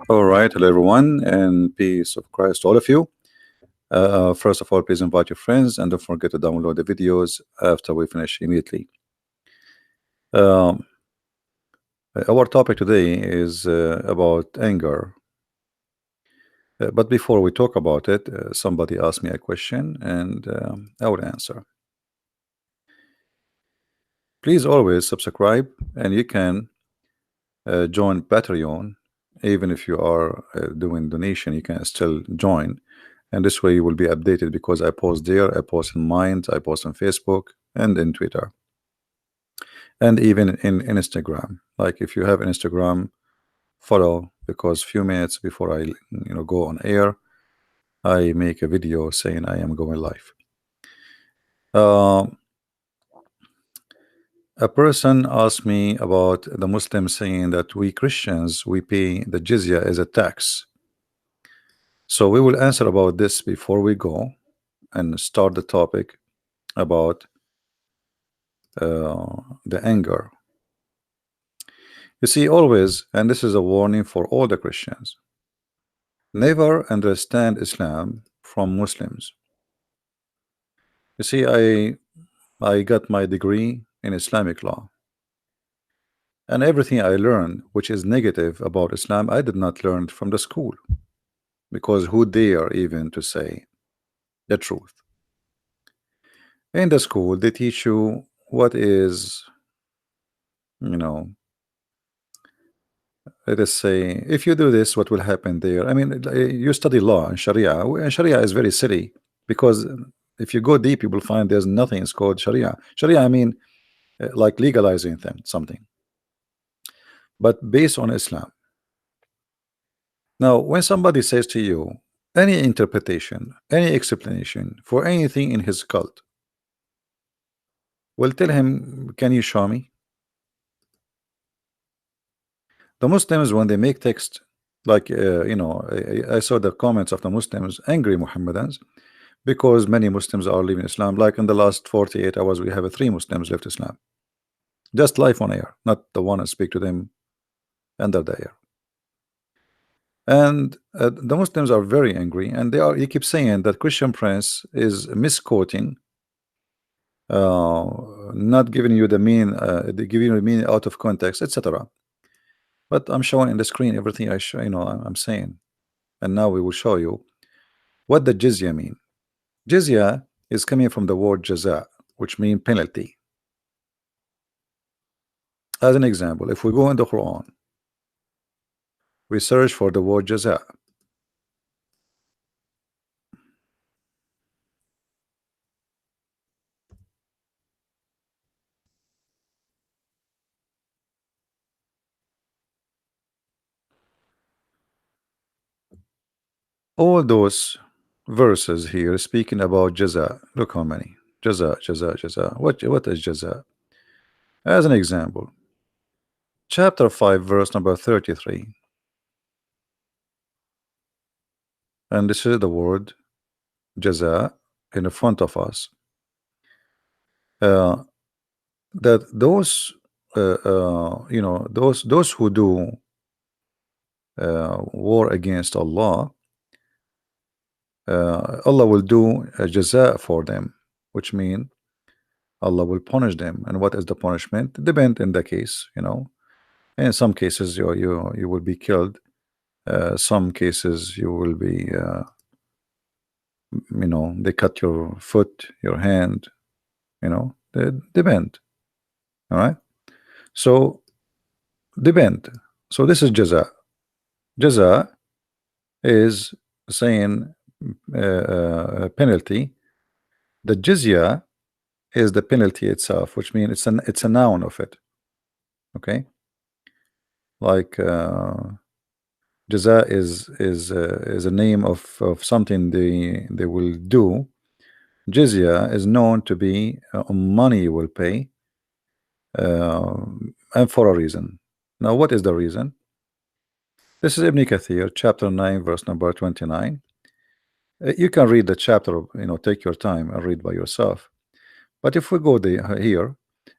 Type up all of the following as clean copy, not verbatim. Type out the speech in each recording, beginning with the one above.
All right, hello everyone, and peace of Christ to all of you. First of all, please invite your friends and don't forget to download the videos after we finish immediately. Um, our topic today is about anger. But before we talk about it, somebody asked me a question and I will answer. Please always subscribe, and you can join Patreon. Even if you are doing donation, you can still join, and this way you will be updated because I post there, I post in Mind, I post on Facebook and in Twitter, and even in Instagram. Like if you have Instagram, follow, because few minutes before I go on air, I make a video saying I am going live. A person asked me about the Muslims saying that we Christians, we pay the jizya as a tax. So we will answer about this before we go and start the topic about the anger. You see, always, and this is a warning for all the Christians, never understand Islam from Muslims. You see, I got my degree in Islamic law, and everything I learned which is negative about Islam, I did not learn it from the school, because who dare even to say the truth? In the school they teach you what is, you know let us say, if you do this, what will happen there? I mean, you study law and Sharia, and Sharia is very silly, because if you go deep, you will find there's nothing is called Sharia. Sharia, I mean, like legalizing something, but based on Islam. Now, when somebody says to you any interpretation, any explanation for anything in his cult, well, tell him, can you show me? The Muslims, when they make text, like I saw the comments of the Muslims, angry Muhammadans, because many Muslims are leaving Islam. Like in the last 48 hours, we have 3 Muslims left Islam. Just live on air, not the one I speak to them under the air. And the Muslims are very angry, and he keep saying that Christian Prince is misquoting, not giving you the mean, they giving you the meaning out of context, etc. But I'm showing in the screen everything I show, I'm saying, and now we will show you what the jizya mean. Jizya is coming from the word jaza, which means penalty. As an example, if we go in the Quran, we search for the word jaza. All those verses here speaking about jaza. Look how many. Jaza, jaza, jaza. What is jaza? As an example, chapter 5, verse number 33. And this is the word jaza in the front of us. That those those who do war against Allah, Allah will do a jaza for them, which means Allah will punish them. And what is the punishment? Depend in the case, in some cases you will be killed, some cases you will be they cut your foot, your hand, they depend. All right, so depend. So this is jaza. Jaza is saying penalty. The jizya is the penalty itself, which means it's a noun of it. Okay, like jaza is a name of something they will do. Jizya is known to be money you will pay, and for a reason. Now, what is the reason? This is Ibn Kathir, chapter 9, verse number 29. You can read the chapter, take your time and read by yourself. But if we go here,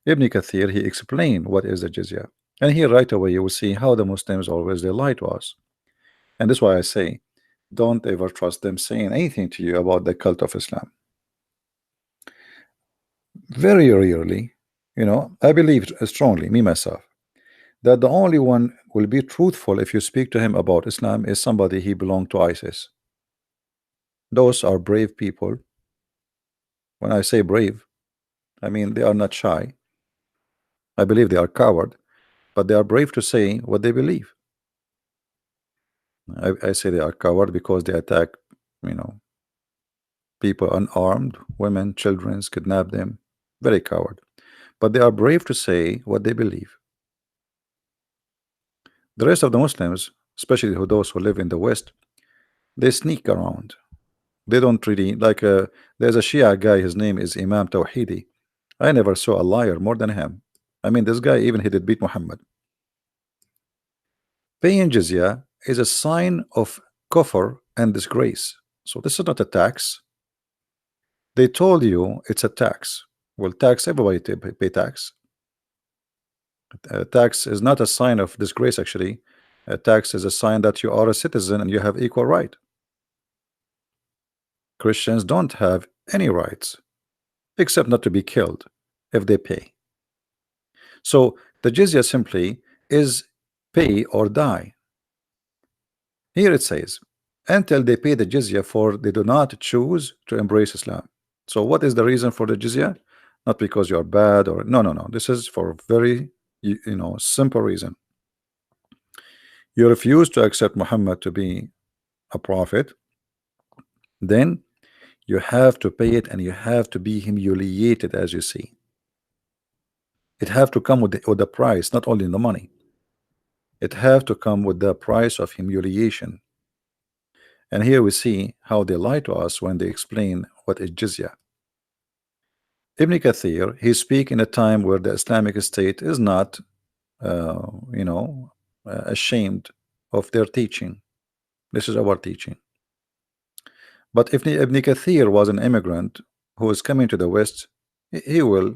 Ibn Kathir, he explained what is the jizya. And here right away you will see how the Muslims always they lie to us. And that's why I say, don't ever trust them saying anything to you about the cult of Islam. Very rarely, I believe strongly, me myself, that the only one will be truthful if you speak to him about Islam is somebody he belonged to ISIS. Those are brave people. When I say brave, I mean they are not shy. I believe they are coward, but they are brave to say what they believe. I say they are coward because they attack, you know, people unarmed, women, children, kidnap them. Very coward. But they are brave to say what they believe. The rest of the Muslims, especially those who live in the West, they sneak around. They don't really like. There's a Shia guy. His name is Imam Tawhidi. I never saw a liar more than him. I mean, this guy even he did beat Muhammad. Paying jizya is a sign of kufr and disgrace. So this is not a tax. They told you it's a tax. Well, tax, everybody pay tax. Tax is not a sign of disgrace, actually. A tax is a sign that you are a citizen and you have equal right. Christians don't have any rights except not to be killed if they pay. So the jizya simply is pay or die. Here it says, until they pay the jizya, for they do not choose to embrace Islam. So what is the reason for the jizya? Not because you are bad or no. This is for very simple reason. You refuse to accept Muhammad to be a prophet, then you have to pay it, and you have to be humiliated, as you see. It have to come with the price, not only in the money. It have to come with the price of humiliation. And here we see how they lie to us when they explain what is jizya. Ibn Kathir, he speak in a time where the Islamic State is not ashamed of their teaching. This is our teaching. But if Ibn Kathir was an immigrant who is coming to the West, he will,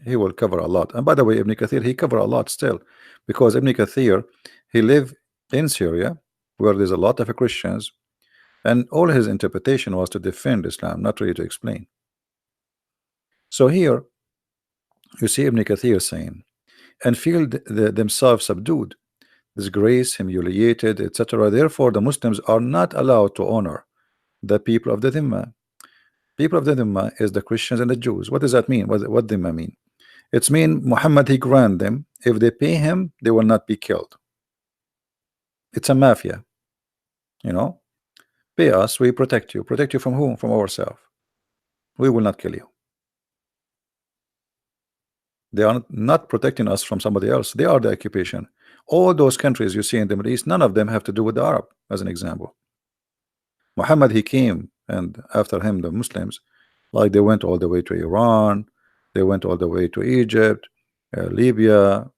he will cover a lot. And by the way, Ibn Kathir, he cover a lot still, because Ibn Kathir, he lived in Syria where there's a lot of Christians, and all his interpretation was to defend Islam, not really to explain. So here you see Ibn Kathir saying, and feel themselves subdued, disgraced, humiliated, etc. Therefore, the Muslims are not allowed to honor the people of the Dhimma. People of the Dhimma is the Christians and the Jews. What does that mean? What Dhimma mean? It's mean Muhammad, he grant them, if they pay him, they will not be killed. It's a mafia. Pay us, we protect you. Protect you from whom? From ourselves. We will not kill you. They are not protecting us from somebody else. They are the occupation. All those countries you see in the Middle East, none of them have to do with the Arab, as an example. Muhammad, he came, and after him the Muslims, like they went all the way to Iran, they went all the way to Egypt, Libya,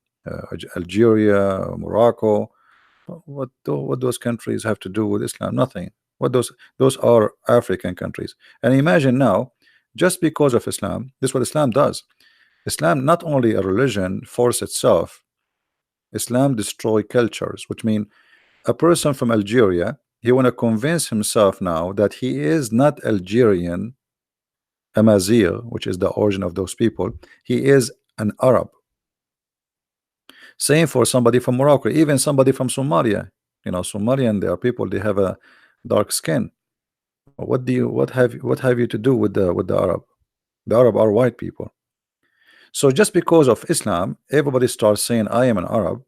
Algeria, Morocco. What those countries have to do with Islam? Nothing. What those are African countries. And imagine now, just because of Islam, this is what Islam does. Islam not only a religion force itself, Islam destroy cultures, which mean a person from Algeria, he want to convince himself now that he is not Algerian, Amazigh, which is the origin of those people. He is an Arab. Same for somebody from Morocco, even somebody from Somalia. Somalian, there are people, they have a dark skin. What have you to do with the Arab? The Arab are white people. So just because of Islam, everybody starts saying I am an Arab.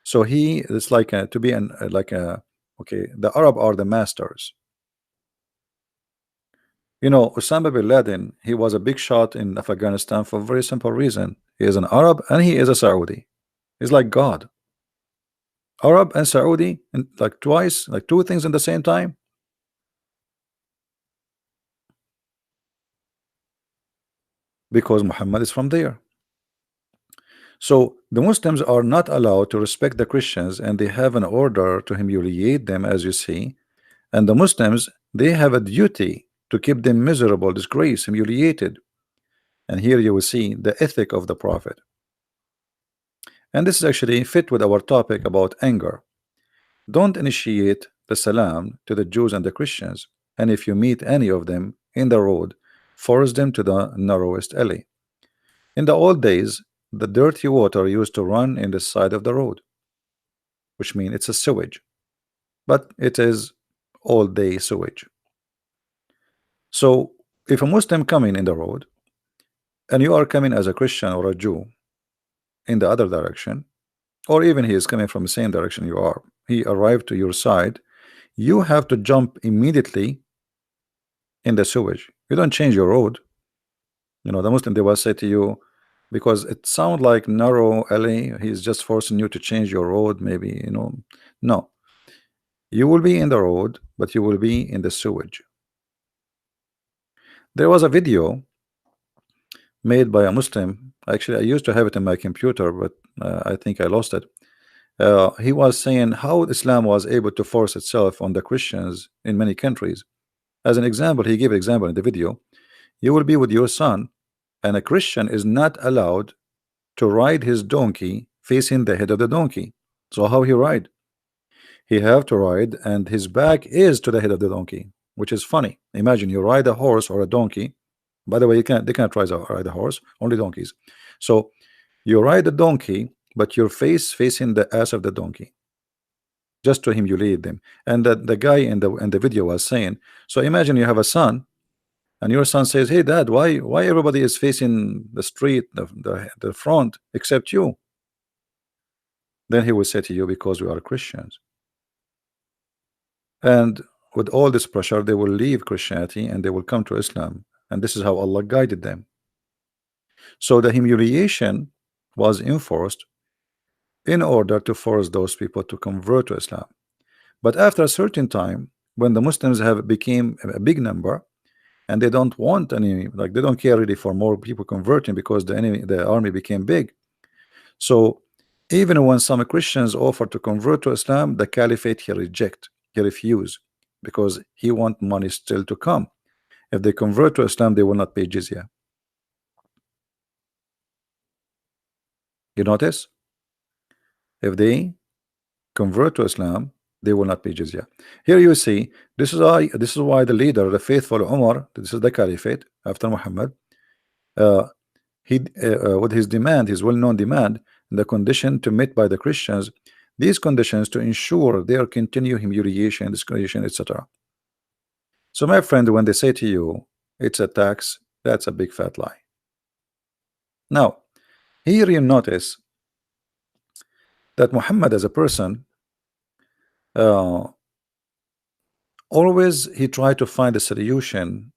So it's like to be okay, the Arab are the masters. Osama bin Laden, he was a big shot in Afghanistan for a very simple reason. He is an Arab and he is a Saudi. He's like God. Arab and Saudi, and like twice, like two things in the same time. Because Muhammad is from there. So the Muslims are not allowed to respect the Christians, and they have an order to humiliate them, as you see. And the Muslims, they have a duty to keep them miserable, disgraced, humiliated. And here you will see the ethic of the Prophet. And this is actually fit with our topic about anger. Don't initiate the salam to the Jews and the Christians, and if you meet any of them in the road, force them to the narrowest alley. In the old days, the dirty water used to run in the side of the road, which means it's a sewage, but it is all day sewage. So if a Muslim coming in the road and you are coming as a Christian or a Jew in the other direction, or even he is coming from the same direction you are, he arrived to your side, you have to jump immediately in the sewage. You don't change your road. You know, the Muslim, they will say to you, because it sounds like narrow alley, he's just forcing you to change your road, maybe, you know. No, you will be in the road, but you will be in the sewage. There was a video made by a Muslim. Actually, I used to have it in my computer, but I think I lost it. He was saying how Islam was able to force itself on the Christians in many countries. As an example, he gave an example in the video. You will be with your son, and a Christian is not allowed to ride his donkey facing the head of the donkey. So how he ride? He have to ride, and his back is to the head of the donkey, which is funny. Imagine you ride a horse or a donkey. By the way, they can't ride a horse, only donkeys. So you ride a donkey, but your face facing the ass of the donkey, just to humiliate them. And the guy in the video was saying, so imagine you have a son, and your son says, hey dad, why everybody is facing the street, the front, except you? Then he will say to you, because we are Christians. And with all this pressure, they will leave Christianity and they will come to Islam. And this is how Allah guided them. So the humiliation was enforced in order to force those people to convert to Islam. But after a certain time, when the Muslims have became a big number, and they don't want any, like they don't care really for more people converting, because the army became big. So even when some Christians offer to convert to Islam, the caliphate he refuse, because he want money still to come. If they convert to Islam, they will not pay jizya. You notice? If they convert to Islam, they will not pay jizya. Here you see, this is why the leader, the faithful Umar, this is the caliphate after Muhammad, with his demand, his well-known demand, the condition to meet by the Christians, these conditions to ensure their continued humiliation, discrimination, etc. So my friend, when they say to you it's a tax, that's a big fat lie. Now here you notice that Muhammad as a person, always he tried to find a solution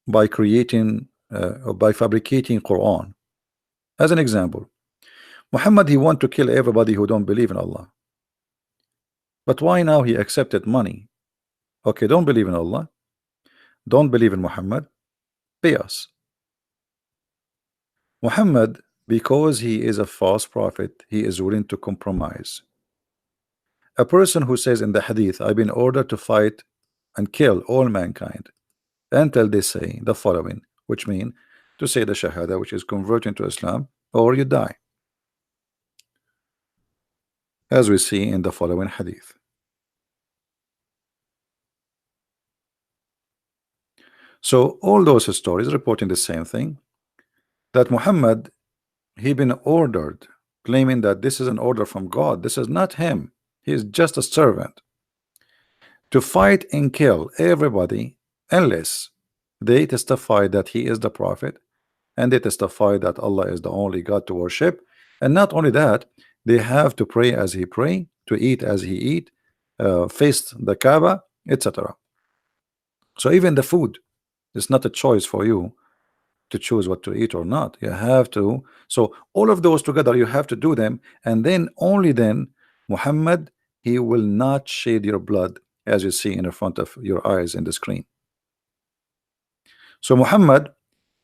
by creating or by fabricating Quran. As an example, Muhammad, he want to kill everybody who don't believe in Allah. But why now he accepted money? Okay, don't believe in Allah, don't believe in Muhammad, pay us. Muhammad, because he is a false prophet, he is willing to compromise. A person who says in the hadith, I've been ordered to fight and kill all mankind until they say the following, which mean to say the shahada, which is converting to Islam, or you die, as we see in the following hadith. So all those stories reporting the same thing, that Muhammad, he been ordered, claiming that this is an order from God. This is not him, he is just a servant, to fight and kill everybody unless they testify that he is the prophet, and they testify that Allah is the only God to worship. And not only that, they have to pray as he pray, to eat as he eat, face the Kaaba, etc. So even the food, it's not a choice for you to choose what to eat or not. You have to. So all of those together, you have to do them, and then only then Muhammad, he will not shed your blood, as you see in front of your eyes in the screen. So Muhammad,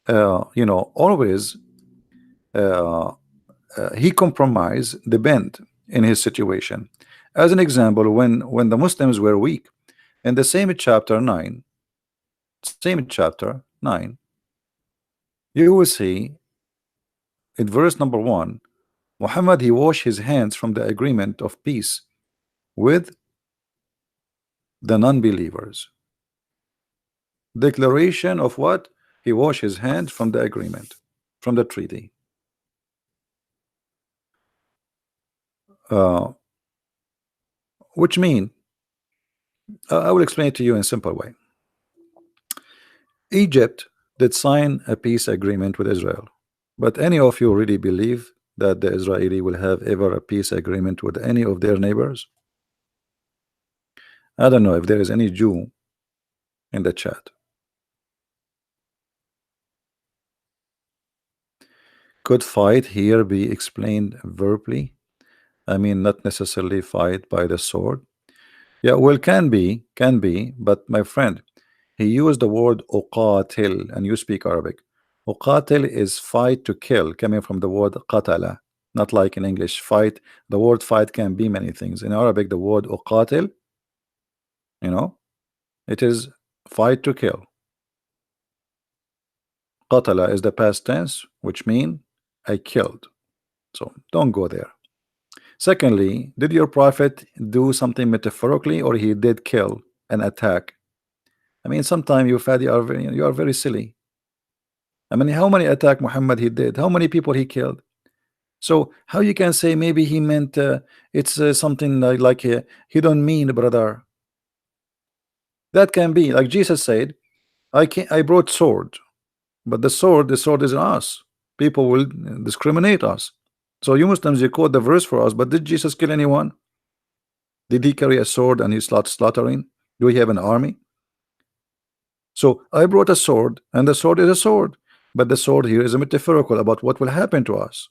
you know, always he compromised the bend in his situation. As an example, when the Muslims were weak, in the same chapter 9, You will see in verse number 1, Muhammad, he washed his hands from the agreement of peace with the non-believers. Declaration of what? He washed his hands from the agreement, from the treaty. Uh, which mean, I will explain it to you in a simple way. Egypt did sign a peace agreement with Israel, but any of you really believe that the Israeli will have ever a peace agreement with any of their neighbors? I don't know if there is any Jew in the chat. Could fight here be explained verbally? I mean, not necessarily fight by the sword. Yeah, well, can be, but my friend, he used the word uqatil, and you speak Arabic. Uqatil is fight to kill, coming from the word qatala, not like in English. Fight, the word fight can be many things. In Arabic, the word uqatil, you know, it is fight to kill. Qatala is the past tense, which mean I killed. So don't go there. Secondly, did your prophet do something metaphorically, or he did kill and attack? I mean, sometimes you are very silly. I mean, how many attack Muhammad he did? How many people he killed? So how you can say maybe he meant it's something like he don't mean, brother? That can be like Jesus said, I brought sword, but the sword is in us. People will discriminate us. So you Muslims, you quote the verse for us, but did Jesus kill anyone? Did he carry a sword and he slaughtering? Do we have an army? So I brought a sword, and the sword is a sword, but the sword here is a metaphorical about what will happen to us.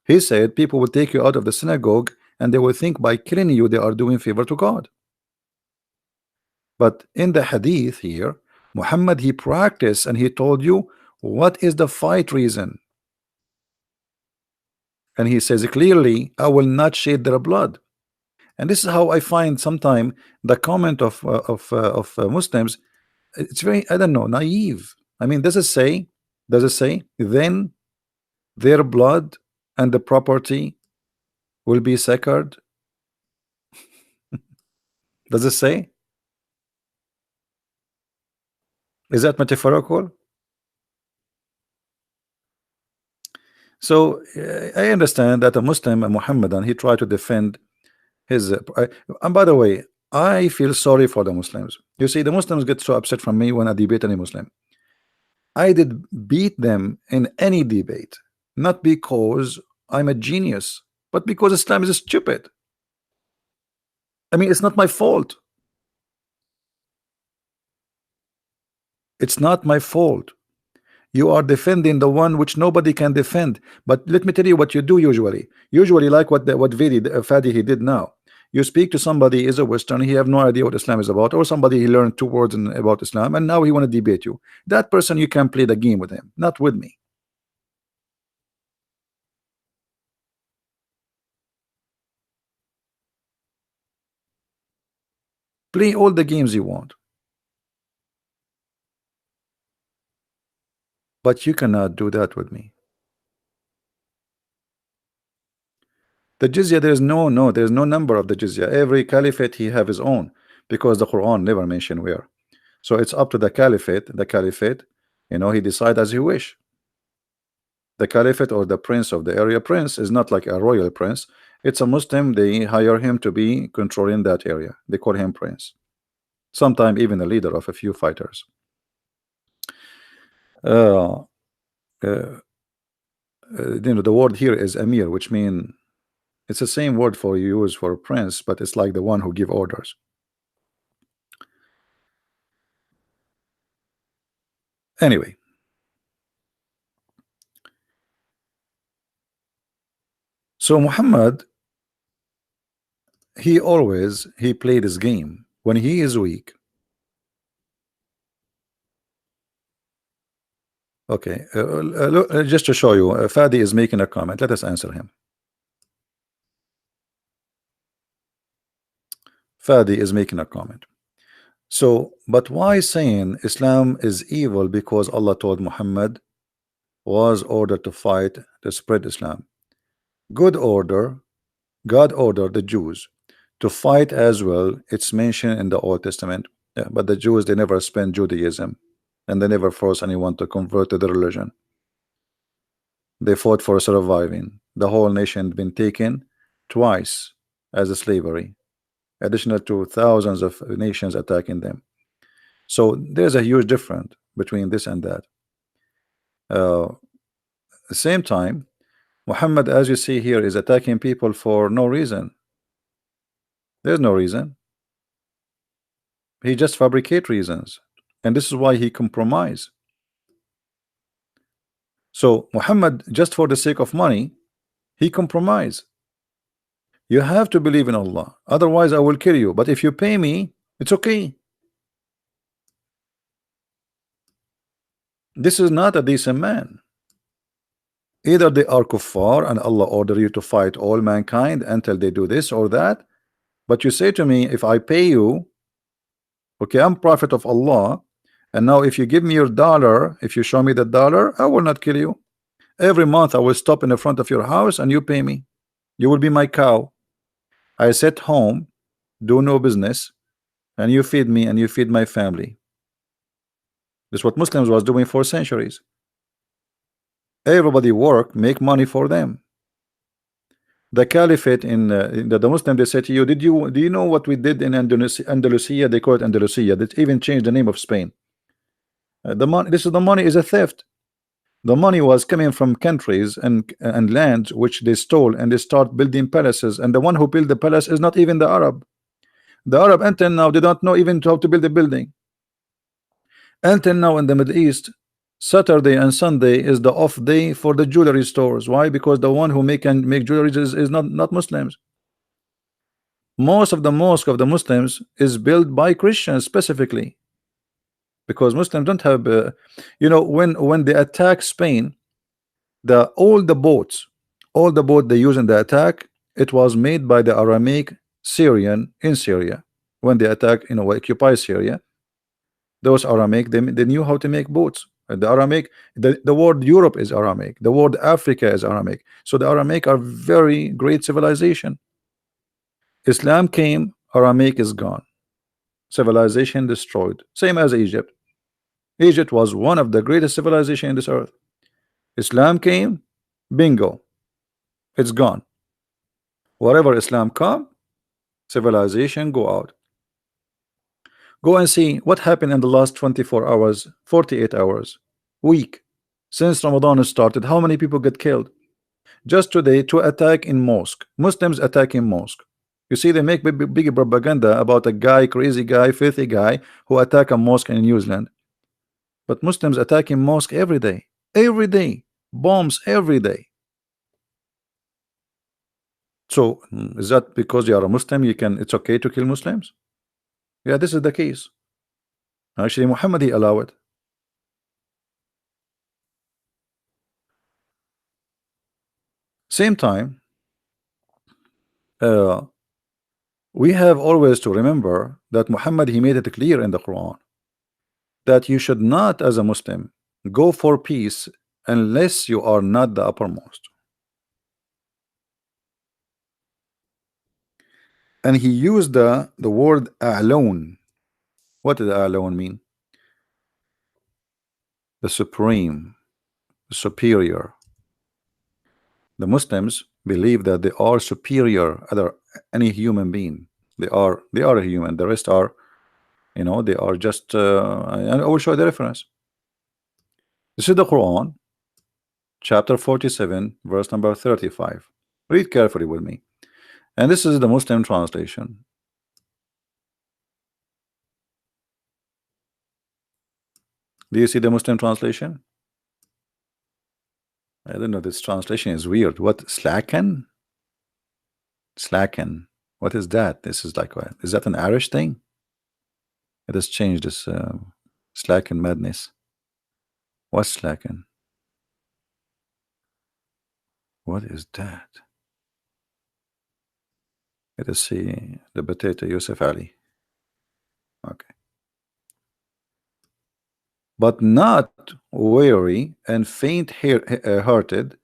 He said people will take you out of the synagogue and they will think by killing you they are doing favor to God. But in the hadith here, Muhammad, he practiced and he told you what is the fight reason. And he says clearly, I will not shed their blood. And this is how I find sometime the comment of Muslims, it's very, I don't know, naive. I mean, does it say then their blood and the property will be sacred? Does it say? Is that metaphorical? So I understand that a Muslim, a Muhammadan, he tried to defend his and by the way, I feel sorry for the Muslims. You see, the Muslims get so upset from me when I debate any Muslim. I did beat them in any debate, not because I'm a genius, but because Islam is stupid. I mean, it's not my fault. It's not my fault. You are defending the one which nobody can defend. But let me tell you what you do usually. Usually, like what Fadi he did now. You speak to somebody is a Western, he have no idea what Islam is about, or somebody he learned 2 words about Islam, and now he want to debate you. That person you can play the game with him, not with me. Play all the games you want, but you cannot do that with me. The jizya, there's there's no number of the jizya. Every caliphate he have his own, because the Quran never mention where. So it's up to the caliphate. You know, he decide as he wish. The caliphate or the prince of the area, prince is not like a royal prince. It's a Muslim. They hire him to be controlling that area. They call him prince. Sometimes even the leader of a few fighters. You know, the word here is emir, which mean it's the same word for use for prince, but it's like the one who give orders. Anyway, so Muhammad, he played his game when he is weak. Okay, look, just to show you, Fadi is making a comment. Let us answer him. Fadi is making a comment. So, but why saying Islam is evil? Because Allah told Muhammad was ordered to fight to spread Islam. Good order, God ordered the Jews to fight as well. It's mentioned in the Old Testament. Yeah, but the Jews, they never spent Judaism, and they never forced anyone to convert to the religion. They fought for surviving. The whole nation had been taken twice as a slavery, additional to thousands of nations attacking them. So there's a huge difference between this and that. At the same time, Muhammad, as you see here, is attacking people for no reason. There's no reason. He just fabricate reasons, and this is why he compromise. So Muhammad, just for the sake of money, he compromise. You have to believe in Allah, otherwise I will kill you. But if you pay me, it's okay. This is not a decent man. Either they are kuffar and Allah order you to fight all mankind until they do this or that. But you say to me, if I pay you, okay, I'm prophet of Allah, and now if you give me your dollar, if you show me the dollar, I will not kill you. Every month I will stop in the front of your house and you pay me. You will be my cow. I sit home, do no business, and you feed me and you feed my family. This is what Muslims was doing for centuries. Everybody work, make money for them. The caliphate in the Muslim, they say to you, do you know what we did in Andalusia? They call it Andalusia. They even changed the name of Spain. The money, this is the money is a theft. The money was coming from countries and lands which they stole, and they start building palaces. And the one who built the palace is not even the Arab. The Arab until now they don't know even how to build a building. Until now in the Middle East, Saturday and Sunday is the off day for the jewelry stores. Why? Because the one who make jewelry is not Muslims. Most of the mosque of the Muslims is built by Christians specifically, because Muslims don't have you know, when they attack Spain, all the boats they use in the attack, it was made by the Aramaic Syrian in Syria. When they attack, you know, occupy Syria, those Aramaic, they knew how to make boats. The Aramaic, the word Europe is Aramaic, the word Africa is Aramaic. So the Aramaic are very great civilization. Islam came, Aramaic is gone, civilization destroyed. Same as Egypt. Egypt was one of the greatest civilization in this earth. Islam came, bingo, it's gone. Wherever Islam come, civilization go out. Go and see what happened in the last 24 hours, 48 hours, week. Since Ramadan started, how many people get killed? Just today, to attack in mosque, Muslims attacking mosque. You see, they make big propaganda about a guy, crazy guy, filthy guy who attack a mosque in New Zealand. But Muslims attacking mosque every day, bombs every day. So is that because you are a Muslim, it's okay to kill Muslims? Yeah, this is the case. Actually, Muhammad, he allowed it. Same time, we have always to remember that Muhammad, he made it clear in the Quran that you should not, as a Muslim, go for peace unless you are not the uppermost. And he used the word alone. What does alone mean? The supreme, the superior. The Muslims believe that they are superior other any human being. They are a human. The rest are, you know, they are just and I will show the reference. This is the Quran, chapter 47, verse number 35. Read carefully with me. And this is the Muslim translation. Do you see the Muslim translation? I don't know, this translation is weird. What, slacken? Slacken. What is that? This is like, what? Is that an Irish thing? It has changed this slacken madness. What's slacken? What is that? Let us see the potato Yusuf Ali. Okay. but not weary and faint-hearted,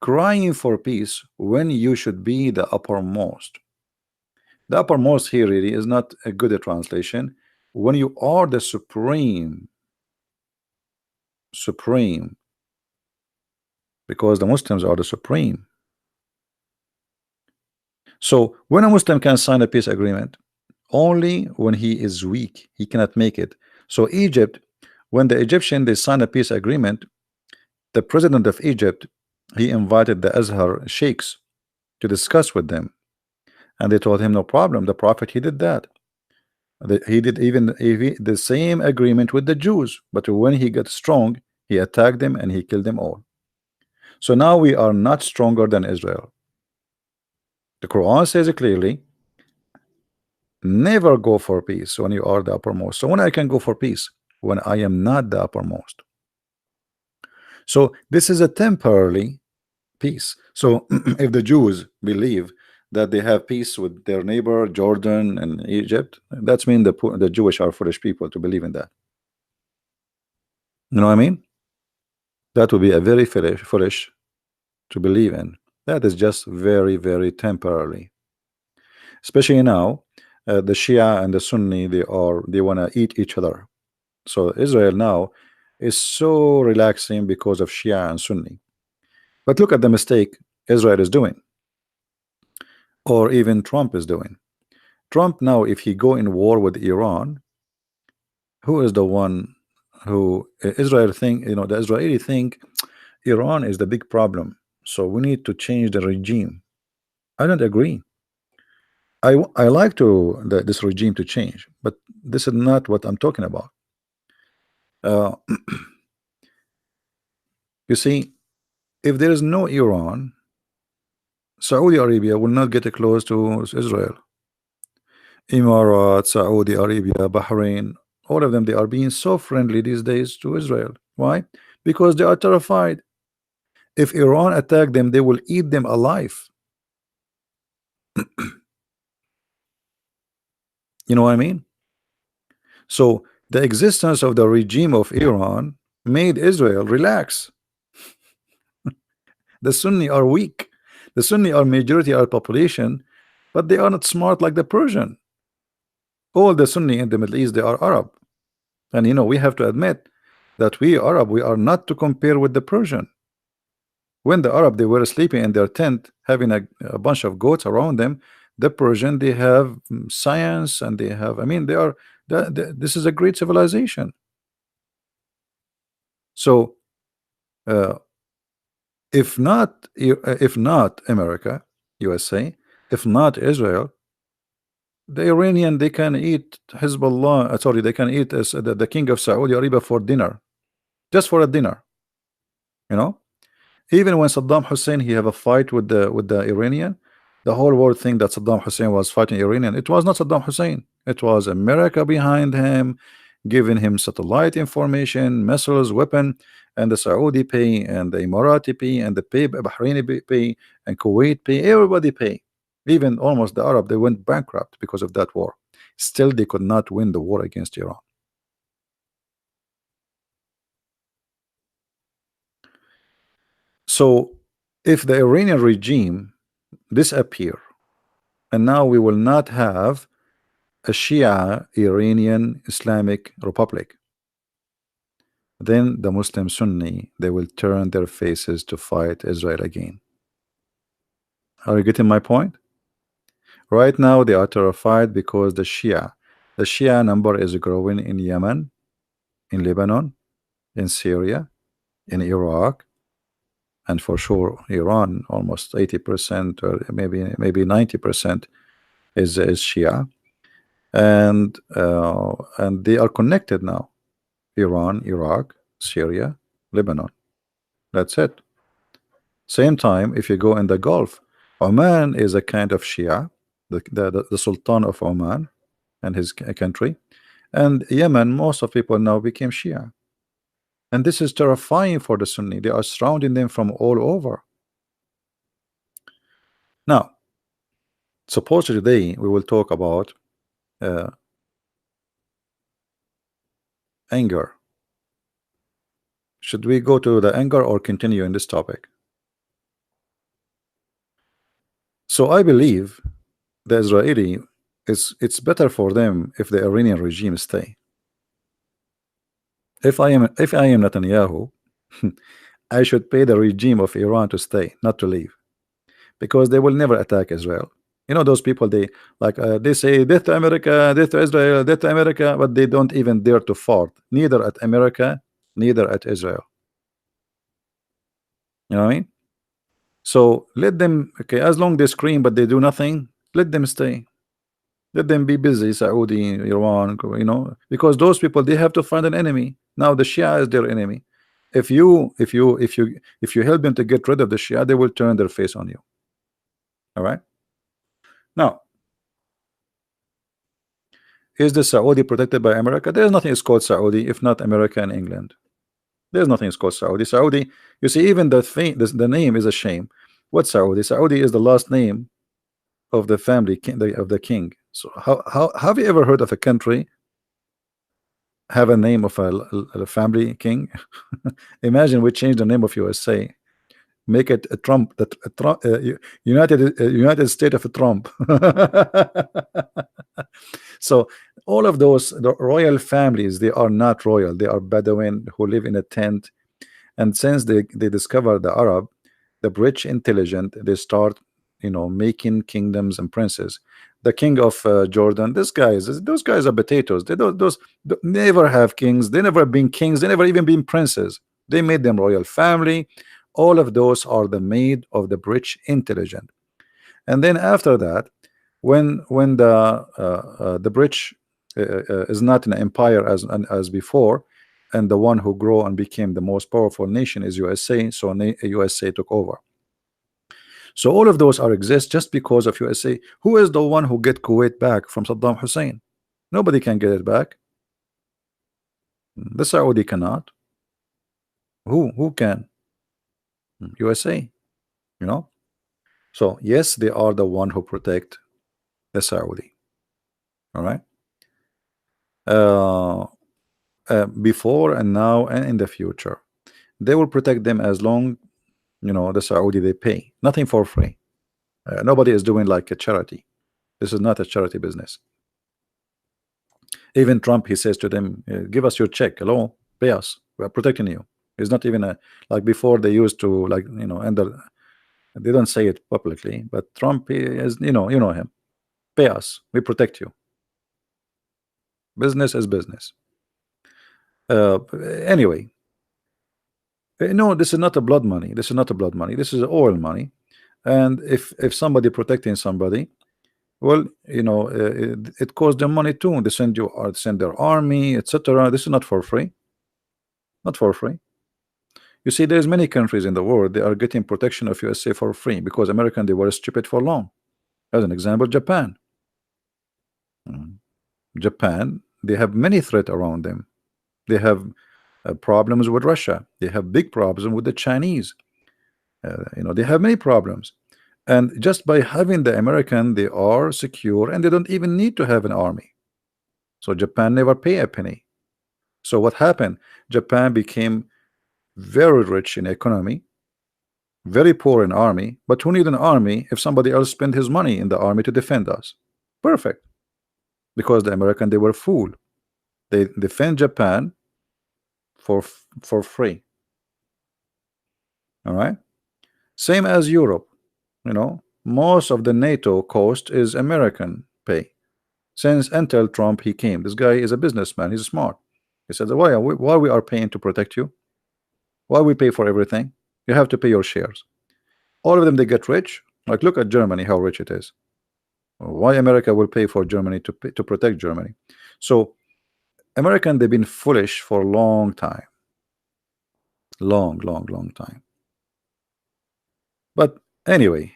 crying for peace when you should be the uppermost. The uppermost here really is not a good translation. When you are the supreme, because the Muslims are the supreme. So when a Muslim can sign a peace agreement, only when he is weak, he cannot make it. So Egypt, when the Egyptian they signed a peace agreement, the president of Egypt, he invited the Azhar sheikhs to discuss with them, and they told him no problem. The prophet he did that. He did even the same agreement with the Jews, but when he got strong, he attacked them and he killed them all. So now we are not stronger than Israel. The Quran says it clearly, never go for peace when you are the uppermost. So when I can go for peace when I am not the uppermost. So this is a temporary peace. So if the Jews believe that they have peace with their neighbor Jordan and Egypt, that's mean the Jewish are foolish people to believe in that. You know what I mean? That would be a very foolish to believe in. That is just very, very temporary. Especially now, the Shia and the Sunni they want to eat each other. So Israel now is so relaxing because of Shia and Sunni. But look at the mistake Israel is doing, or even Trump is doing. Trump now, if he go in war with Iran, who is the one who Israel think, the Israeli think Iran is the big problem, so we need to change the regime. I don't agree. I like this regime to change, but this is not what I'm talking about. uh, you see, if there is no Iran, Saudi Arabia will not get close to Israel. Emirates, Saudi Arabia, Bahrain, all of them, they are being so friendly these days to Israel. Why? Because they are terrified. If Iran attack them, they will eat them alive. You know what I mean? So the existence of the regime of Iran made Israel relax. The Sunni are weak. The Sunni are majority of population, but they are not smart like the Persian. All the Sunni in the Middle East, they are Arab. And we have to admit that we Arab, we are not to compare with the Persian. When the Arab they were sleeping in their tent, having a bunch of goats around them, the Persian they have science and they have, I mean, they are this is a great civilization. So uh, if not America, USA, if not Israel, the Iranian they can eat Hezbollah. Sorry, they can eat the king of Saudi Arabia for dinner, just for a dinner. You know, even when Saddam Hussein he have a fight with the Iranian, the whole world think that Saddam Hussein was fighting Iranian. It was not Saddam Hussein. It was America behind him, giving him satellite information, missiles, weapon, and the Saudi pay, and the Emirati pay, and the Bahraini pay, and Kuwait pay. Everybody pay. Even almost the Arab they went bankrupt because of that war. Still, they could not win the war against Iran. So, if the Iranian regime disappear, and now we will not have a Shia Iranian Islamic Republic, then the Muslim Sunni they will turn their faces to fight Israel again. Are you getting my point? Right now they are terrified because the Shia number is growing in Yemen, in Lebanon, in Syria, in Iraq, and for sure Iran. Almost 80% or maybe 90% is Shia, and they are connected now. Iran, Iraq, Syria, Lebanon. That's it. Same time, if you go in the Gulf, Oman is a kind of Shia, the Sultan of Oman and his country, and Yemen, most of people now became Shia. And this is terrifying for the Sunni. They are surrounding them from all over. Now, suppose today we will talk about uh, anger. Should we go to the anger or continue in this topic? So I believe the Israeli it's better for them if the Iranian regime stay. If I am Netanyahu, I should pay the regime of Iran to stay, not to leave, because they will never attack Israel. You know those people, they like they say death to America, death to Israel, death to America, but they don't even dare to fart, neither at America, neither at Israel. You know what I mean? So let them, okay, as long they scream but they do nothing, let them stay. Let them be busy, Saudi, Iran, because those people, they have to find an enemy. Now the Shia is their enemy. If you help them to get rid of the Shia, they will turn their face on you. All right. Now, is the Saudi protected by America? There's nothing is called Saudi if not America and England. There's nothing is called Saudi. Saudi, you see, even the name is a shame. What Saudi? Saudi is the last name of the family of the king. So how have you ever heard of a country have a name of a family king? Imagine we change the name of USA, make it a Trump, that Trump, United States of Trump. So all of those, the royal families, they are not royal. They are Bedouin who live in a tent. And since they discover the Arab, the British intelligent, they start making kingdoms and princes. The king of Jordan, those guys are potatoes. They never have kings. They never been kings. They never even been princes. They made them royal family. All of those are the made of the British intelligent. And then after that, when the British is not an empire as before, and the one who grew and became the most powerful nation is USA, so USA took over. So all of those are exist just because of USA. Who is the one who get Kuwait back from Saddam Hussein? Nobody can get it back. The Saudi cannot. Who can? USA. So yes, they are the one who protect the Saudi. All right. Before and now and in the future, they will protect them as long the Saudi, they pay nothing for free. Nobody is doing like a charity. This is not a charity business. Even Trump, he says to them, give us your check, hello, pay us, we are protecting you. It's not even like before. They used to, like, and they don't say it publicly, but Trump, he is, you know him, pay us, we protect you. Business is business. Anyway, no, this is not a blood money. This is not a blood money. This is oil money. And if somebody protecting somebody, well, it costs them money too. They send their army, etc. This is not for free. Not for free. You see, there's many countries in the world, they are getting protection of USA for free because American, they were stupid for long. As an example, Japan. Japan, they have many threats around them. They have problems with Russia. They have big problems with the Chinese. They have many problems. And just by having the American, they are secure and they don't even need to have an army. So Japan never pay a penny. So what happened? Japan became very rich in economy, very poor in army. But who need an army if somebody else spend his money in the army to defend us? Perfect. Because the American, they were fooled. They defend Japan for free. All right. Same as Europe. Most of the NATO cost is American pay. Since until Trump he came, this guy is a businessman. He's smart. He said, why we are paying to protect you? Why we pay for everything? You have to pay your shares. All of them, they get rich. Like, look at Germany, how rich it is. Why America will pay for Germany to protect Germany? So American, they've been foolish for a long time. Long time. But anyway,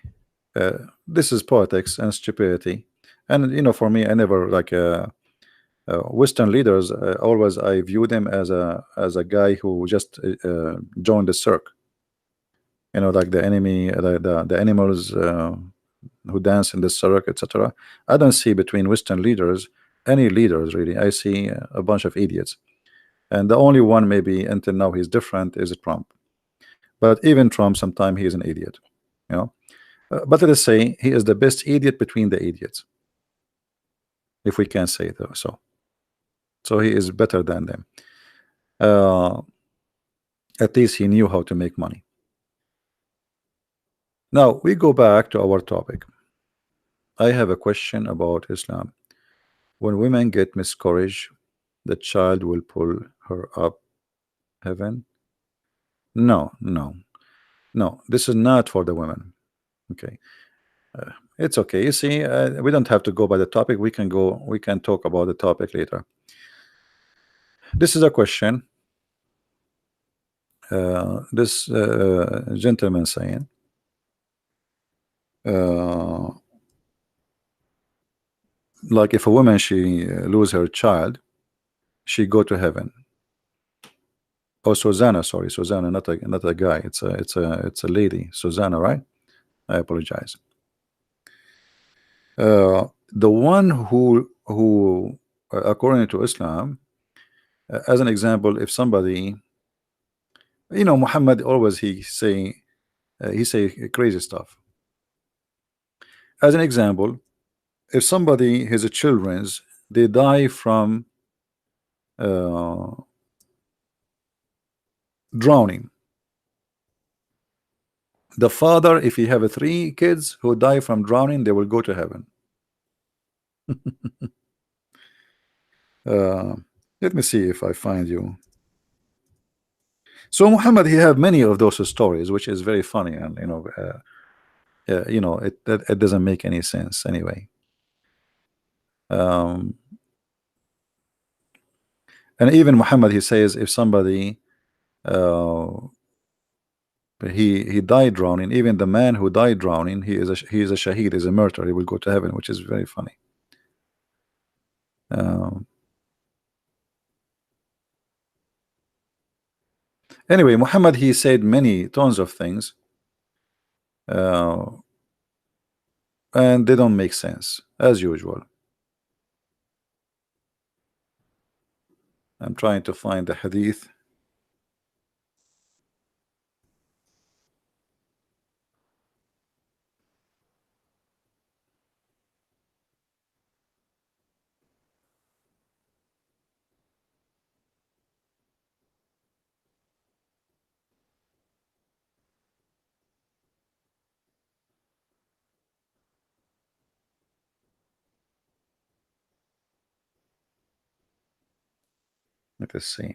this is politics and stupidity. And for me, I never like Western leaders. Always I view them as a guy who just joined the cirque. Like the enemy, the animals who dance in the cirque, etc. I don't see between Western leaders any leaders really. I see a bunch of idiots. and the only one maybe until now he's different is Trump. But even Trump, sometimes he is an idiot, you know. But let us say he is the best idiot between the idiots, if we can say so. So he is better than them. Uh, at least he knew how to make money. Now we go back to our topic. I have a question about Islam. When women get miscarriage, the child will pull her up heaven? No, no, no. This is not for the women. Okay, it's okay. You see, we don't have to go by the topic. We can go. We can talk about the topic later. This is a question. This gentleman saying, uh, like if a woman she lose her child, she go to heaven. Oh, Susanna, sorry, Susanna, not a guy. It's a lady, Susanna, right? I apologize. The one who according to Islam, as an example, if somebody, Muhammad always he say crazy stuff. As an example, if somebody his children's they die from uh, drowning, the father, if he have three kids who die from drowning, they will go to heaven. uh, let me see if I find you. So Muhammad, he have many of those stories, which is very funny, and it doesn't make any sense anyway. Um, and even Muhammad, he says if somebody uh, he died drowning, even the man who died drowning, he is a shaheed, is a martyr, he will go to heaven, which is very funny. Um, anyway, Muhammad, he said many tons of things, and they don't make sense as usual. I'm trying to find the hadith. Let us see.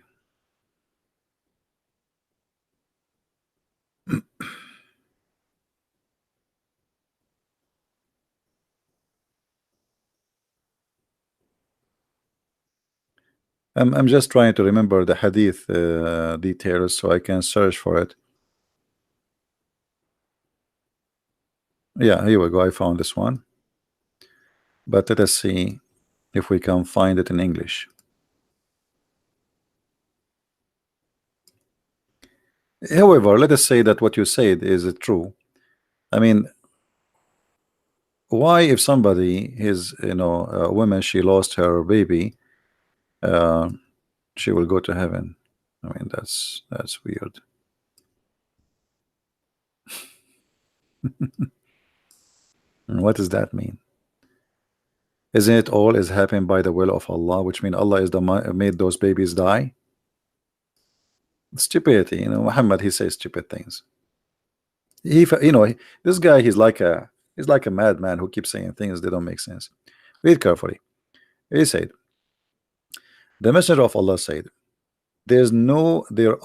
I'm just trying to remember the hadith details so I can search for it. Yeah, here we go. I found this one. But let us see if we can find it in English. However, let us say that what you said is true. I mean, why if somebody is, a woman, she lost her baby, uh, she will go to heaven? I mean, that's weird. What does that mean? Isn't it all is happened by the will of Allah, which means Allah is the made those babies die? Stupidity, Muhammad, he says stupid things. This guy, he's like a madman who keeps saying things that don't make sense. Read carefully. He said, the messenger of Allah said, there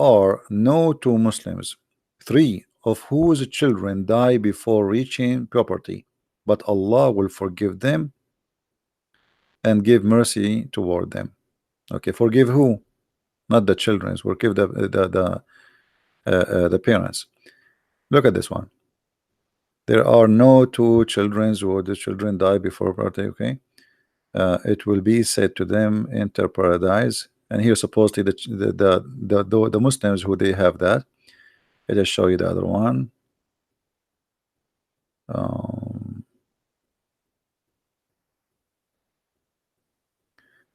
are no two Muslims, three of whose children die before reaching puberty, but Allah will forgive them and give mercy toward them. Okay, forgive who? Not the children. Forgive the parents. Look at this one. There are no two children who the children die before puberty. Okay, it will be said to them, enter paradise. And here supposedly the Muslims who they have that. Let us show you the other one.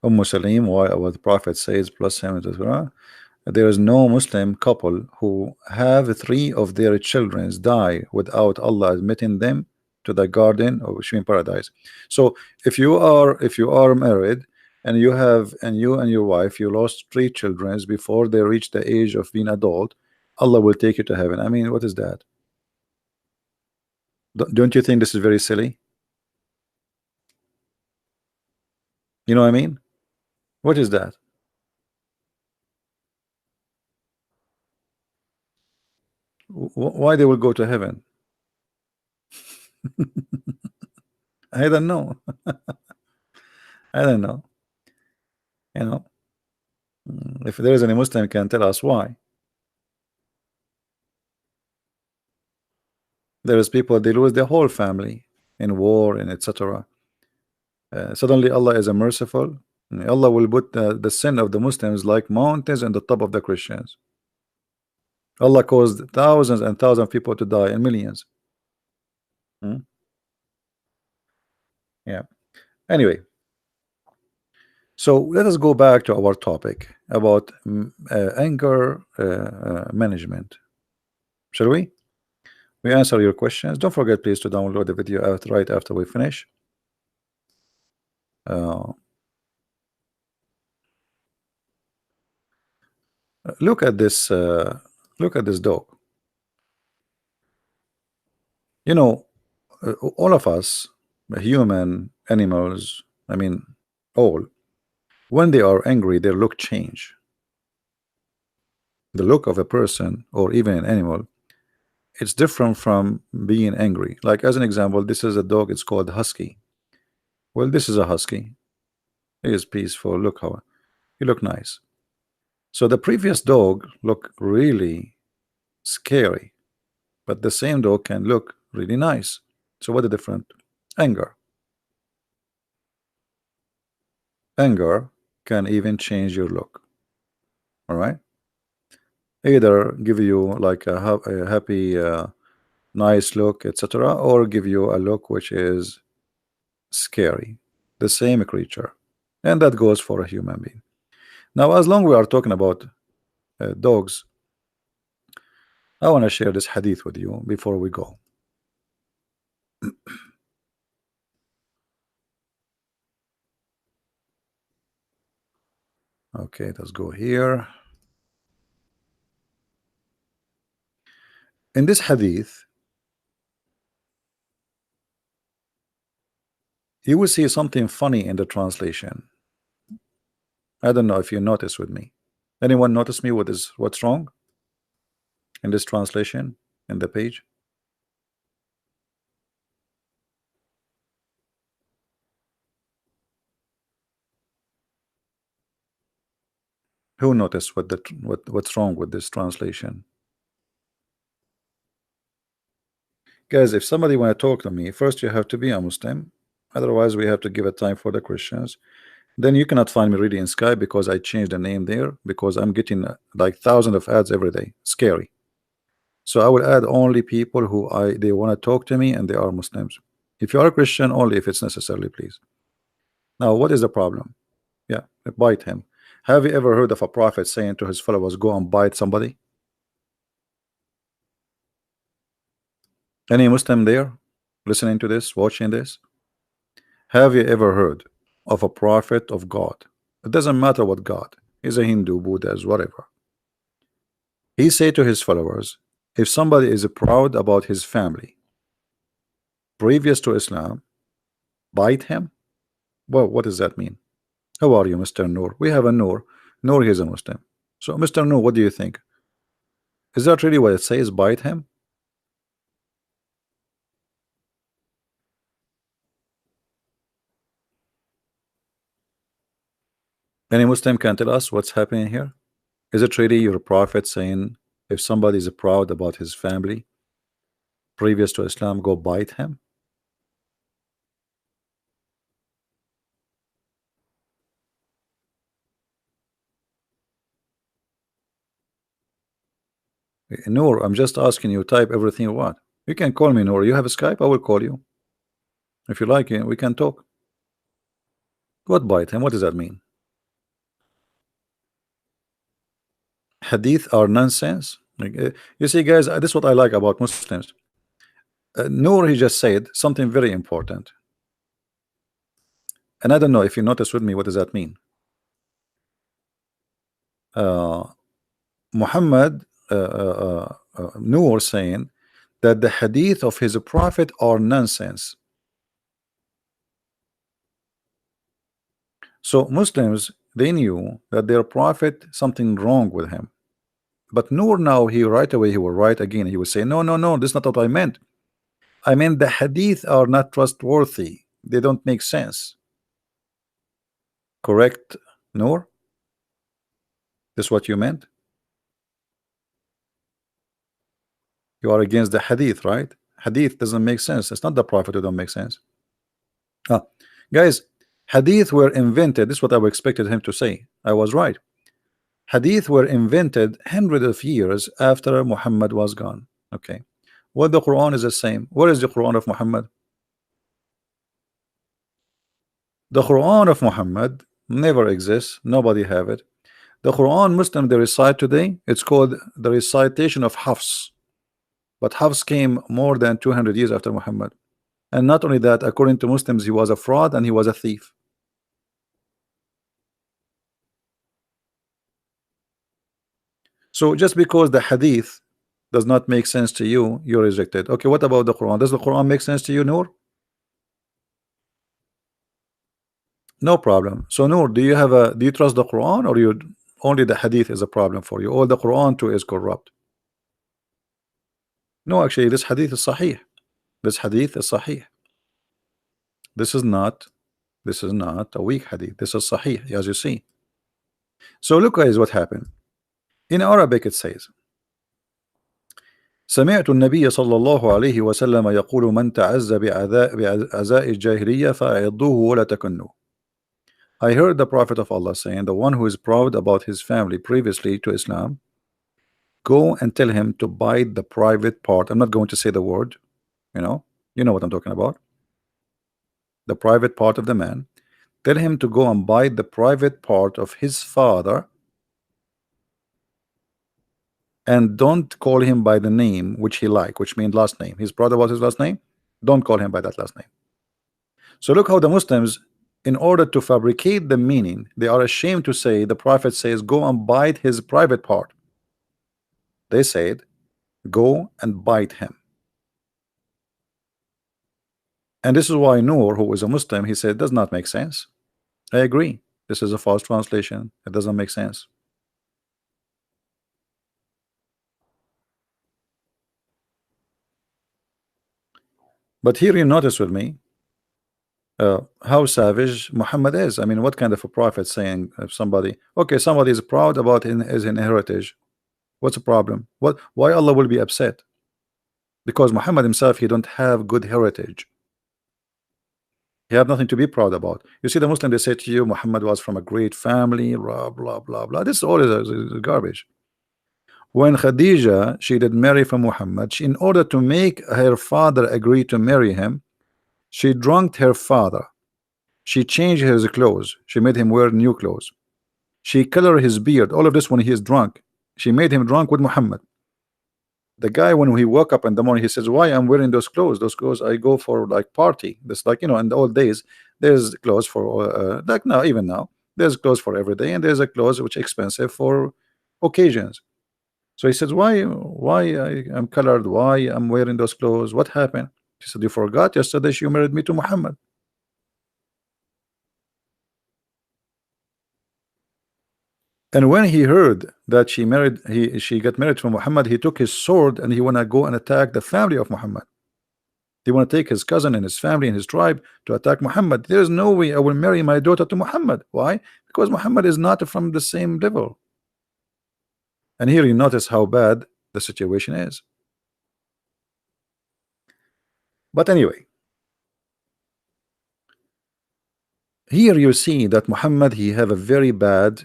Salim, why what the Prophet says plus him, etc. There is no Muslim couple who have three of their children die without Allah admitting them to the garden of Sheen paradise. So if you are married and you and your wife you lost three children before they reach the age of being adult, Allah will take you to heaven. I mean, what is that? Don't you think this is very silly? You know what I mean? What is that? Why they will go to heaven? I don't know. I don't know. You know, if there is any Muslim can tell us why. There is people they lose their whole family in war and etc. Suddenly Allah is a merciful. Allah will put the sin of the Muslims like mountains on the top of the Christians. Allah caused thousands and thousands of people to die and millions. Hmm? Yeah. Anyway, so let us go back to our topic about anger management. Shall we? We answer your questions. Don't forget, please, to download the video right after we finish. Look at this. Look at this dog. You know, all of us, human, animals, I mean, all, when they are angry, their look change. The look of a person or even an animal, it's different from being angry. Like as an example, this is a dog. It's called husky. Well, this is a husky. He is peaceful. Look how he look nice. So the previous dog looked really scary, but the same dog can look really nice. So what the difference? Anger. Anger can even change your look. All right. Either give you like a happy, nice look, etc., or give you a look which is scary. The same creature, and that goes for a human being. Now, as long we are talking about dogs, I want to share this hadith with you before we go. Okay, let's go here. In this hadith, you will see something funny in the translation. I don't know if you notice with me. Anyone notice me what's wrong in this translation in the page? Who noticed what's wrong with this translation? Guys, if somebody want to talk to me, first you have to be a Muslim. Otherwise, we have to give a time for the Christians. Then you cannot find me really in Skype because I changed the name there because I'm getting like thousands of ads every day. Scary. So I will add only people who they want to talk to me and they are Muslims. If you are a Christian, only if it's necessary, please. Now, what is the problem? Yeah, bite him. Have you ever heard of a prophet saying to his followers, go and bite somebody? Any Muslim there listening to this, watching this? Have you ever heard of a prophet of God? It doesn't matter what God is, a Hindu, Buddhist, whatever. He said to his followers, if somebody is proud about his family previous to Islam, bite him. Well, what does that mean? How are you, Mr. Noor? We have a Noor. Noor is a Muslim. So, Mr. Noor, what do you think? Is that really what it says? Bite him? Any Muslim can tell us what's happening here? Is it really your prophet saying if somebody is proud about his family previous to Islam, go bite him? Noor, I'm just asking you, type everything you want. You can call me, Noor. You have a Skype? I will call you. If you like it, we can talk. What bite him? What does that mean? Hadith are nonsense. Like, you see, guys, this is what I like about Muslims. Noor, he just said something very important, and I don't know if you notice with me, what does that mean? uh, Muhammad Noor saying that the hadith of his prophet are nonsense. So Muslims, they knew that their prophet something wrong with him, but Noor now, he right away, he will write again, he will say no, no, no, this is not what I meant. I mean the hadith are not trustworthy, they don't make sense. Correct, Noor? This is what you meant? You are against the hadith, right? Hadith doesn't make sense. It's not the prophet who don't make sense. Ah, guys, hadith were invented. This is what I expected him to say. I was right. Hadith were invented hundreds of years after Muhammad was gone. Okay. Well, the Quran is the same. Where is the Quran of Muhammad? The Quran of Muhammad never exists. Nobody have it. The Quran Muslim they recite today, it's called the recitation of Hafs. But Hafs came more than 200 years after Muhammad. And not only that, according to Muslims, he was a fraud and he was a thief. So just because the hadith does not make sense to you, you reject it. Okay, what about the Quran? Does the Quran make sense to you, Noor? No problem. So Noor, do you trust the Quran, or you only the hadith is a problem for you, or the Quran too is corrupt? No, actually this hadith is sahih. This hadith is sahih. This is not a weak hadith. This is sahih, as you see. So look guys what happened. In Arabic it says, سمعت النبي صلى الله عليه وسلم يقول من تعز بعزاء الجاهلية فأعضوه ولا تكنوا. I heard the Prophet of Allah saying, the one who is proud about his family previously to Islam, go and tell him to bite the private part. I'm not going to say the word, you know what I'm talking about. The private part of the man. Tell him to go and bite the private part of his father, and don't call him by the name which he like, which means last name. He's proud about his last name. Don't call him by that last name. So look how the Muslims, in order to fabricate the meaning, they are ashamed to say the Prophet says go and bite his private part. They said go and bite him. And this is why Noor, who is a Muslim, he said it does not make sense. I agree, this is a false translation. It doesn't make sense. But here you notice with me how savage Muhammad is. I mean, what kind of a prophet saying if somebody is proud about his heritage, what's the problem? Why Allah will be upset? Because Muhammad himself, he don't have good heritage. He have nothing to be proud about. You see, the Muslim, they say to you Muhammad was from a great family, blah blah blah blah. This all is garbage. When Khadija, she did marry for Muhammad, in order to make her father agree to marry him, she drunked her father. She changed his clothes. She made him wear new clothes. She colored his beard. All of this when he is drunk. She made him drunk with Muhammad. The guy, when he woke up in the morning, he says, why I'm wearing those clothes? Those clothes I go for like party. This, like, in the old days, there's clothes for like now, even now, there's clothes for every day, and there's a clothes which expensive for occasions. So he says, why I'm colored? Why I'm wearing those clothes? What happened? She said, you forgot yesterday you married me to Muhammad. And when he heard that she got married to Muhammad, he took his sword and he wanna go and attack the family of Muhammad. He wanna take his cousin and his family and his tribe to attack Muhammad. There is no way I will marry my daughter to Muhammad. Why? Because Muhammad is not from the same level. And here you notice how bad the situation is. But anyway, here you see that Muhammad, he have a very bad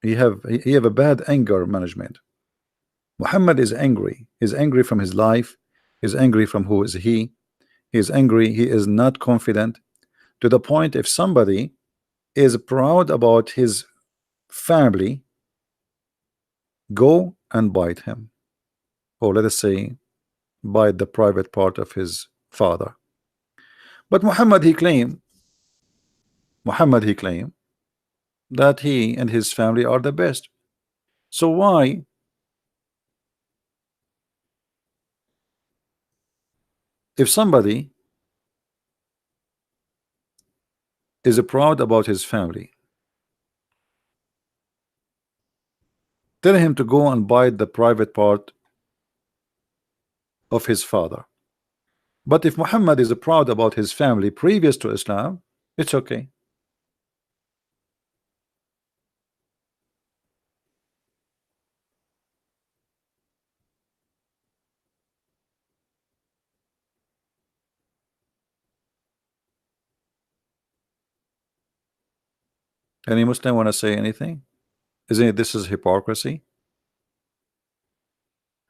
he have a bad anger management. Muhammad is angry. He's angry from his life. He's angry from who is he. He's angry. He is not confident, to the point if somebody is proud about his family, go and bite him, or let us say bite the private part of his father. But Muhammad he claimed that he and his family are the best. So why, if somebody is proud about his family, tell him to go and bite the private part of his father? But if Muhammad is proud about his family previous to Islam, it's okay. Any Muslim want to say anything? Isn't it this is hypocrisy?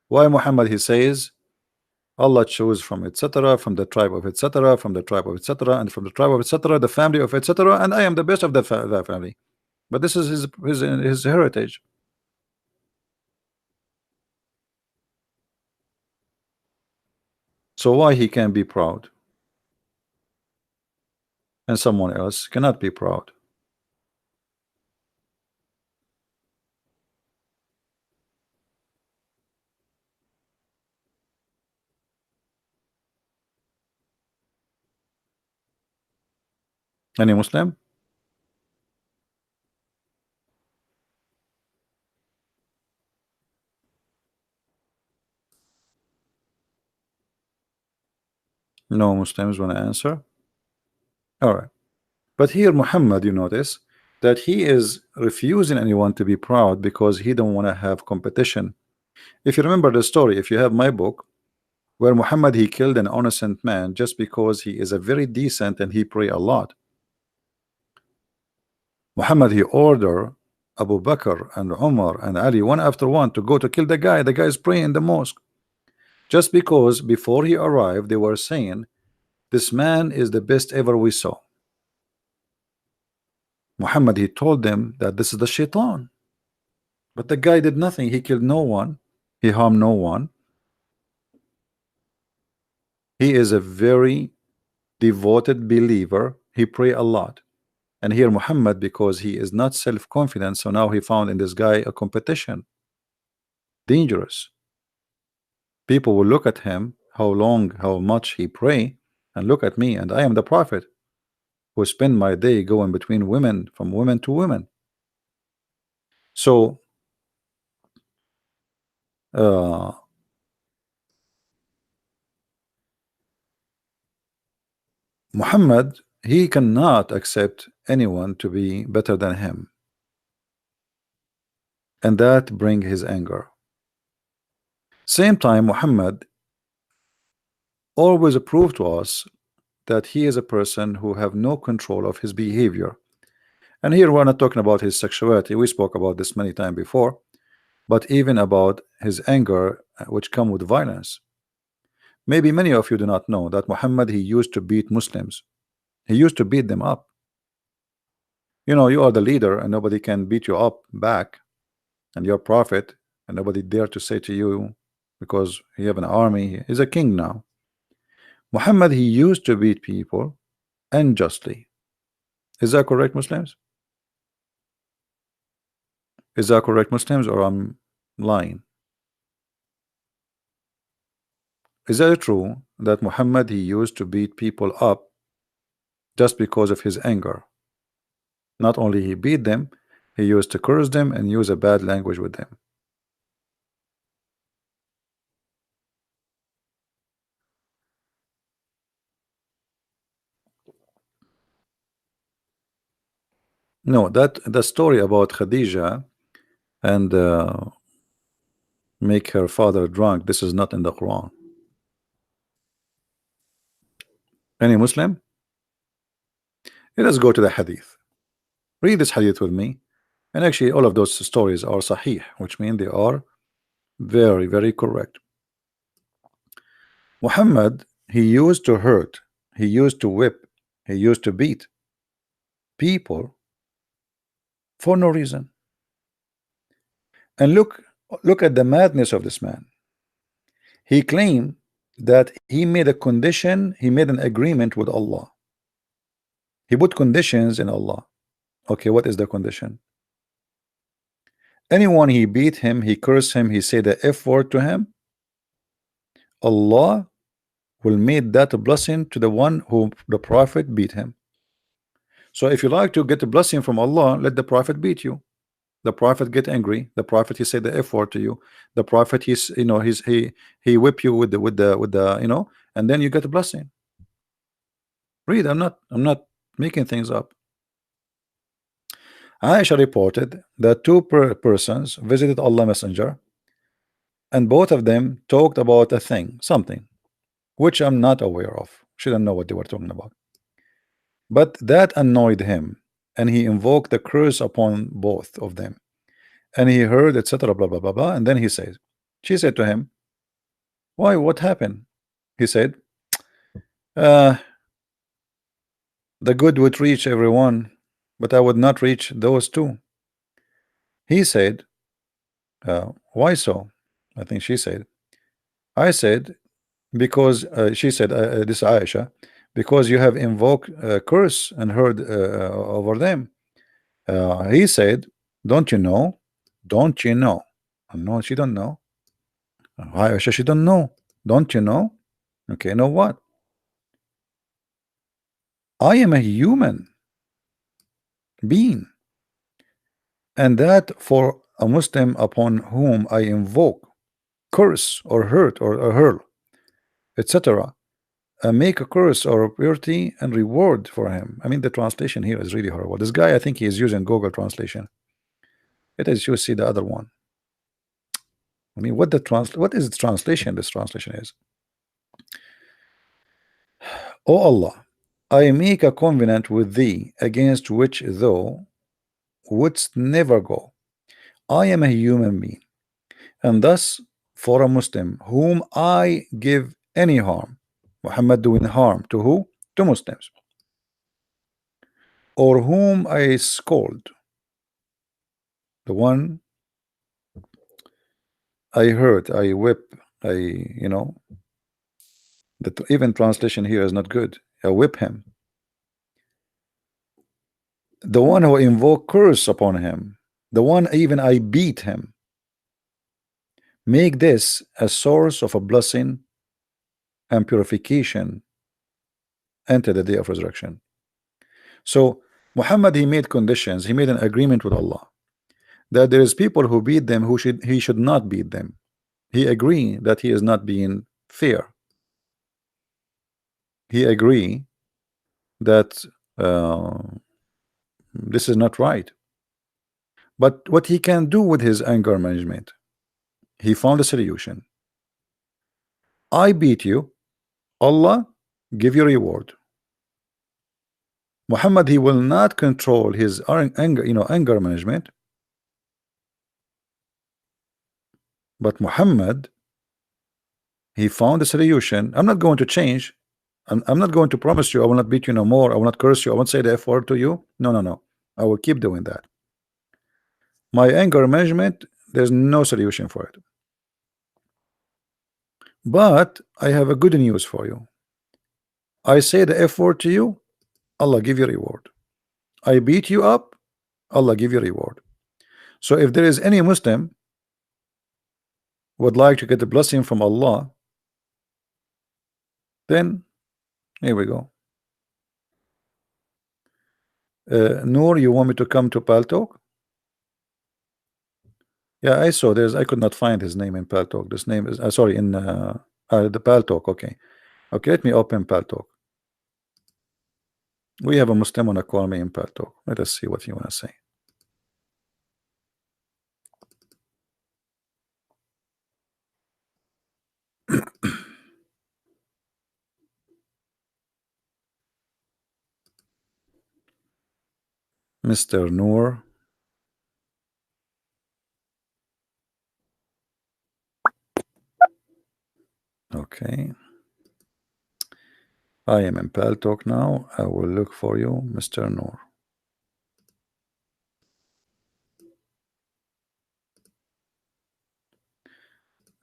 Why Muhammad he says Allah chose from etc., from the tribe of etc., from the tribe of etc., and from the tribe of etc., the family of etc., and I am the best of the family. But this is his heritage. So why he can be proud and someone else cannot be proud? Any Muslim? No Muslims want to answer? All right. But here Muhammad, you notice that he is refusing anyone to be proud because he don't want to have competition. If you remember the story, if you have my book, where Muhammad he killed an innocent man just because he is a very decent and he pray a lot. Muhammad he ordered Abu Bakr and Umar and Ali one after one to go to kill the guy. The guy is praying in the mosque. Just because before he arrived they were saying this man is the best ever we saw. Muhammad he told them that this is the shaitan. But the guy did nothing. He killed no one. He harmed no one. He is a very devoted believer. He pray a lot. And here Muhammad, because he is not self-confident, so now he found in this guy a competition. Dangerous. People will look at him, how long, how much he pray, and look at me, and I am the prophet who spend my day going between women, from women to women. So Muhammad, he cannot accept anyone to be better than him, and that bring his anger. Same time Muhammad always prove to us that he is a person who have no control of his behavior. And here we're not talking about his sexuality, we spoke about this many times before, but even about his anger which come with violence. Maybe many of you do not know that Muhammad he used to beat Muslims. He used to beat them up. You know, you are the leader and nobody can beat you up back, and you're prophet and nobody dare to say to you, because you have an army, he's a king now. Muhammad he used to beat people unjustly. Is that correct, Muslims? Is that correct, Muslims, or I'm lying? Is that true that Muhammad he used to beat people up just because of his anger? Not only he beat them, he used to curse them and use a bad language with them. No, that the story about Khadija and make her father drunk, this is not in the Quran. Any Muslim? Let us go to the hadith. Read this hadith with me. And actually all of those stories are sahih, which means they are very, very correct. Muhammad, he used to hurt, he used to whip, he used to beat people for no reason. And look Look at the madness of this man. He claimed that he made a condition, he made an agreement with Allah. He put conditions in Allah. Okay, what is the condition? Anyone he beat him, he cursed him, he said the F word to him, Allah will make that a blessing to the one who the Prophet beat him. So if you like to get a blessing from Allah, let the Prophet beat you. The Prophet get angry. The Prophet he said the F word to you. The Prophet he's he whip you with the and then you get a blessing. Read. I'm not making things up. Aisha reported that two persons visited Allah Messenger, and both of them talked about a thing, something, which I'm not aware of. She didn't know what they were talking about. But that annoyed him, and he invoked the curse upon both of them. And he heard, etc. Blah blah blah blah. And then she said to him, "Why? What happened?" He said, uh, "The good would reach everyone, but I would not reach those two." He said, "Why so?" I think she said, "I said because she said this Aisha, because you have invoked a curse and heard over them." He said, "Don't you know? Don't you know?" No, she don't know. Aisha, she don't know. Don't you know? Okay, know what? I am a human being, and that for a Muslim upon whom I invoke curse or hurt or hurl, etc., make a curse or purity and reward for him. I mean, the translation here is really horrible. This guy, I think he is using Google translation. It is, you see the other one. I mean, what is the translation? This translation is, "O Allah, I make a covenant with thee against which thou wouldst never go. I am a human being, and thus for a Muslim whom I give any harm," Muhammad doing harm to who? To Muslims, "or whom I scold, the one I hurt, I whip, that even translation here is not good. I whip him. The one who invoke curse upon him, the one even I beat him. Make this a source of a blessing and purification until the day of resurrection." So Muhammad, he made conditions, he made an agreement with Allah that there is people who beat them who he should not beat them. He agreed that he is not being fair. He agreed that this is not right. But what he can do with his anger management, he found a solution. I beat you, Allah give you reward. Muhammad, he will not control his anger management, but Muhammad, he found a solution. I'm not going to change. I'm not going to promise you I will not beat you no more. I will not curse you. I won't say the F word to you. No, no, no. I will keep doing that. My anger management, there's no solution for it. But I have a good news for you. I say the F word to you, Allah give you reward. I beat you up, Allah give you reward. So if there is any Muslim would like to get the blessing from Allah, then here we go. Noor, you want me to come to Paltalk? Yeah, I saw I could not find his name in Paltalk. This name is sorry, in the Paltalk. Okay, let me open Paltalk. We have a Muslim wanna call me in Paltalk. Let us see what you wanna say. Mr. Noor. Okay. I am in Paltalk now. I will look for you, Mr. Noor.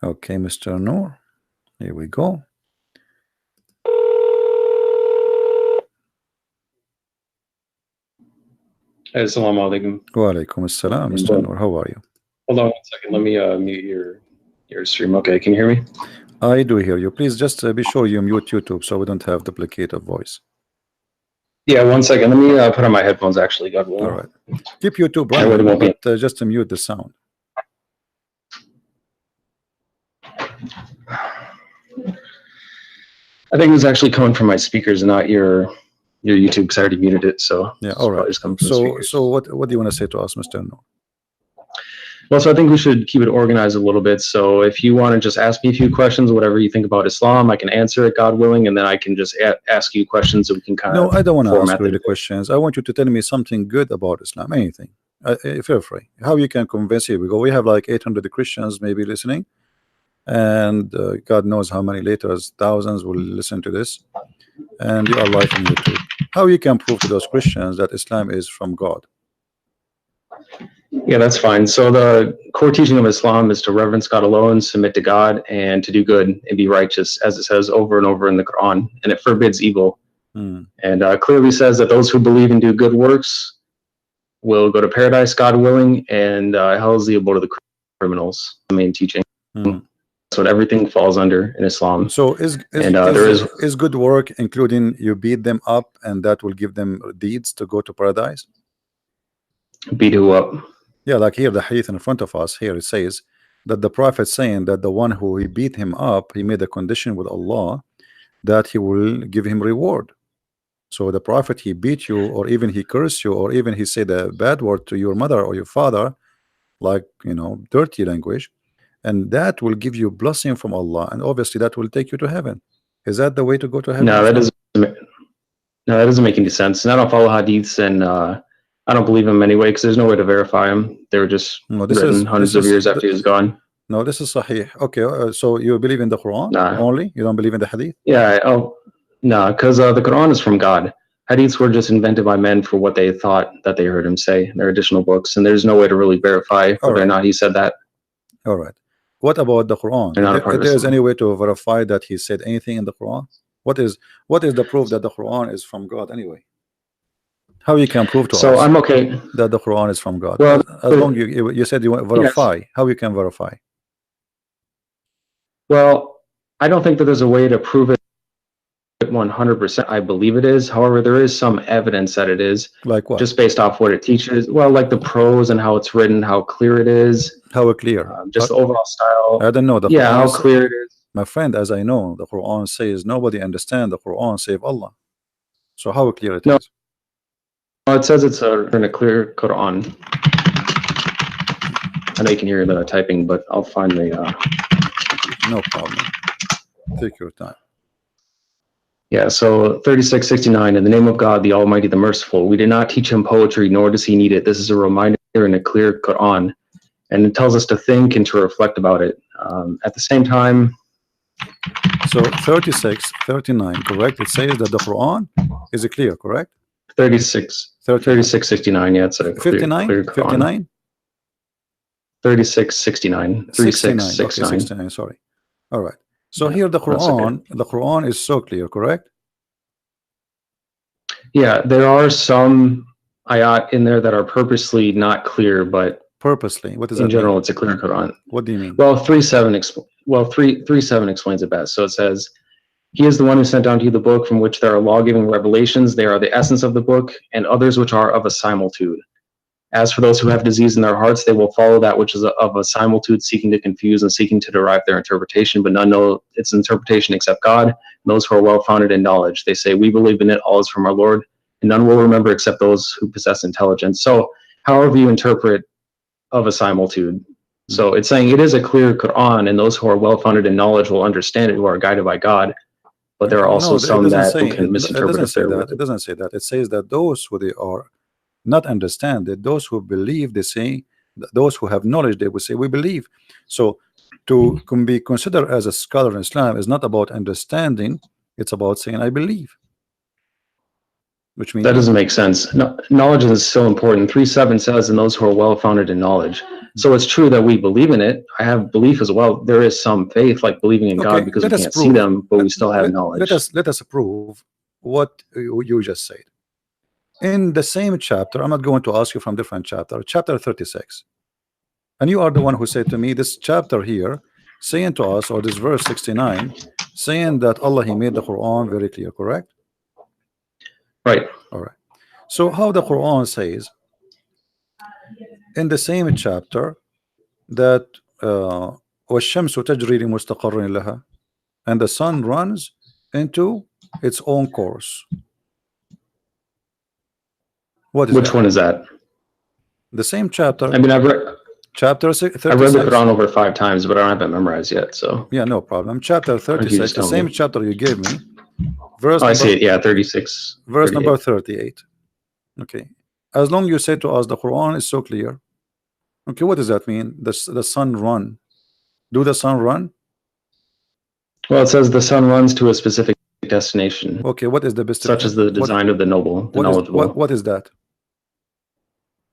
Okay, Mr. Noor, here we go. Assalamu alaikum. Wa alaikum assalam, Mr. Noor. How are you? Hold on 1 second. Let me mute your stream. Okay, can you hear me? I do hear you. Please just be sure you mute YouTube so we don't have duplicative voice. Yeah, 1 second. Let me put on my headphones. Actually, God willing. All right. Keep YouTube running, but just mute the sound. I think it was actually coming from my speakers, not your YouTube, because I already muted it. So yeah, all right. So what do you want to say to us, Mr. Noor? Well, so I think we should keep it organized a little bit. So if you want to just ask me a few questions, whatever you think about Islam, I can answer it, God willing, and then I can just ask you questions that we can kind of. No, I don't want to ask really questions. I want you to tell me something good about Islam, anything. Feel free. How you can convince you? Because we have like 800 Christians maybe listening, and God knows how many later thousands will listen to this, and you are live on YouTube. How you can prove to those Christians that Islam is from God? Yeah, that's fine. So the core teaching of Islam is to reverence God alone, submit to God, and to do good and be righteous, as it says over and over in the Quran, and it forbids evil. And clearly says that those who believe and do good works will go to paradise, God willing, and hell is the abode of the criminals. The main teaching. That's what everything falls under in Islam. So is good work including you beat them up and that will give them deeds to go to paradise? Beat who up? Yeah, like here the hadith in front of us, here it says that the prophet saying that the one who he beat him up, he made a condition with Allah that he will give him reward. So the prophet, he beat you, or even he cursed you, or even he said a bad word to your mother or your father, like, you know, dirty language, and that will give you blessing from Allah, and obviously that will take you to heaven. Is that the way to go to heaven? No, that doesn't make any sense. And I don't follow hadiths, and I don't believe him anyway, because there's no way to verify him. They were just written hundreds of years after he was gone. No, this is sahih. Okay, so you believe in the Quran only? You don't believe in the hadith? Yeah, no, because the Quran is from God. Hadiths were just invented by men for what they thought that they heard him say. They're additional books, and there's no way to really verify whether or not he said that. All right. What about the Quran? If there's any way to verify that he said anything in the Quran? What is the proof that the Quran is from God anyway? How you can prove to us I'm okay that the Quran is from God? Well, as long you said you want to verify. Yes. How you can verify? Well, I don't think that there's a way to prove it 100%. I believe it is. However, there is some evidence that it is. Like what? Just based off what it teaches. Well, like the prose and how it's written, how clear it is. How clear? Just the overall style. I don't know. The yeah, Quran how clear it is. My friend, as I know, the Quran says nobody understands the Quran save Allah. So how clear it is? It says it's in a clear Quran. I know you can hear the typing, but I'll find the. No problem. Take your time. Yeah, so 3669, in the name of God, the Almighty, the Merciful. We did not teach him poetry, nor does he need it. This is a reminder in a clear Quran, and it tells us to think and to reflect about it. At the same time. So 3639, correct? It says that the Quran is clear, correct? 3669, yeah, it's a 59, clear Quran. 59? 3669. 3669. Okay, 69, sorry. All right. So here the Quran is so clear, correct? Yeah, there are some ayat in there that are purposely not clear, but purposely, what does that mean? In general, it's a clear Quran. What do you mean? Well, 3:7 explains it best. So it says, he is the one who sent down to you the book from which there are law-giving revelations. They are the essence of the book, and others which are of a similitude. As for those who have disease in their hearts, they will follow that which is of a similitude, seeking to confuse and seeking to derive their interpretation, but none know its interpretation except God, and those who are well-founded in knowledge. They say, we believe in it, all is from our Lord, and none will remember except those who possess intelligence. So however you interpret of a similitude. So it's saying it is a clear Quran, and those who are well-founded in knowledge will understand it, who are guided by God. But there are also some that can misinterpret it. It doesn't say that. It says that those who they are not understand it, those who believe, they say, those who have knowledge, they will say, we believe. So to be considered as a scholar in Islam is not about understanding, it's about saying, I believe. Which means that doesn't make sense. No, knowledge is so important. 3:7 says, and those who are well-founded in knowledge. So it's true that we believe in it. I have belief as well. There is some faith, like believing in God, because we can't see them, but we still have knowledge. Let us prove what you just said. In the same chapter, I'm not going to ask you from different chapter, chapter 36. And you are the one who said to me, this chapter here, saying to us, or this verse 69, saying that Allah, He made the Quran very clear, correct? Right. All right. So how the Quran says in the same chapter that وَالشَّمْسُ تَجْرِي لِمُسْتَقَرٍ لَهَا, and the sun runs into its own course. What is Which that? one is that? The same chapter. I mean, I've read Chapter 36. I've read the Quran over 5 times, but I don't have it memorized yet. So yeah, no problem. Chapter 36, the same chapter you gave me. Verse I see it. Yeah, 36. Verse 38. number 38. Okay. As long you say to us the Quran is so clear. Okay, what does that mean? The sun run. Do the sun run? Well, it says the sun runs to a specific destination. Okay, what is the best? Such as the design of the noble, the knowledgeable. What is that?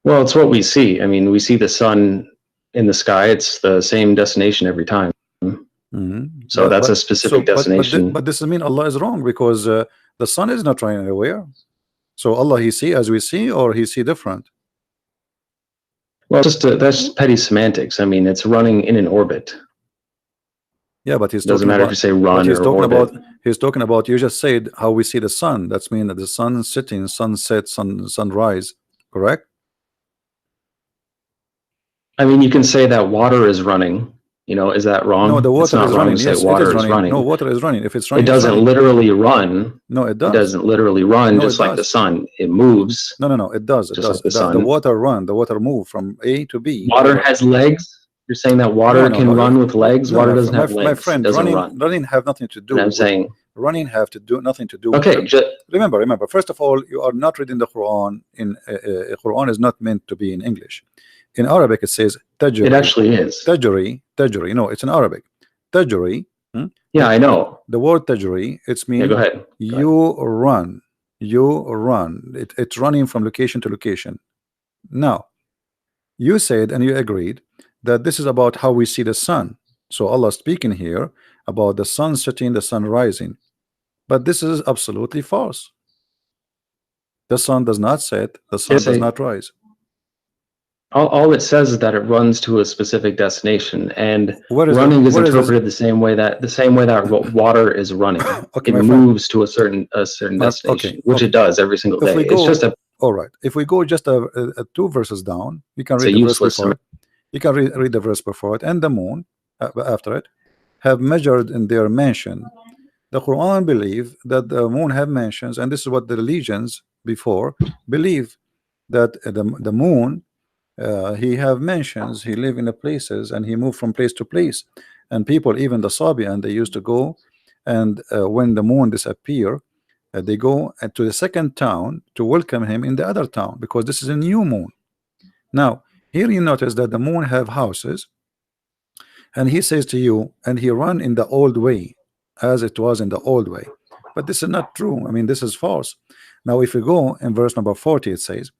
Well, it's what we see. I mean, we see the sun in the sky. It's the same destination every time. So that's a specific destination. But this doesn't mean Allah is wrong, because the sun is not running anywhere. So Allah, He see as we see, or He see different? Well, that's petty semantics. I mean, it's running in an orbit. Yeah, but he's doesn't matter if you say run or orbit. He's talking about, you just said how we see the sun. That's mean that the sun sitting, sunset, sunrise, correct? I mean, you can say that water is running. You know, is that wrong? No, the water is running. Yes, water is running. No, water is running. If it's running, it doesn't literally run. No, it does. It doesn't literally run, just like the sun. It moves. No, it does. It does. Like the water run. The water move from A to B. Water has legs. You're saying that water can run with legs? Water doesn't have legs. My friend, running have nothing to do. I'm saying running have to do nothing to do. Okay. Remember. First of all, you are not reading the Quran. Quran is not meant to be in English. In Arabic, it says tajri. It actually is. Tajri. No, it's in Arabic. Tajri. Yeah, I know. The word tajri, it's mean go ahead. You run. It's running from location to location. Now, you said and you agreed that this is about how we see the sun. So Allah speaking here about the sun setting, the sun rising. But this is absolutely false. The sun does not set, the sun does not rise. All it says is that it runs to a specific destination, and running is interpreted the same way that water is running. It moves to a certain destination, which it does every single day. It's just a all right. If we go just 2 verses down, you can read the verse before it. You can read the verse before it. And the moon after it have measured in their mansion. The Quran believe that the moon have mansions, and this is what the religions before believe, that the moon he have mansions, he live in the places, and he moved from place to place. And people, even the Sabian, they used to go, and when the moon disappear, they go to the second town to welcome him in the other town, because this is a new moon. Now here you notice that the moon have houses, and he says to you, and he run in the old way, as it was in the old way. But this is not true. I mean, this is false. Now if you go in verse number 40, it says,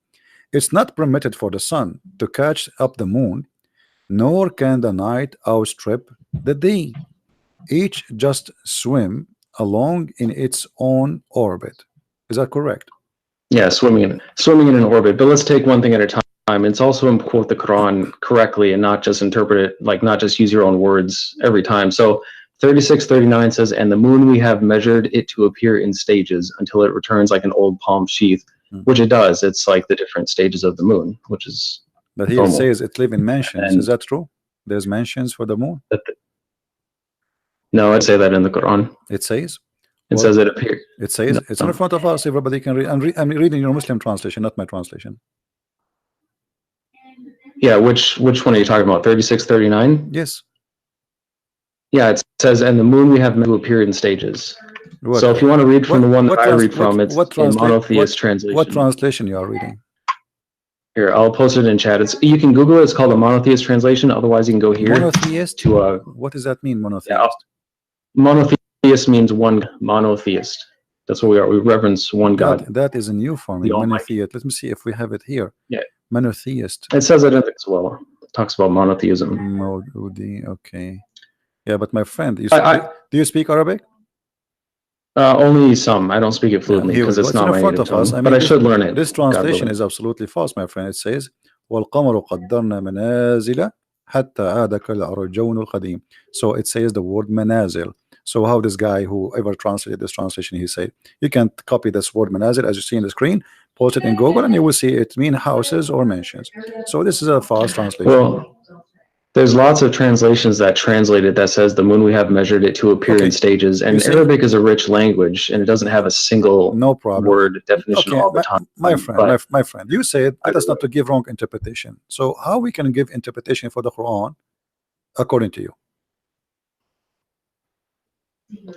it's not permitted for the sun to catch up the moon, nor can the night outstrip the day. Each just swim along in its own orbit. Is that correct? Yeah, swimming in an orbit. But let's take one thing at a time. It's also important to quote the Quran correctly and not just interpret it, like not just use your own words every time. So 36:39 says, and the moon we have measured it to appear in stages until it returns like an old palm sheath, which it does. It's like the different stages of the moon, which is But here it says it live in mansions. Is that true? There's mansions for the moon? No, I'd say that in the Quran. It says? It says it appears. It says it's in front of us. Everybody can read. I'm reading your Muslim translation, not my translation. Yeah, which one are you talking about? 36:39? Yes. Yeah, it says, and the moon we have meant to appear in stages. What? So if you want to read from the one that I read from, it's in monotheist translation. What translation you are reading? Here, I'll post it in chat. You can Google it. It's called a monotheist translation. Otherwise, you can go here. Monotheist? To what does that mean, monotheist? Yeah, monotheist means one monotheist. That's what we are. We reverence one God. That is a new form. Monotheist. Let me see if we have it here. Yeah. Monotheist. It says it as well. talks about monotheism. Maududi, okay. Yeah, but my friend, do you speak Arabic? Only some. I don't speak it Yeah, fluently here we because go. it's It's not in my front native of us. tongue. I But mean, I should learn it. this God translation willing. is absolutely false, my friend. It says, وَالْقَمَرُ قَدَّرْنَا مَنَازِلَ حَتَّى عَادَ كَالْعُرْجُونِ الْقَدِيمِ. So it says the word manazil. So how this guy, whoever translated this translation, he said, you can copy this word manazil as you see in the screen, post it in Google, and you will see it mean houses or mansions. So this is a false translation. Well, there's lots of translations that translate it that says the moon we have measured it to appear Okay. in stages. You And see? Arabic is a rich language and it doesn't have a single No problem. word definition Okay, all the time. my friend, But my friend, you said let us not to give wrong interpretation. So how we can give interpretation for the Quran according to you?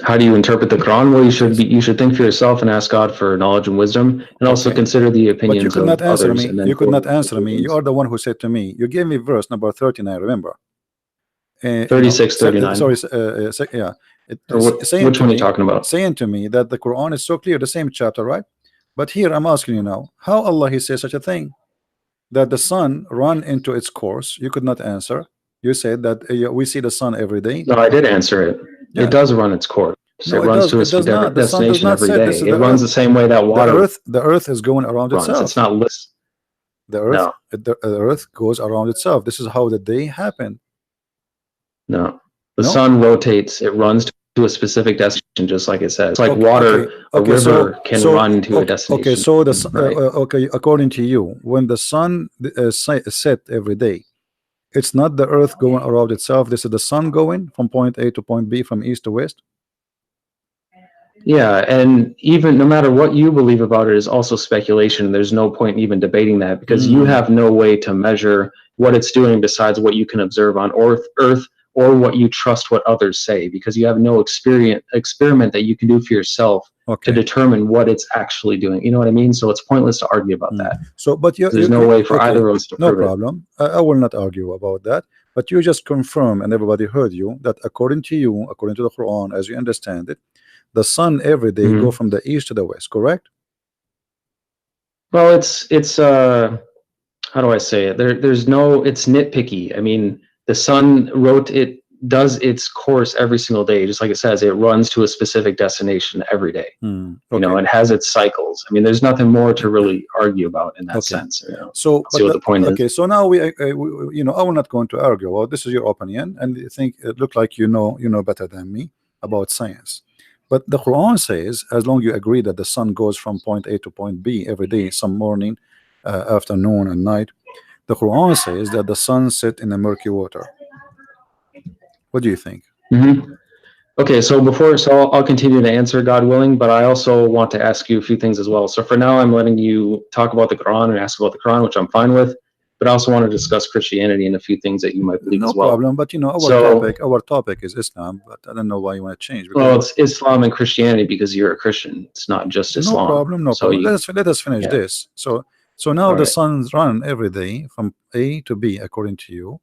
how do you interpret the Quran? Well, you should think for yourself and ask God for knowledge and wisdom, and also Okay. consider the But you opinions could of not answer others. me. And then You could form not your answer me. You conclusions. are the one who said to me. You gave me verse number 39. Remember? 36, 39. Sorry. Yeah. Or which one are you talking about? Saying to me that the Quran is so clear, the same chapter, right? But here I'm asking you now, how Allah He says such a thing, that the sun run into its course? You could not answer. You said that we see the sun every day. No, I did answer it. Yeah. It does run its course. No, it runs to a it does not. specific The sun does destination not every set. day. This is It the runs earth. the same way that water The earth is going around runs. itself. It's not list. The earth, No. the earth goes around itself. This is how the day happened. No. The No? sun rotates. It runs to a specific destination, just like it says. It's like water, a river can run to a destination. Okay, so the right? okay, according to you, when the sun set every day, it's not the earth going around itself. This is the sun going from point A to point B, from east to west. Yeah, and even no matter what you believe about it is also speculation. There's no point in even debating that because you have no way to measure what it's doing besides what you can observe on Earth or what you trust what others say, because you have no experiment that you can do for yourself to determine what it's actually doing. You know what I mean? So it's pointless to argue about that. So, but there's no way for either of us to prove it. No problem. I will not argue about that. But you just confirm, and everybody heard you, that according to you, according to the Quran, as you understand it, the sun every day go from the east to the west, correct? Well, it's how do I say it? There's no, it's nitpicky. I mean, the sun does its course every single day, just like it says, it runs to a specific destination every day. You know, it has its cycles. I mean, there's nothing more to really argue about in that sense. You know? So, see what the point is. Okay, so now we you know, I will not going to argue. Well, this is your opinion, and you think it looked like you know better than me about science. But the Quran says, as long as you agree that the sun goes from point A to point B every day, some morning, afternoon, and night, the Quran says that the sun set in the murky water. What do you think? Okay, so I'll continue to answer, God willing, but I also want to ask you a few things as well. So for now, I'm letting you talk about the Quran and ask about the Quran, which I'm fine with. But I also want to discuss Christianity and a few things that you might believe as well. No problem, but you know, our topic is Islam, but I don't know why you want to change. Well, it's Islam and Christianity because you're a Christian. It's not just Islam. No problem. Let us finish this. So now the suns run every day from A to B according to you,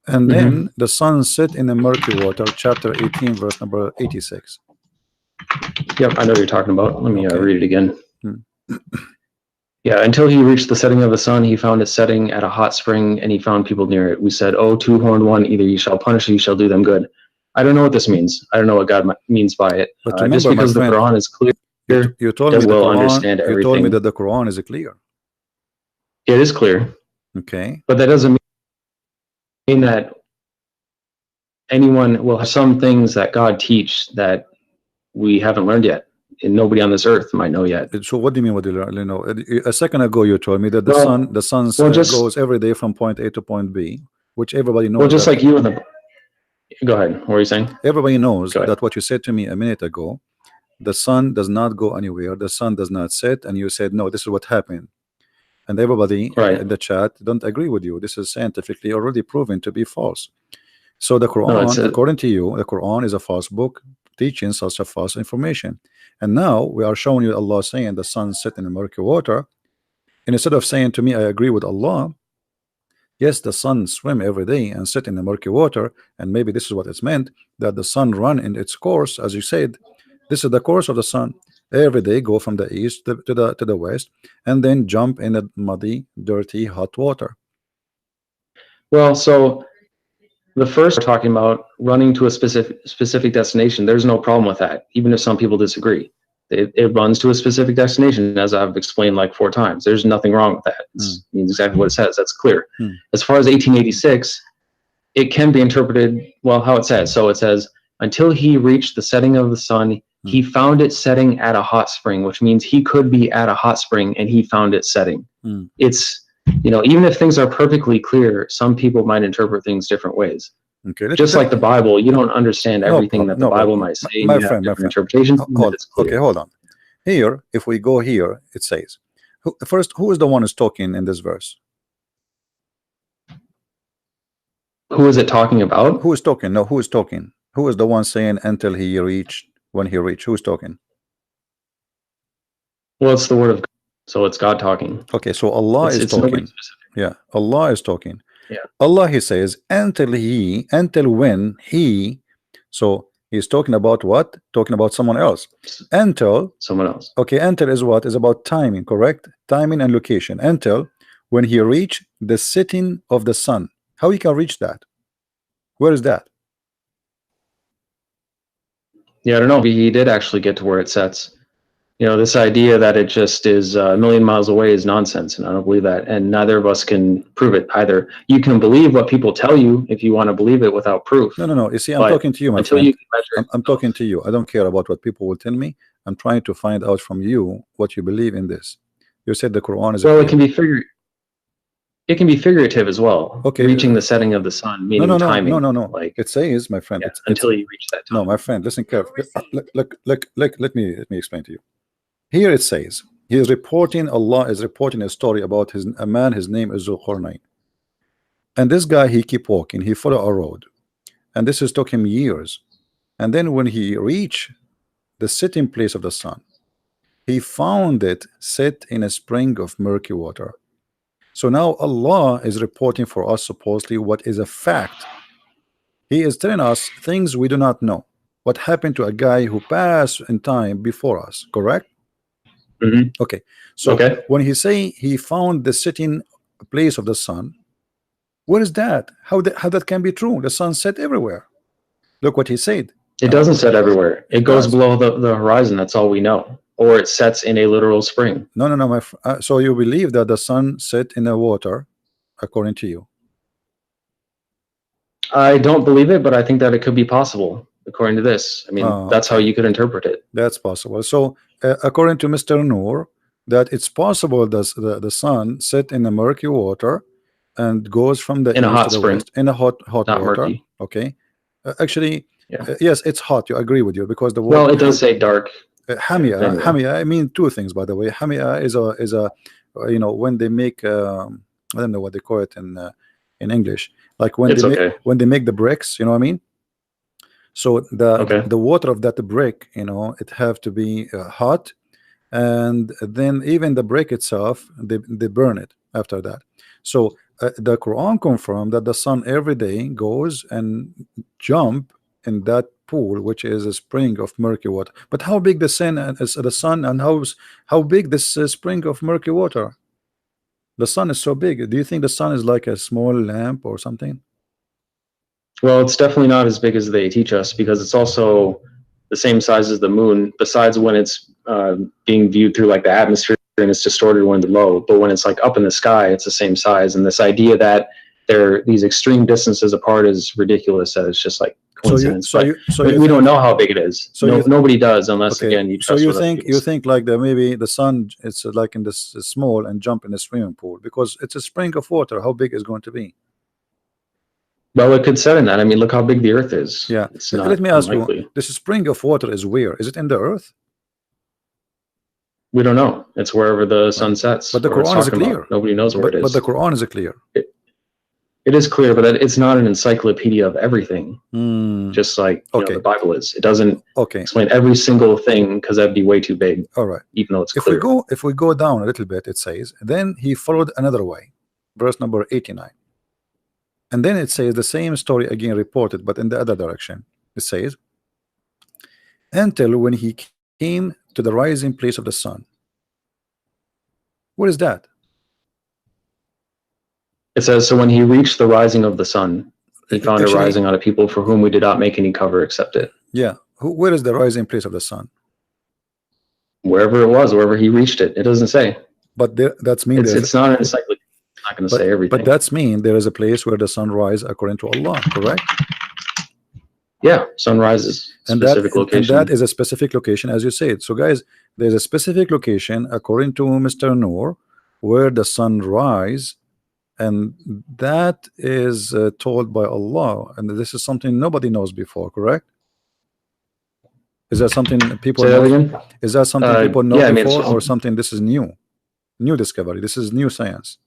and then the sun set in the murky water, chapter 18, verse number 86. Yep, I know what you're talking about. Let me read it again. Yeah, until he reached the setting of the sun, he found it setting at a hot spring, and he found people near it. We said, "Oh, two-horned one, either you shall punish or you shall do them good." I don't know what this means. I don't know what God means by it. But remember, just because the Quran is clear, you told me understand everything. You told me that the Quran is clear. It is clear. Okay. But that doesn't mean that anyone will have some things that God teach that we haven't learned yet. And nobody on this earth might know yet. So what do you mean? What do you know? A second ago, you told me that the sun goes every day from point A to point B, which everybody knows. Well, just like you and the. Go ahead. What were you saying? Everybody knows that what you said to me a minute ago. The sun does not go anywhere. The sun does not set, and you said no. This is what happened, and everybody in the chat don't agree with you. This is scientifically already proven to be false. So the Quran, according to you, the Quran is a false book, teaching such a false information. And now we are showing you Allah saying the sun set in the murky water, and instead of saying to me I agree with Allah, yes, the sun swim every day and sit in the murky water, and maybe this is what it's meant, that the sun run in its course, as you said. This is the course of the sun. Every day go from the east to the west, and then jump in the muddy, dirty, hot water. Well, so the first we're talking about running to a specific destination. There's no problem with that, even if some people disagree. It runs to a specific destination, as I've explained like 4 times. There's nothing wrong with that. It means exactly what it says. That's clear. As far as 1886, it can be interpreted, well, how it says. So it says, until he reached the setting of the sun, he found it setting at a hot spring, which means he could be at a hot spring and he found it setting. It's, you know, even if things are perfectly clear, some people might interpret things different ways. Okay, just like the Bible, you don't understand everything that the Bible might say. My friend, interpretations. Okay, hold on. Here, if we go here, it says, first, who is the one who's talking in this verse? Who is it talking about? Who is talking? No, who is talking? Who is the one saying until he reached, when he reached? Who's talking? Well, it's the word of God, so it's God talking. Okay, so Allah is talking. Yeah, Allah is talking. Yeah. Allah, he says, until when he, so he's talking about what? Talking about someone else. Until someone else. Okay, until is what? Is about timing, correct? Timing and location. Until when he reached the setting of the sun. How he can reach that? Where is that? Yeah, I don't know. He did actually get to where it sets. You know, this idea that it just is a million miles away is nonsense, and I don't believe that. And neither of us can prove it either. You can believe what people tell you if you want to believe it without proof. No. You see, I'm talking to you, my friend. I'm talking to you. I don't care about what people will tell me. I'm trying to find out from you what you believe in this. You said the Quran is. Well, it can be figurative as well. Okay. Reaching the setting of the sun, meaning timing. No. Like it says, my friend. Yeah, until you reach that time. No, my friend. Listen carefully. Let me explain to you. Here it says, Allah is reporting a story about a man, his name is Zulqarnain. And this guy, he keep walking, he follow a road. And this took him years. And then when he reached the setting place of the sun, he found it set in a spring of murky water. So now Allah is reporting for us supposedly what is a fact. He is telling us things we do not know. What happened to a guy who passed in time before us, correct? Okay, so when he say he found the setting place of the sun, what is that? How that can be true? The sun set everywhere. Look what he said. It doesn't set everywhere. It goes below the horizon. That's all we know. Or it sets in a literal spring. No. So you believe that the sun set in the water, according to you? I don't believe it, but I think that it could be possible. According to this, I mean, that's how you could interpret it. That's possible. So, according to Mr. Noor, that it's possible that the sun set in a murky water and goes from the in a hot to the spring, west, in a hot not water. Murky. Okay, actually, yes, it's hot. You agree with you because the water. Well, it does say dark. Hamia. I mean, 2 things, by the way. Hamia is a you know, when they make I don't know what they call it in English, like when they make the bricks. You know what I mean? So the water of that brick, you know, it have to be hot, and then even the brick itself, they burn it after that. So the Quran confirmed that the sun every day goes and jump in that pool, which is a spring of murky water. But how big the sun and how big this spring of murky water? The sun is so big. Do you think the sun is like a small lamp or something? Well, it's definitely not as big as they teach us, because it's also the same size as the moon, besides when it's being viewed through like the atmosphere and it's distorted when it's low. But when it's like up in the sky, it's the same size. And this idea that they're these extreme distances apart is ridiculous. That it's just like coincidence. We don't know how big it is. So nobody does, unless again you trust. So you think like that maybe the sun, it's like in this small and jump in a swimming pool because it's a spring of water. How big is it going to be? Well, it could set in that. I mean, look how big the Earth is. Yeah. Let me ask you, this spring of water is where? Is it in the Earth? We don't know. It's wherever the sun sets. But the Quran is clear. Nobody knows where it is. But the Quran is clear. It is clear, but it's not an encyclopedia of everything. Just like you know, the Bible is. It doesn't explain every single thing, because that'd be way too big. All right. Even though it's clear. If we go down a little bit, it says, then he followed another way. Verse number 89. And then it says the same story again reported, but in the other direction. It says, until when he came to the rising place of the sun. What is that? It says, so when he reached the rising of the sun, he found Actually, a rising on a people for whom we did not make any cover except it. yeah. Where is the rising place of the sun? Wherever it was, wherever he reached it. It doesn't say. But that's mean It's not an encyclopedia. It's not going to say everything. But that's mean there is a place where the sun rises according to Allah, correct? Yeah, sunrise is specific location. And that is a specific location, as you said. So, guys, there's a specific location according to Mr. Noor where the sun rises, and that is told by Allah, and this is something nobody knows before, correct? Is that something people know? Again? Is that something people know yeah, before, or something this is new discovery? This is new science.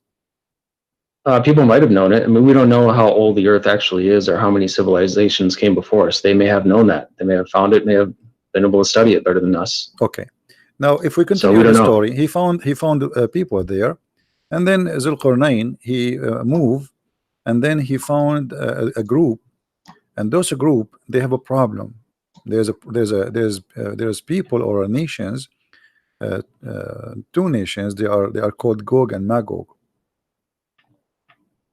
People might have known it. I mean, we don't know how old the Earth actually is or how many civilizations came before us. They may have known that. They may have found it, may have been able to study it better than us. Okay. Now, if we continue the story, he found people there, and then Zulqarnain, he moved, and then he found a group, and those group, they have a problem. There's people or nations, two nations. They are called Gog and Magog.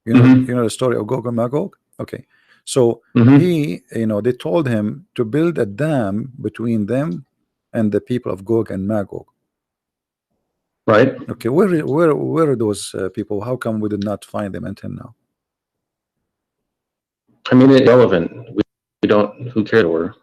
You know the story of Gog and Magog. Okay, so he, they told him to build a dam between them and the people of Gog and Magog. Right. Okay, where are those people? How come we did not find them until now? I mean, it's irrelevant. We don't. Who cares where?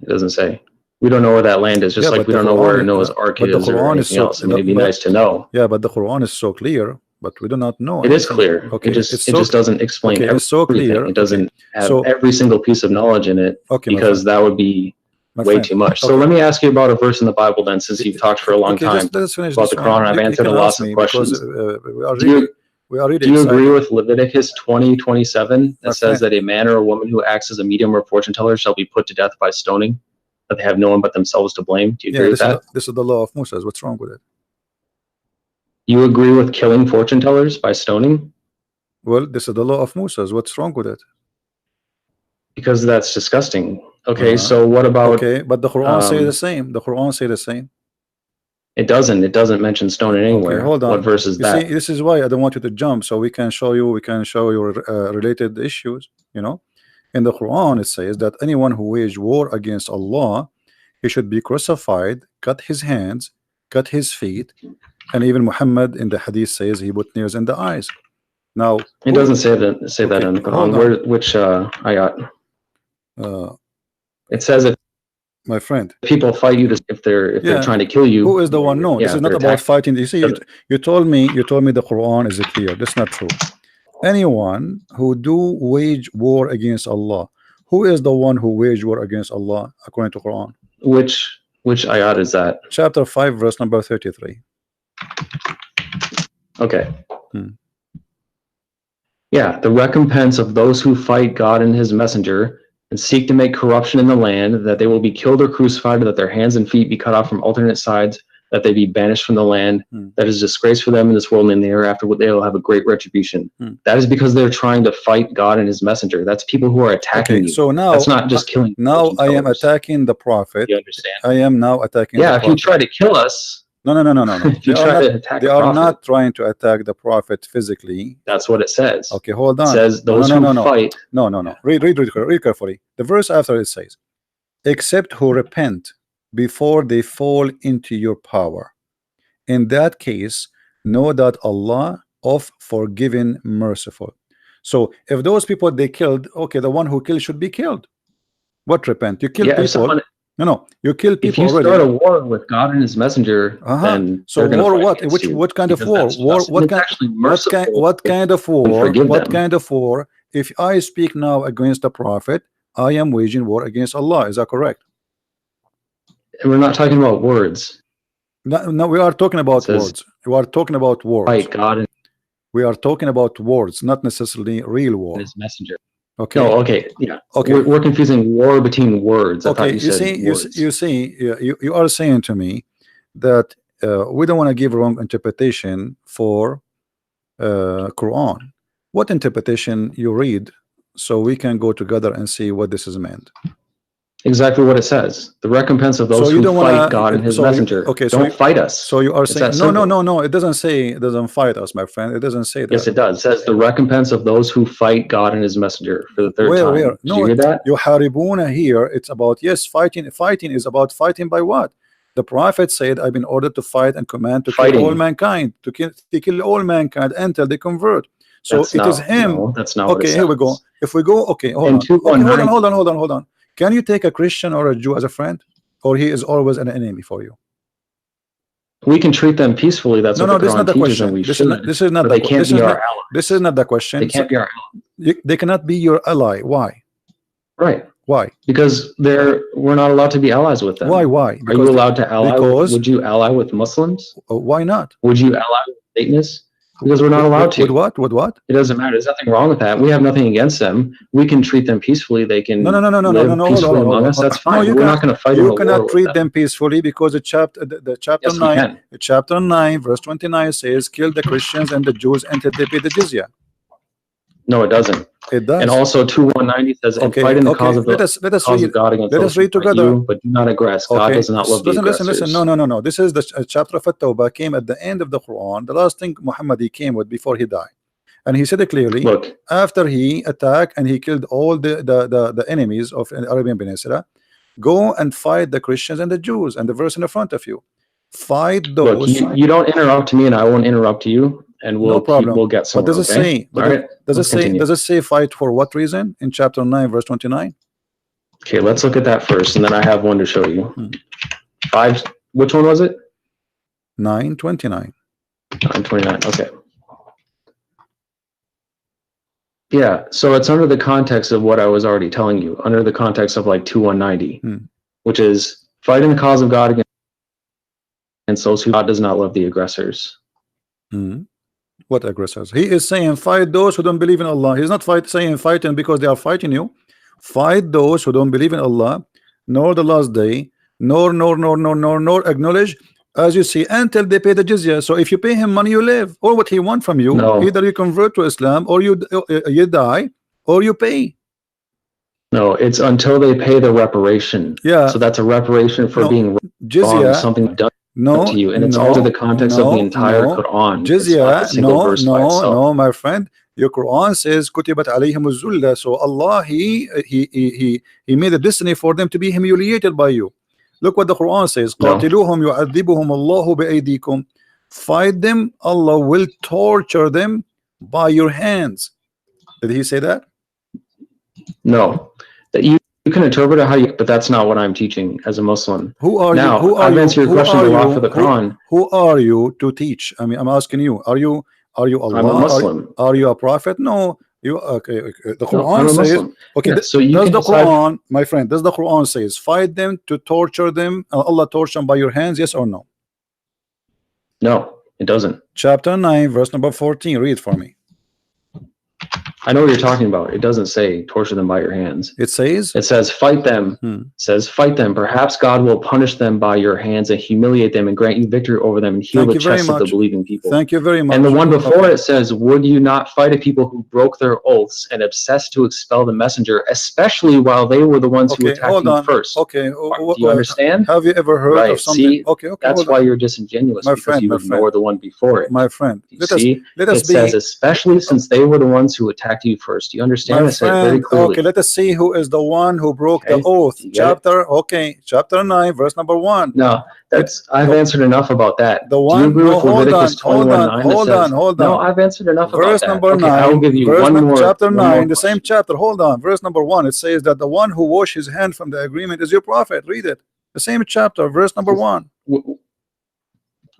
It doesn't say. We don't know where that land is. Just like we don't know where Noah's Ark is or anything else. I mean, it'd be nice to know. Yeah, but the Quran is so clear. But we do not know. It is clear. Okay, it just doesn't explain everything. It's so clear. It doesn't have every single piece of knowledge in it, because that would be way too much. So let me ask you about a verse in the Bible then, since you've talked for a long time about the Quran. I've answered lots of questions. Do you agree with Leviticus 20:27 that says that a man or a woman who acts as a medium or fortune teller shall be put to death by stoning, that they have no one but themselves to blame? Do you agree with that? This is the law of Moses. What's wrong with it? You agree with killing fortune tellers by stoning? Well, this is the law of Moses. What's wrong with it? Because that's disgusting. Okay, so what about... Okay, but the Quran say the same. The Quran say the same. It doesn't. It doesn't mention stoning anywhere. Okay, hold on. What verse is that? See, this is why I don't want you to jump, so we can show you related issues. In the Quran it says that anyone who wage war against Allah, he should be crucified, cut his hands, cut his feet, and even Muhammad in the hadith says he put nails in the eyes. Now it doesn't say that in the Quran. Which ayat? It says that, my friend, people fight you if they're trying to kill you. Who is the one? No, this is not about fighting. You see, you told me the Quran is clear. That's not true. Anyone who do wage war against Allah, who is the one who wage war against Allah according to Quran? Which ayat is that? Chapter 5, verse number 33. Okay. Yeah, the recompense of those who fight God and his messenger and seek to make corruption in the land, that they will be killed or crucified, that their hands and feet be cut off from alternate sides, that they be banished from the land. That is disgrace for them in this world and in the hereafter, they will have a great retribution. That is because they're trying to fight God and his messenger. That's people who are attacking you. So now that's not just killing. Now I am attacking the prophet. You understand? I am now attacking. Yeah, if you try to kill us. No. If you try to attack they are not trying to attack the prophet physically. That's what it says. Okay, hold on. It says those who fight. No. Read carefully. The verse after it says, except who repent before they fall into your power. In that case, know that Allah of forgiving, merciful. So if those people they killed, okay, the one who killed should be killed. What repent? You kill people. No, you kill people. If you already start a war with God and his messenger, then so war what? What kind of war? What kind of war? What kind of war? If I speak now against the prophet, I am waging war against Allah. Is that correct? And we're not talking about words. No, we are talking about words. We are talking about words. Fight God and we are talking about words, not necessarily real war. His messenger. Okay. No, okay. Yeah. Okay. We're confusing war between words. Okay. You are saying to me that we don't want to give wrong interpretation for Quran. What interpretation you read, so we can go together and see what this is meant. Exactly what it says. The recompense of those So you who don't fight wanna. God and His So you, messenger. okay. So Don't fight us. so you are It's saying that no, no, simple. no, no. It doesn't say it doesn't fight us, my friend. It doesn't say that. Yes, it does. It says the recompense of those who fight God and His messenger for the third Where? time. Where? Did No, you hear that? Yuharibuna here. It's about, yes, fighting. Fighting is about fighting by what? The prophet said, "I've been ordered to fight and command to kill all mankind, to kill all mankind until they convert." So That's it is not, him. no, that's not what it Okay, says. here we go. If we go, okay, hold In on. Okay, hold on, 219, hold on. Can you take a Christian or a Jew as a friend, or he is always an enemy for you? we can treat them peacefully. That's No, what no, the this is not Quran the teaches, and question. we This should. is not. This is not But the. they can't This be is our not. allies. This is not the question. They can't be our allies. They cannot be your ally. Why? Right. Why? Because we're not allowed to be allies with them. Why? Why? Are you allowed to ally? Because Would you ally with Muslims? why not? Would you ally with Satanists? Because we're not allowed to. With what? With what? It doesn't matter. There's nothing wrong with that. We have nothing against them. We can treat them peacefully. They can live peacefully among us. That's fine. No, we're not going to fight. You cannot treat them peacefully because the chapter Yes, we 9, can. chapter 9, verse 29 says, "Kill the Christians and the Jews until they pay the jizya." No, it doesn't. It does. And also 2:190 says, "And fight in the cause of let us cause read. of God against Let those us read who fight together. you, but do not aggress. God does not love the aggressors." Listen. No. This is the chapter of At-Tawbah came at the end of the Quran. The last thing Muhammad he came with before he died, and he said it clearly. Look, after he attacked and he killed all the enemies of the Arabian Peninsula, go and fight the Christians and the Jews. And the verse in the front of you, fight those. Look, you don't interrupt me, and I won't interrupt you. And we'll get somewhere. But does it say? Does it say fight for what reason in chapter 9, verse 29? Okay, let's look at that first, and then I have one to show you. 5. Which one was it? 9:29. 9:29. Okay. Yeah, so it's under the context of what I was already telling you, under the context of like 2:190, which is fighting the cause of God against those who God does not love the aggressors. What aggressors? He is saying fight those who don't believe in Allah. He's not saying fighting because they are fighting you. Fight those who don't believe in Allah, nor the last day, nor acknowledge, as you see, until they pay the jizya. So if you pay him money, you live. Or what he want from you, either you convert to Islam, or you die, or you pay. No, it's until they pay the reparation. Yeah. So that's a reparation for being jizya, wrong, something done to you, and it's also the context of the entire Quran. Jizya, no, my friend. Your Quran says kutibat alayhimuz zulla. So Allah he made a destiny for them to be humiliated by you. Look what the Quran says. قاتلوهم يعذبهم الله بأيديكم. Fight them, Allah will torture them by your hands. Did he say that? No. That you can interpret it how you, but that's not what I'm teaching as a Muslim. Who are now, you? I've answered your question a lot for the Quran. Who are you to teach? I mean, I'm asking you. Are you Allah? I'm a Muslim. Are you a prophet? No. You okay? The Quran says okay. Yeah, so does the Quran, my friend? Does the Quran says fight them to torture them? Allah torture them by your hands? Yes or no? No, it doesn't. Chapter 9, verse number 14. Read for me. I know what you're talking about. It doesn't say torture them by your hands. It says fight them. It says fight them. Perhaps God will punish them by your hands and humiliate them and grant you victory over them and heal the chests of the believing people. Thank you very much. And the one before it says, would you not fight a people who broke their oaths and obsessed to expel the messenger, especially while they were the ones who attacked you first? Okay. Do you understand? Have you ever heard of something? See, okay. That's why you're disingenuous, because you ignore the one before it. My friend, let us says, especially since they were the ones who attacked you first. Do you understand? I said very clearly. Okay, let us see who is the one who broke the oath. Chapter 9, verse number 1. No, I've answered enough about that. The one. Do you agree with Leviticus 21:9? Hold on. No, I've answered enough about that. Verse number 9. I will give you one more. Chapter 9, the same chapter. Hold on. Verse number 1. It says that the one who washed his hand from the agreement is your prophet. Read it. The same chapter, verse number 1.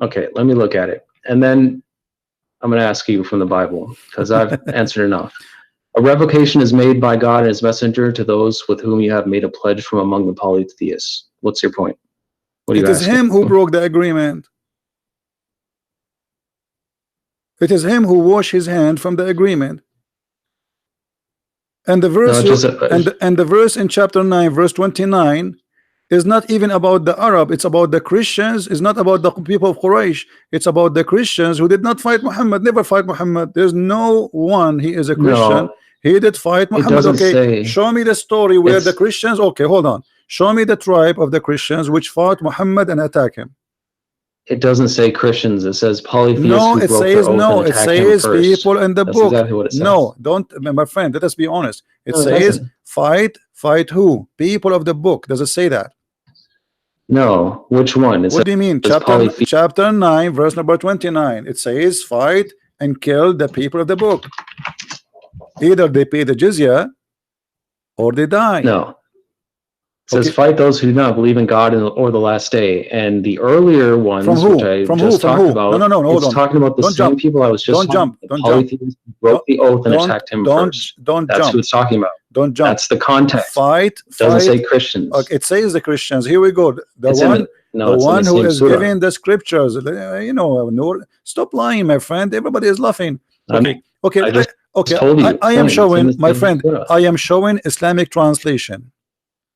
Okay, let me look at it, and then I'm going to ask you from the Bible, because I've answered enough. A revocation is made by God and his messenger to those with whom you have made a pledge from among the polytheists. What's your point? What are you asking? It is him who broke the agreement. It is him who washed his hand from the agreement. And the verse and the verse in chapter 9, verse 29 is not even about the Arab. It's about the Christians. It's not about the people of Quraysh. It's about the Christians who did not fight Muhammad, never fight Muhammad. There's no one. He is a Christian. He did fight Muhammad. Okay, show me the story where the Christians. Okay, hold on. Show me the tribe of the Christians which fought Muhammad and attacked him. It doesn't say Christians. It says polytheists No, who it broke says their oath no. and It attacked him says first. people in the That's book. exactly what it says. No, don't, my friend. Let us be honest. It No, it says doesn't. fight who? People of the book. Does it say that? No, which one? It What do you mean? says Chapter 9, verse number 29. It says fight and kill the people of the book. Either they pay the jizya or they die. No. It says Okay. fight those who do not believe in God or the last day. And the earlier ones, From who? which I From who? just From talked who? about, No, hold it's on. talking about the Don't same jump. people I was just Don't jump. the Don't jump. polytheists who broke the oath and Don't- attacked him don't- first. Don't That's jump. who it's talking about. Don't jump. That's the context. Fight. It doesn't say Fight. Christians. Okay, it says the Christians. Here we go. The It's in one, no, the it's in one the who same is surah. giving the scriptures. You know, no, stop lying, my friend. Everybody is laughing. Okay, okay, I just okay. told you. I am It's in showing, the my same friend. surah. I am showing Islamic translation.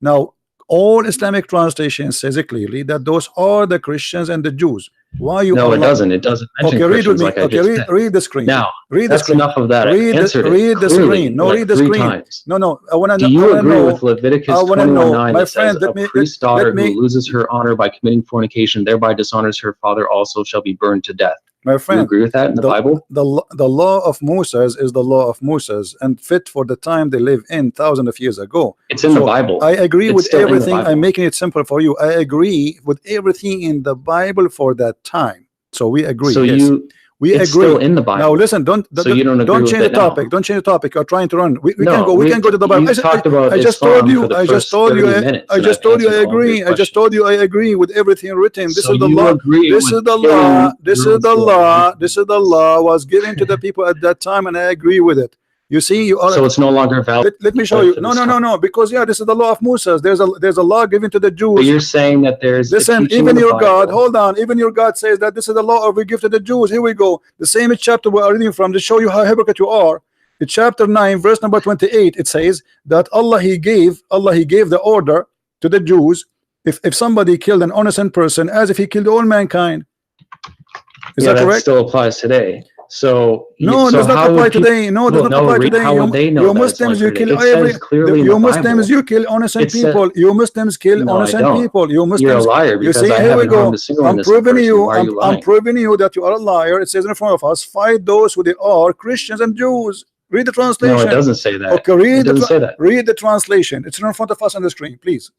Now, all Islamic translation says it clearly that those are the Christians and the Jews. Why you? No, are it doesn't. It doesn't mention Okay, read with Christians me. like I Okay, just read, said. read the screen. Now, Read the that's screen. enough of that. I Read answered it read the clearly, screen. No, like read the 3 screen. times. No. I want to. Do you I wanna agree know, with Leviticus I wanna know. 21:9 My that says friend, a priest's daughter let me- who loses her honor by committing fornication thereby dishonors her father also shall be burned to death? My Do you friend, agree with that in the Bible? the law of Moses is the law of Moses and fit for the time they live in thousands of years ago. It's in the Bible. I agree It's with still in the everything. Bible. I'm making it simple for you. I agree with everything in the Bible for that time. So we agree. So yes. We it's agree. still in the Bible. Now listen, don't you don't agree with change the it now. topic. Don't change the topic. You're trying to run. We No, can go. We can go to the Bible. You talked about I just Islam told you. for the I just first told you. 30 minutes, I and just I've told you. I answered all of your agree. I just questions. told you. I agree with everything written. This So is the you law. agree This with is the killing law. This is girls the who are law. raped? This is the law was given to the people at that time, and I agree with it. You see, you are. So it's no longer valid. Let me show you. No. Because this is the law of Moses. There's a law given to the But Jews. you're saying that there's a Listen, teaching even in the your God, Bible. hold on, even your God says that this is the law of we give to the Jews. Here we go. The same chapter we are reading from to show you how hypocrite you are. In chapter 9, verse number 28, it says that Allah he gave the order to the Jews if somebody killed an innocent person as if he killed all mankind. Is Yeah, that that correct? still applies today. So No, it so does not how apply would today. No, it does Well, not no, apply read- today. how would they know You that it's Muslims, like you kill today? It every. says clearly in You the Muslims, Bible. you kill innocent It said- people. You Muslims kill No, I innocent don't. people. You Muslims. You're a liar You because see, I here we haven't go. harmed a single I'm innocent proving person. you. Why are you I'm lying? proving you that you are a liar. It says in front of us, fight those who they are, Christians and Jews. Read the translation. No, it doesn't say that. Okay, read It doesn't say that. read the translation. It's in front of us on the screen, please.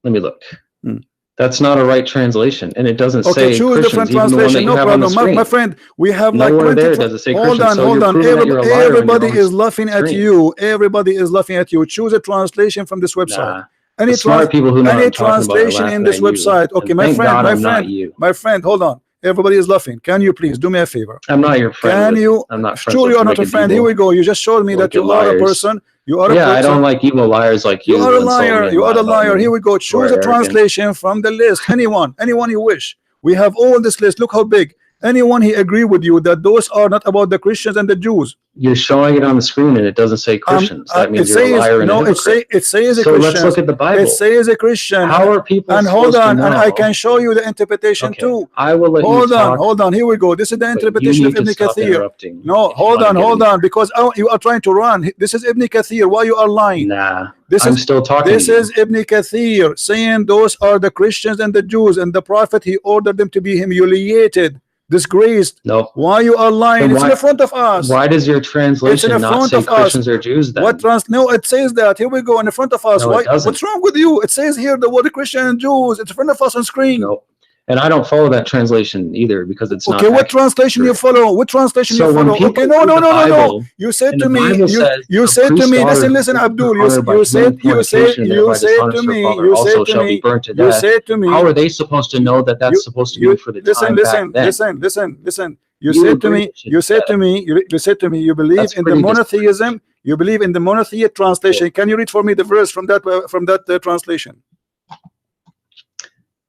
Let me look. Hmm. That's not a right translation, and it doesn't Okay, say choose Christians, different even the one that translation. you No have on the problem, screen. my friend. We have Nowhere like 20. there does it say Hold Christians. on, So hold you're on. proving that you're a liar on your Everybody own is laughing at screen. you. Everybody is laughing at you. Choose a translation from this website. Nah. Any The smart people who know what any I'm talking about are translation in laughing this at you. website. Okay, And my thank friend, God my I'm not friend, you. my friend. Hold on. Everybody is laughing. Can you please do me a favor? I'm not your friend. Can you? I'm not friends Sure, with you are not a wicked friend. people. Here we go. You just showed me that Wicked you are a liars. person. You are a Yeah, person. I don't like evil liars like you. You are a who insult me liar. and You are lie a about liar. me. Here we go. Choose a arrogant. translation from the list. Anyone you wish. We have all this list. Look how big. Anyone he agree with you that those are not about the Christians and the Jews. You're showing it on the screen and it doesn't say Christians. That means you're a liar and a hypocrite. It says a So Christian. let's look at the Bible. It says a Christian. How are people And hold supposed to on, and I know? can show you the interpretation Okay, too. I will let you talk. Hold on. Here we go. This is the but interpretation you of need to Ibn stop Kathir. interrupting No, if you hold wanna on, get in- because you are trying to run. This is Ibn Kathir. Why you are lying? Nah, This I'm is still talking. This to you. is Ibn Kathir saying those are the Christians and the Jews, and the Prophet he ordered them to be humiliated, disgraced. No. Why you are lying? Then It's in why- the front of us. Why does your translation not front say of us. Christians or Jews then? No, it says that. Here we go in the front of us. No, it doesn't. What's wrong with you? It says here the word Christian and Jews. It's in front of us on screen. No. And I don't follow that translation either because it's not Okay, what accurate. translation you follow? What translation So you when follow? people Okay, no. read the Bible, You said and to the me, Bible says, you "A said to priest's me, daughter listen, who Abdul, is honored by you said committing fornication and thereby said dishonors to her me, father you also said to shall be me, burnt to you death." said to me, How are they supposed to know that that's supposed to be for the time back then? listen. You You said to agree me, with you said that. to me, you said to me, you believe That's in the pretty monotheism. You believe in the monotheist translation. Can you read for me the verse from that translation?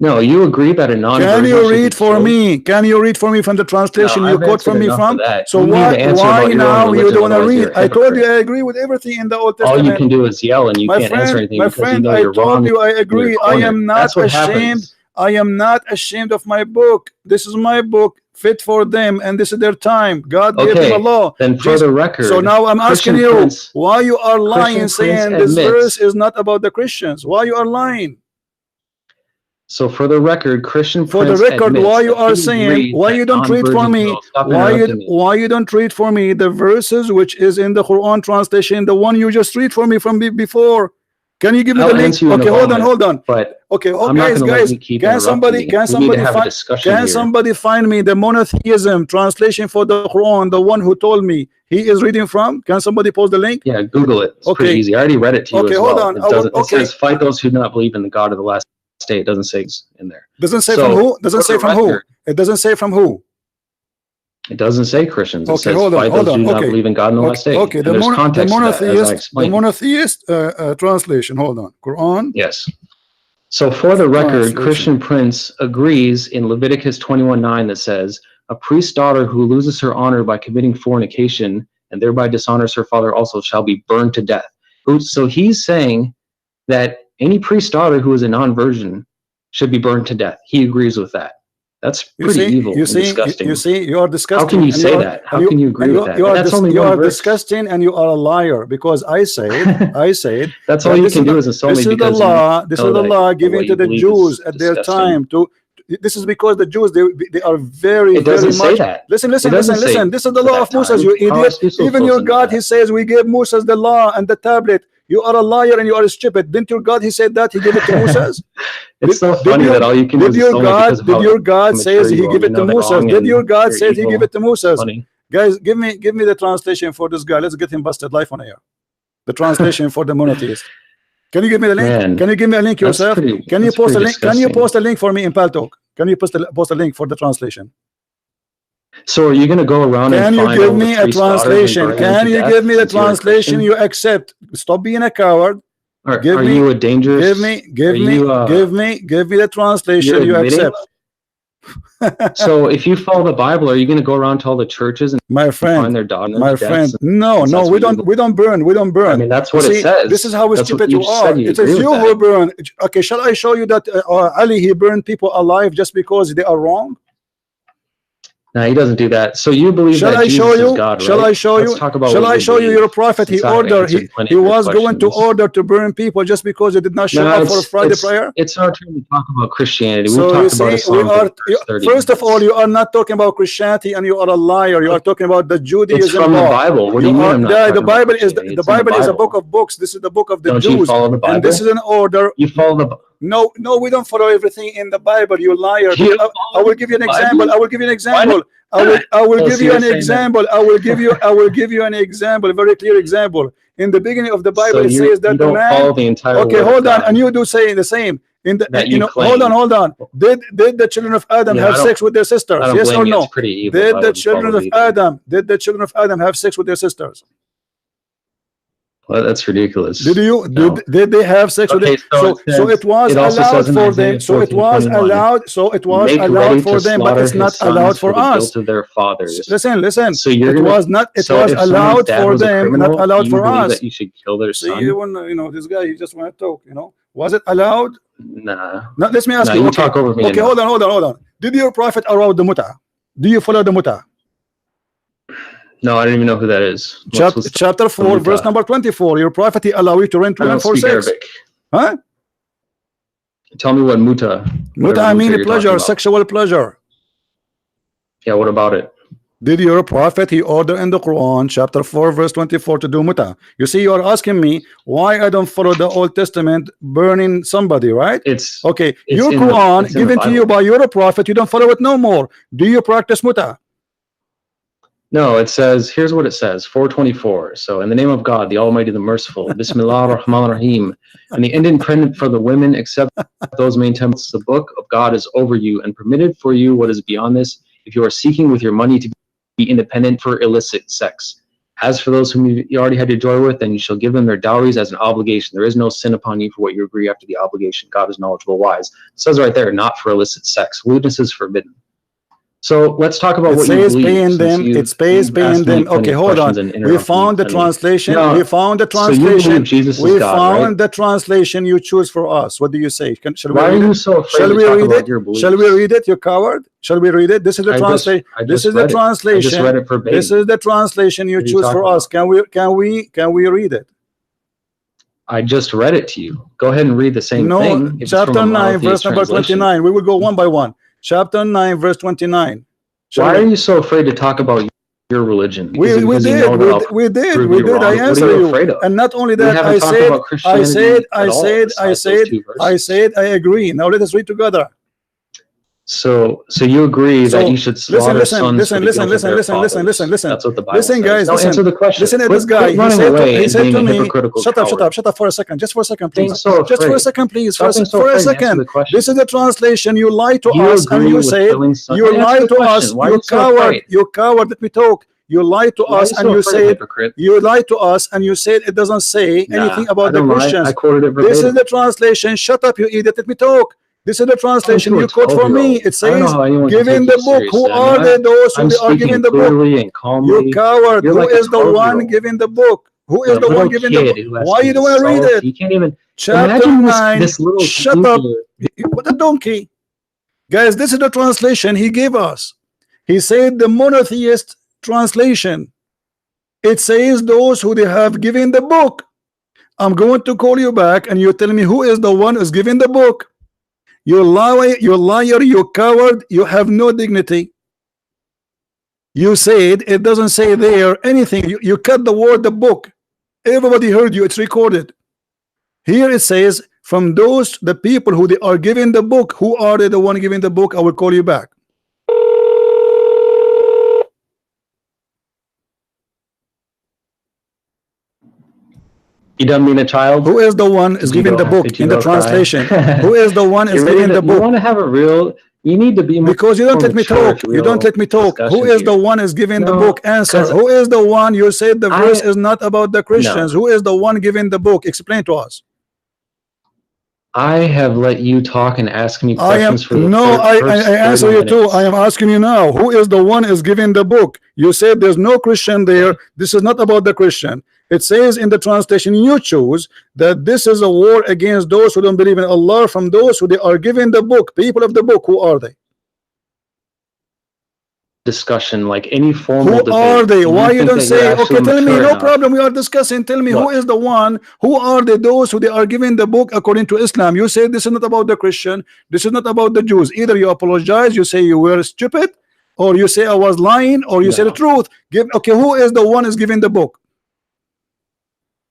No, you agree that a non-virgin Can you should be read for killed? me? Can you read for me from the translation No, you I've quote from answered me enough from? of that. So You need why to answer about your own now you religion, don't want to otherwise read? you're a I told you hypocrite. I agree with everything in the Old All Testament. you can do is yell, and you My can't answer friend, anything because you know I you're wrong. told you I and you're agree. I cornered. am not That's what ashamed. happens. I am not ashamed of my book. This is my book, fit for them, and this is their time. God gave them a law. Then for the record, so now I'm asking Christian you, Prince, why you are lying, saying this admits, verse is not about the Christians? Why you are lying? So for the record, Christian For Prince the record, admits why you that are he saying, agrees why that you don't read for non-virgins me, Stop why interrupting me. you don't read for me the verses which is in the Quran translation, the one you just read for me from before? Can you give me the link? Okay, hold on. But okay, I'm not guys, gonna let you keep can somebody find me the monotheism translation for the Quran, the one who told me he is reading from? Can somebody post the link? Yeah, Google it. It's pretty easy. I already read it to you as well. Hold on. It says, fight those who do not believe in the God of the last day. It doesn't say in there. Doesn't say from who? Doesn't say from who? It doesn't say from who? It doesn't say Christians. It says hold on, fight those who do not believe in God in the last day. Okay, the monotheist translation. Hold on. Quran. Yes. So for the record, Christian Prince agrees in Leviticus 21:9 that says, a priest's daughter who loses her honor by committing fornication and thereby dishonors her father also shall be burned to death. So he's saying that any priest's daughter who is a non-virgin should be burned to death. He agrees with that. That's pretty evil and disgusting. You see, you are disgusting. How can you say that? How can you agree with that? You are disgusting and you are a liar, because I said that's all you can do is insult me. This is the law. This is the law given to the Jews at their time. This is because the Jews they are very say much. that. Listen. This is the law of Moses. You idiot. Even your God, he says we gave Moses the law and the tablet. You are a liar and you are stupid. Didn't your God, he said that he gave it to Moses? It's so funny that all you can do is did your God says he gave it to Moses? Did your God say he gave it to Moses? Guys, give me the translation for this guy. Let's get him busted live on air. The translation for the monotheist. Can you give me the link? Man, can you give me a link yourself? Can you post a link? Can you post a link for me in Paltalk? Can you post a link for the translation? So are you going to go around and find give me a translation? Can you give me the translation you accept? Stop being a coward. Are you a dangerous? Give me the translation you accept. So if you follow the Bible, are you going to go around to all the churches and find their daughters? No, we don't burn. I mean, that's what it says. This is how stupid you are. It says you who burn. Okay, shall I show you that Ali, he burned people alive just because they are wrong? No, he doesn't do that. So you believe that Jesus is God, right? Shall I show you? Shall I show you your prophet? He was going to order to burn people just because they did not show up for Friday prayer. It's our turn to talk about Christianity. So you see, first of all, you are not talking about Christianity, and you are a liar. You are talking about the Judaism. It's from the Bible. What do you mean? The Bible is a book of books. This is the book of the Jews. Don't you follow the Bible? And this is an order. You follow the. No, we don't follow everything in the Bible. You liar. I will give you an example. I will give you an example. I will give you an example. I will give you an example, a very clear example. In the beginning of the Bible, it says that the man. Follow the entire okay, hold on, and you do say the same. In the hold on. Did the children of Adam have sex with their sisters? Yes or no? Did the children of Adam have sex with their sisters? Well, that's ridiculous. Did they have sex with them? So it was allowed for them. So it was allowed for them, but it's not allowed for us. Of their fathers. Listen. So it was allowed for them, not allowed for us. That you should kill their son. See, this guy, he just want to talk. Was it allowed? Nah. Now, let me ask you. You talk over me. Okay, hold on. Did your prophet allow the muta? Do you follow the muta? No, I don't even know who that is. Chapter 4, verse number 24. Your prophet allow you to rent women for sex. Arabic. Huh? Tell me what muta. Muta, I mean pleasure, sexual pleasure. Yeah, what about it? Did your prophet, he ordered in the Quran, chapter 4, verse 24, to do muta? You see, you are asking me why I don't follow the Old Testament burning somebody, right? It's okay. Your Quran given to you by your prophet, you don't follow it no more. Do you practice muta? No, it says, here's what it says, 424. So, in the name of God, the Almighty, the Merciful, Bismillah ar-Rahman ar-Rahim, and the end intended for the women, except those maintain the book of God is over you, and permitted for you what is beyond this, if you are seeking with your money to be independent for illicit sex. As for those whom you already had your joy with, then you shall give them their dowries as an obligation. There is no sin upon you for what you agree after the obligation. God is knowledgeable, wise. It says right there, not for illicit sex. Lewdness is forbidden. So let's talk about It what you says believe. paying since them. you've- It says you've paying asked me them. plenty Okay, of hold on. questions and We interrupted found the me. translation. No, We found the So you translation. believe Jesus is We God, found right? the translation you choose for us. What do you say? Shall we Why are read you it? so afraid Shall to we talk read about it? your beliefs? Shall we read it? You coward. Shall we read it? This is the translation. This is the I just translation. read it verbatim. This is the translation you What are you choose for talking us. Can we read it? I just read it to you. Go ahead and read the same No, thing. If it's from chapter a 9, monotheist verse number translation. 29. We will go one by one. Chapter 9, verse 29. Why are you so afraid to talk about your religion? We did. I answer you. And not only that, I said, I agree. Now let us read together. So you agree that you should slaughter sons for the guilt of their fathers. Listen. That's what the Bible Listen, says. guys, Now listen. answer the question. Listen at this guy. Quit running away He said and being to a me, hypocritical shut coward. up for a second. Just for a second, please. Being so Just for a afraid. second, please. Stop being so For a afraid and answer second. the question. This is the translation. You lied to You us and agree you with said, killing sons? you Answer lied the to us. question. Why are You you so coward. afraid? You coward. Let me talk. You lied to Why are us you and so you afraid, said, hypocrite? you lied to us and you said it doesn't say anything Nah, about I the don't lie. Christians. I quoted it verbatim. This is the translation. Shut up, you idiot. Let me talk. This is the translation you quote for me. It says, giving the book. Who are they, those who are giving the book? And calmly. You coward. You're Who like a is the one 12-year-old. giving the book? Who is A the one little giving the kid book? who has Why to you don't want to read insult. it? You can't even Chapter imagine 9. this little Shut up. loser. What a donkey. Guys, this is the translation he gave us. He said the monotheist translation. It says those who they have given the book. I'm going to call you back and you tell me who is the one who's giving the book. You liar, you coward, you have no dignity. You said it doesn't say there anything. You cut the word the book. Everybody heard you, it's recorded. Here it says, from those the people who they are giving the book, who are they the one giving the book? I will call you back. You don't mean a child? Who is the one is giving the book in the translation? Who is the one is giving the book? You want to have a real, you need to be more, because you don't let me talk. You don't let me talk. Who is the one is giving the book? Answer. Who is the one? You said the verse is not about the Christians. Who is the one giving the book? Explain to us. I have let you talk and ask me questions for the I answer you too. I am asking you now. Who is the one is giving the book? You said there's no Christian there. This is not about the Christian. It says in the translation you choose that this is a war against those who don't believe in Allah, from those who they are giving the book. People of the book, who are they? Discussion, like any formal debate. Who are they? Why you don't say, okay, tell me, no problem, we are discussing. Tell me, who is the one? Who are they? Those who they are giving the book according to Islam. You say this is not about the Christian. This is not about the Jews. Either you apologize, you say you were stupid, or you say I was lying, or you say the truth. Okay, who is the one is giving the book?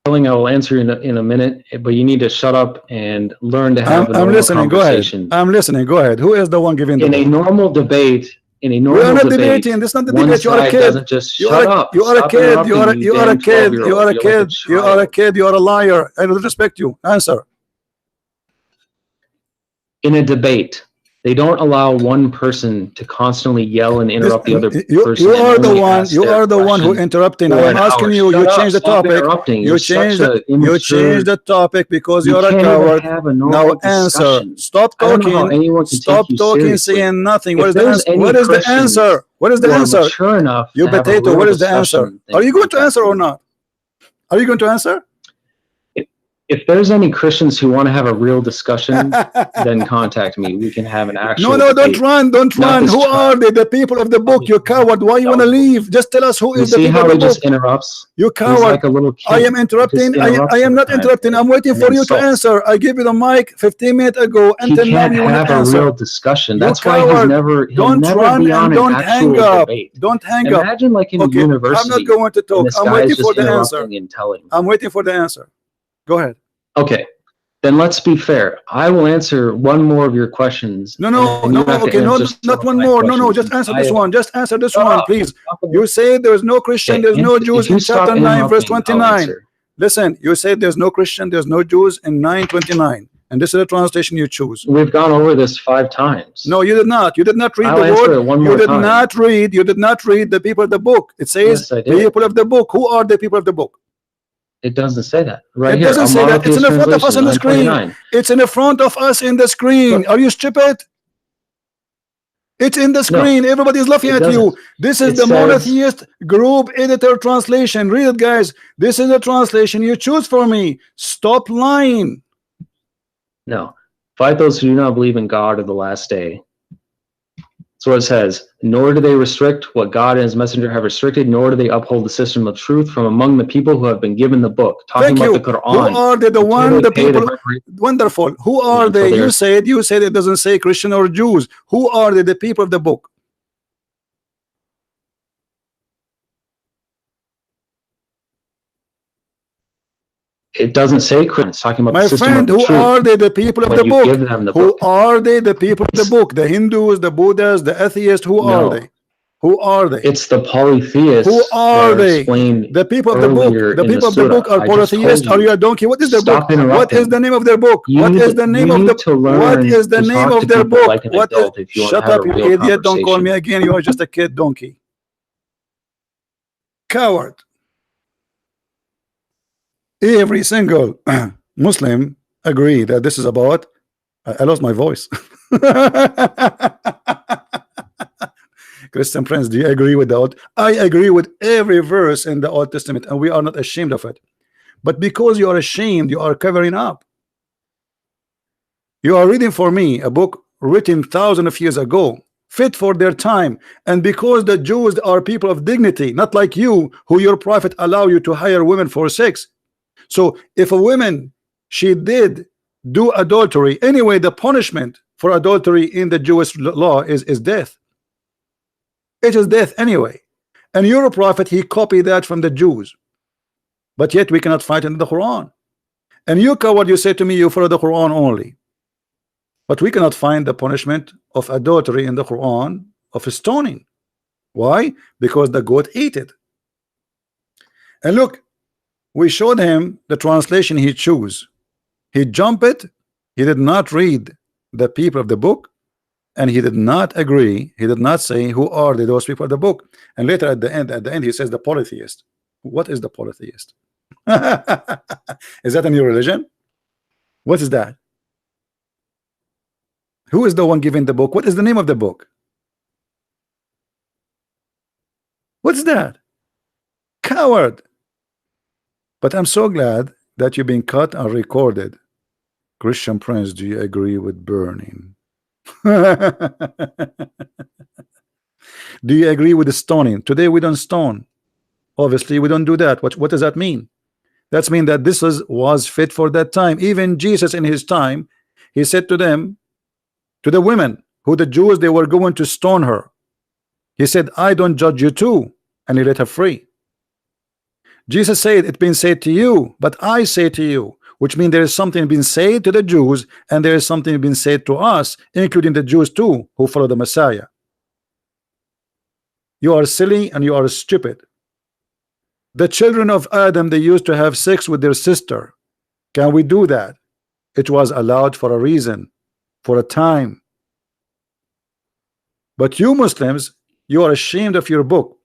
I will answer in a minute, but you need to shut up and learn to have a normal listening. conversation. Go ahead. I'm listening. Go ahead. Who is the one giving the book? In a normal debate, we are not debating. This is not the debate. You are a kid. You are a kid. You are a kid. You are a kid. You are a kid. You are a liar. I don't respect you. Answer. In a debate, they don't allow one person to constantly yell and interrupt the other person. You are the one. You are the one who interrupting. I'm asking you. You change the topic. You change the topic because you are a coward. Now answer. Stop talking. Stop talking. Saying nothing. What is the answer? What is the answer? What is the answer? You potato. What is the answer? Are you going to answer or not? Are you going to answer? If there's any Christians who want to have a real discussion, then contact me. We can have an actual No, don't run. Who are they? The people of the book. You coward. Why you want to leave? Just tell us who is the people of the book. See how he just interrupts? You coward. Like a little kid. I am interrupting. I am not interrupting. I'm waiting for you to answer. I gave you the mic 15 minutes ago. Until now you want to answer. Have a real discussion. That's why he'll never be on an actual debate. Don't hang up. Imagine like in a university. I'm not going to talk. I'm waiting for the answer. I'm waiting for the answer. Go ahead. Okay, then let's be fair. I will answer one more of your questions. Okay, not one more. No, just answer this one. Just answer this one, please. You say there's no Christian, there's no Jews in chapter 9, verse 29. Listen, you say there's no Christian, there's no Jews in 9:29. And this is the translation you choose. We've gone over this 5 times. No, you did not. You did not read the word. You did not read the people of the book. It says people of the book. Who are the people of the book? It doesn't say that. Right here. It doesn't say that. It's in the front of us on the screen. It's in the front of us in the screen. Are you stupid? It's in the screen. Everybody's laughing at you. This is the monotheist group editor translation. Read it, guys. This is the translation you choose for me. Stop lying. No. Fight those who do not believe in God or the last day. That's what it says. Nor do they restrict what God and his messenger have restricted, nor do they uphold the system of truth from among the people who have been given the book. Talking Thank about you. the Quran. Who are they? The people. Wonderful. Who are they? You said it doesn't say Christian or Jews. Who are they? The people of the book. It doesn't say Christian. It's talking about my the system friend. Of who truth. Are they? The people of the book. Give them the who book. Are they? The people of the book. The Hindus, the Buddhists, the atheists. Who are they? Who are they? It's the polytheists. Who are they? The people of the book. The people of the book are polytheists. Are you a donkey? What is their book? What is the name of their book? What is the name of the? What is the name of their book? What is? Shut up, you idiot! Don't call me again. You are just a kid donkey. Coward. Every single Muslim agree that this is about. I lost my voice. Christian Prince, do you agree with that? I agree with every verse in the Old Testament, and we are not ashamed of it. But because you are ashamed, you are covering up. You are reading for me a book written thousands of years ago, fit for their time, and because the Jews are people of dignity, not like you, who your prophet allow you to hire women for sex. So if a woman, she did do adultery, anyway, the punishment for adultery in the Jewish law is death. It is death anyway. And your prophet, he copied that from the Jews. But yet we cannot fight in the Quran. And you coward, you say to me you follow the Quran only. But we cannot find the punishment of adultery in the Quran of stoning. Why? Because the goat ate it. And look, we showed him the translation he chose. He jumped it. He did not read the people of the book. And he did not agree. He did not say who are those people of the book. And later at the end, he says the polytheist. What is the polytheist? Is that a new religion? What is that? Who is the one giving the book? What is the name of the book? What's that? Coward. But I'm so glad that you've been cut and recorded. Christian Prince, do you agree with burning? Do you agree with the stoning? Today we don't stone. Obviously we don't do that. What does that mean? That's mean that this was fit for that time. Even Jesus in his time, he said to them, to the women who the Jews, they were going to stone her, he said, I don't judge you too, and he let her free. Jesus said, it's been said to you, but I say to you, which means there is something being said to the Jews, and there is something being said to us, including the Jews too, who follow the Messiah. You are silly and you are stupid. The children of Adam, they used to have sex with their sister. Can we do that? It was allowed for a reason, for a time. But you Muslims, you are ashamed of your book.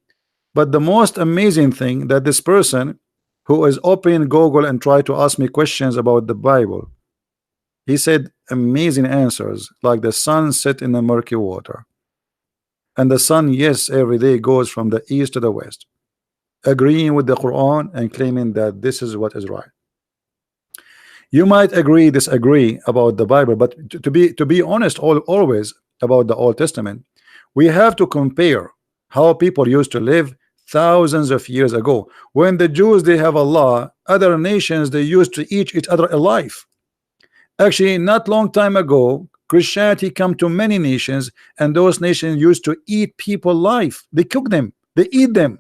But the most amazing thing that this person who is opening Google and try to ask me questions about the Bible, he said amazing answers, like the sun set in the murky water, and the sun, yes, every day goes from the east to the west, agreeing with the Quran and claiming that this is what is right. You might agree, disagree about the Bible, but to be honest, always about the Old Testament, we have to compare how people used to live thousands of years ago. When the Jews, they have a law, other nations, they used to eat each other alive. Actually, not long time ago, Christianity come to many nations, and those nations used to eat people alive. They cook them, they eat them.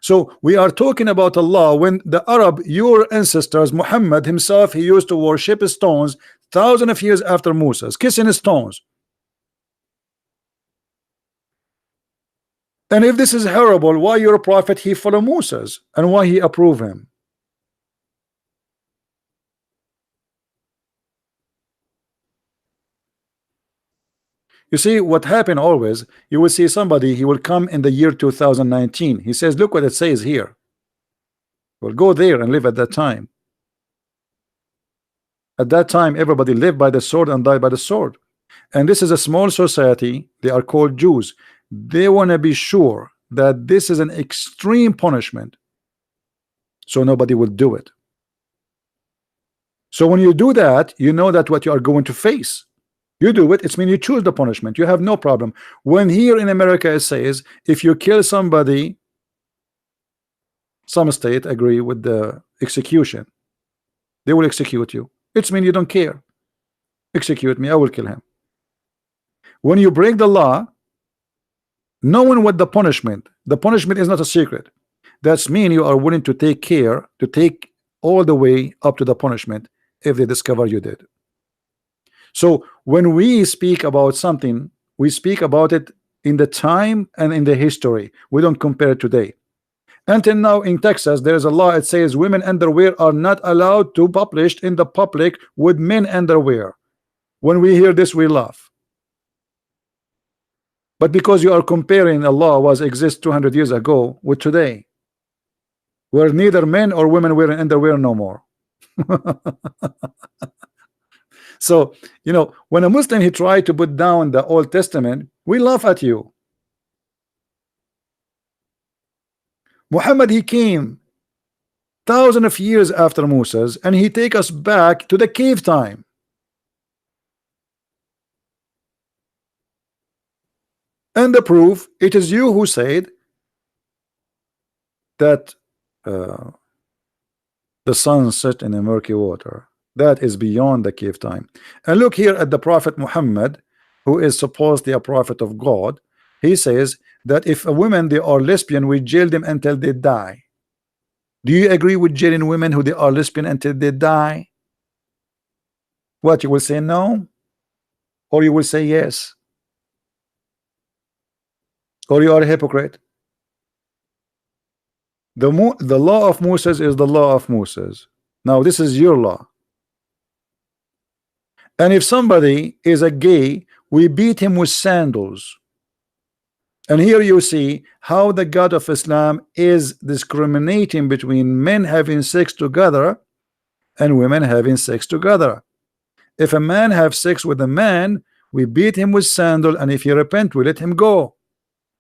So we are talking about Allah when the Arab, your ancestors, Muhammad himself, he used to worship stones thousands of years after Moses, kissing stones. And if this is horrible, why your prophet he follow Moses and why he approve him? You see what happened always, you will see somebody, he will come in the year 2019. He says, look what it says here. We'll go there and live at that time. At that time, everybody lived by the sword and died by the sword. And this is a small society. They are called Jews. They want to be sure that this is an extreme punishment, so nobody will do it. So when you do that, you know that what you are going to face. You do it, it's mean you choose the punishment. You have no problem. When here in America it says if you kill somebody, some state agree with the execution, they will execute you. It's mean you don't care. Execute me, I will kill him. When you break the law, knowing what the punishment is not a secret. That's mean you are willing to take care, to take all the way up to the punishment if they discover you did. So when we speak about something, we speak about it in the time and in the history. We don't compare it today. Until now in Texas there is a law, it says women underwear are not allowed to published in the public with men underwear. When we hear this we laugh. But because you are comparing a law was exist 200 years ago with today, where neither men or women wearing underwear no more. So, you know, when a Muslim he tried to put down the Old Testament, we laugh at you. Muhammad, he came thousands of years after Moses, and he take us back to the cave time. And the proof, it is you who said that the sun set in a murky water. That is beyond the cave time. And look here at the Prophet Muhammad, who is supposedly a prophet of God. He says that if a woman they are lesbian, we jail them until they die. Do you agree with jailing women who they are lesbian until they die? What, you will say no, or you will say yes, or you are a hypocrite? The law of Moses is the law of Moses. Now this is your law. And if somebody is a gay, we beat him with sandals. And here you see how the God of Islam is discriminating between men having sex together and women having sex together. If a man have sex with a man, we beat him with sandal, and if he repent, we let him go.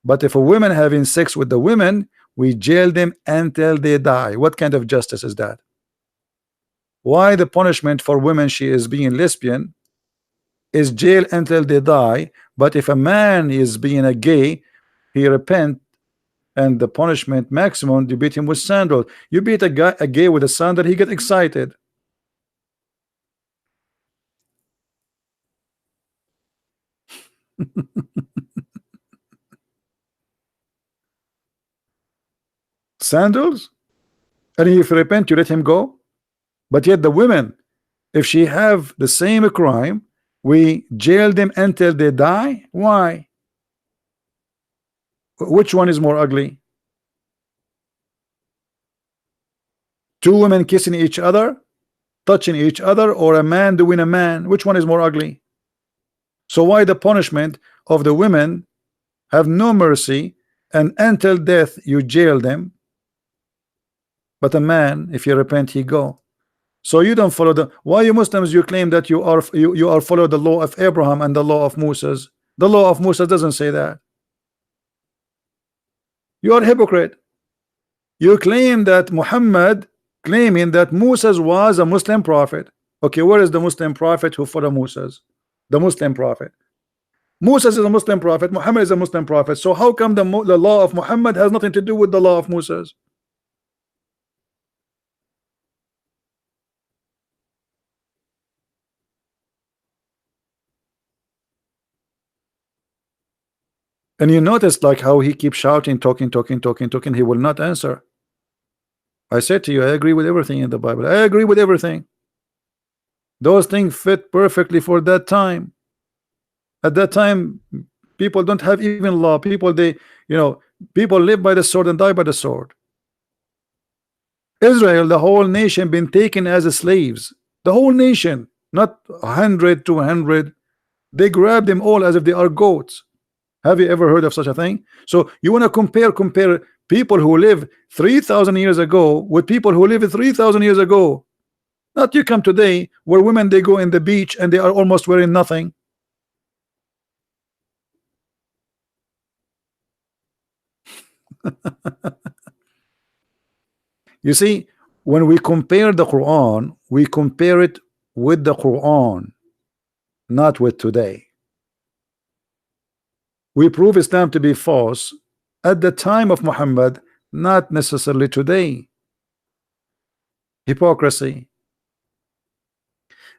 But if a woman having sex with the women, we jail them until they die. What kind of justice is that? Why the punishment for women she is being lesbian is jail until they die, but if a man is being a gay, he repent, and the punishment maximum, you beat him with sandal. You beat a gay with a sandal, he get excited. Sandals, and if you repent, you let him go. But yet the women, if she have the same crime, we jail them until they die. Why? Which one is more ugly? Two women kissing each other, touching each other, or a man doing a man? Which one is more ugly? So why the punishment of the women have no mercy, and until death you jail them, but a man, if you repent, he go? So you don't follow the, why you Muslims you claim that you are follow the law of Abraham and the law of Moses? The law of Moses doesn't say that. You are a hypocrite. You claim that Muhammad claiming that Moses was a Muslim prophet. Okay, where is the Muslim prophet who followed Moses? The Muslim prophet. Moses is a Muslim prophet, Muhammad is a Muslim prophet. So how come the law of Muhammad has nothing to do with the law of Moses? And you notice like how he keeps shouting, talking, he will not answer. I said to you, I agree with everything in the Bible. I agree with everything. Those things fit perfectly for that time. At that time, people don't have even law. People, people live by the sword and die by the sword. Israel, the whole nation, been taken as slaves. The whole nation, not 100, 200. They grab them all as if they are goats. Have you ever heard of such a thing? So you want to compare people who live 3,000 years ago with people who live 3,000 years ago. Not you come today where women they go in the beach and they are almost wearing nothing. You see, when we compare the Quran, we compare it with the Quran, not with today. We prove Islam to be false at the time of Muhammad, not necessarily today. Hypocrisy.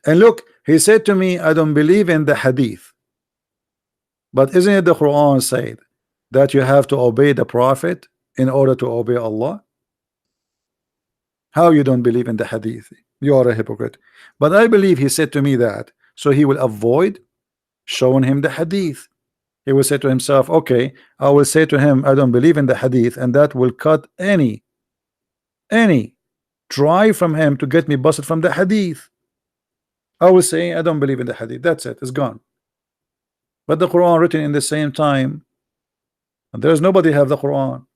And look, he said to me, I don't believe in the hadith. But isn't it the Quran said that you have to obey the Prophet in order to obey Allah? How you don't believe in the hadith? You are a hypocrite. But I believe he said to me that so he will avoid showing him the hadith. He will say to himself, okay, I will say to him I don't believe in the hadith, and that will cut any try from him to get me busted from the hadith. I will say I don't believe in the hadith. That's it, it's gone. But the Quran written in the same time, there's nobody have the Quran.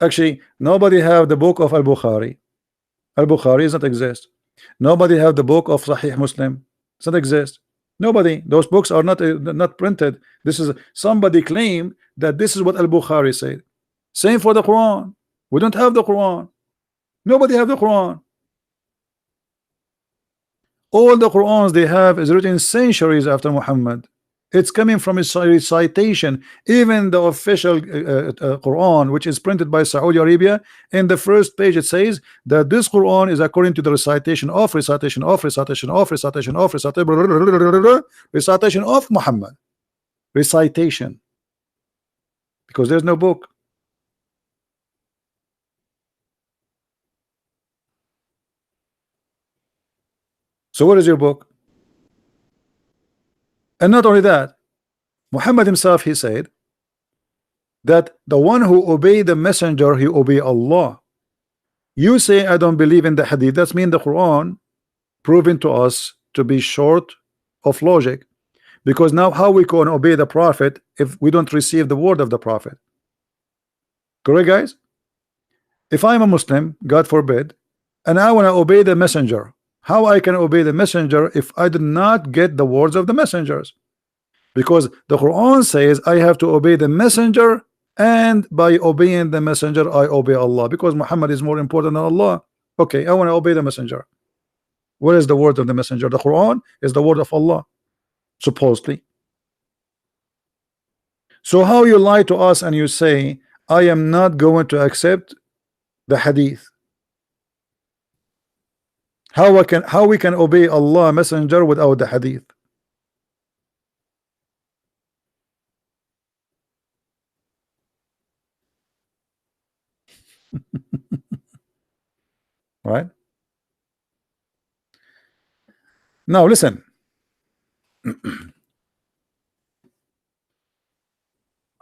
Actually, nobody have the book of Al-Bukhari. Al-Bukhari does not exist. Nobody have the book of Sahih Muslim. Does not exist. Nobody. Those books are not printed. This is somebody claimed that this is what Al-Bukhari said. Same for the Quran. We don't have the Quran. Nobody have the Quran. All the Qurans they have is written centuries after Muhammad. It's coming from his recitation. Even the official Quran, which is printed by Saudi Arabia, in the first page it says that this Quran is according to the recitation of Muhammad. Recitation. Because there's no book. So what is your book? And not only that, Muhammad himself, he said that the one who obey the messenger, he obey Allah. You say I don't believe in the hadith. That's mean the Quran proven to us to be short of logic, because now how we can obey the Prophet if we don't receive the word of the Prophet? Correct, guys? If I'm a Muslim, God forbid, and I want to obey the messenger, how I can obey the messenger if I did not get the words of the messengers? Because the Quran says I have to obey the messenger, and by obeying the messenger I obey Allah, because Muhammad is more important than Allah. Okay, I want to obey the messenger. What is the word of the messenger? The Quran is the word of Allah, supposedly. So how you lie to us and you say I am not going to accept the hadith? How we can obey Allah messenger without the hadith? Right? Now listen.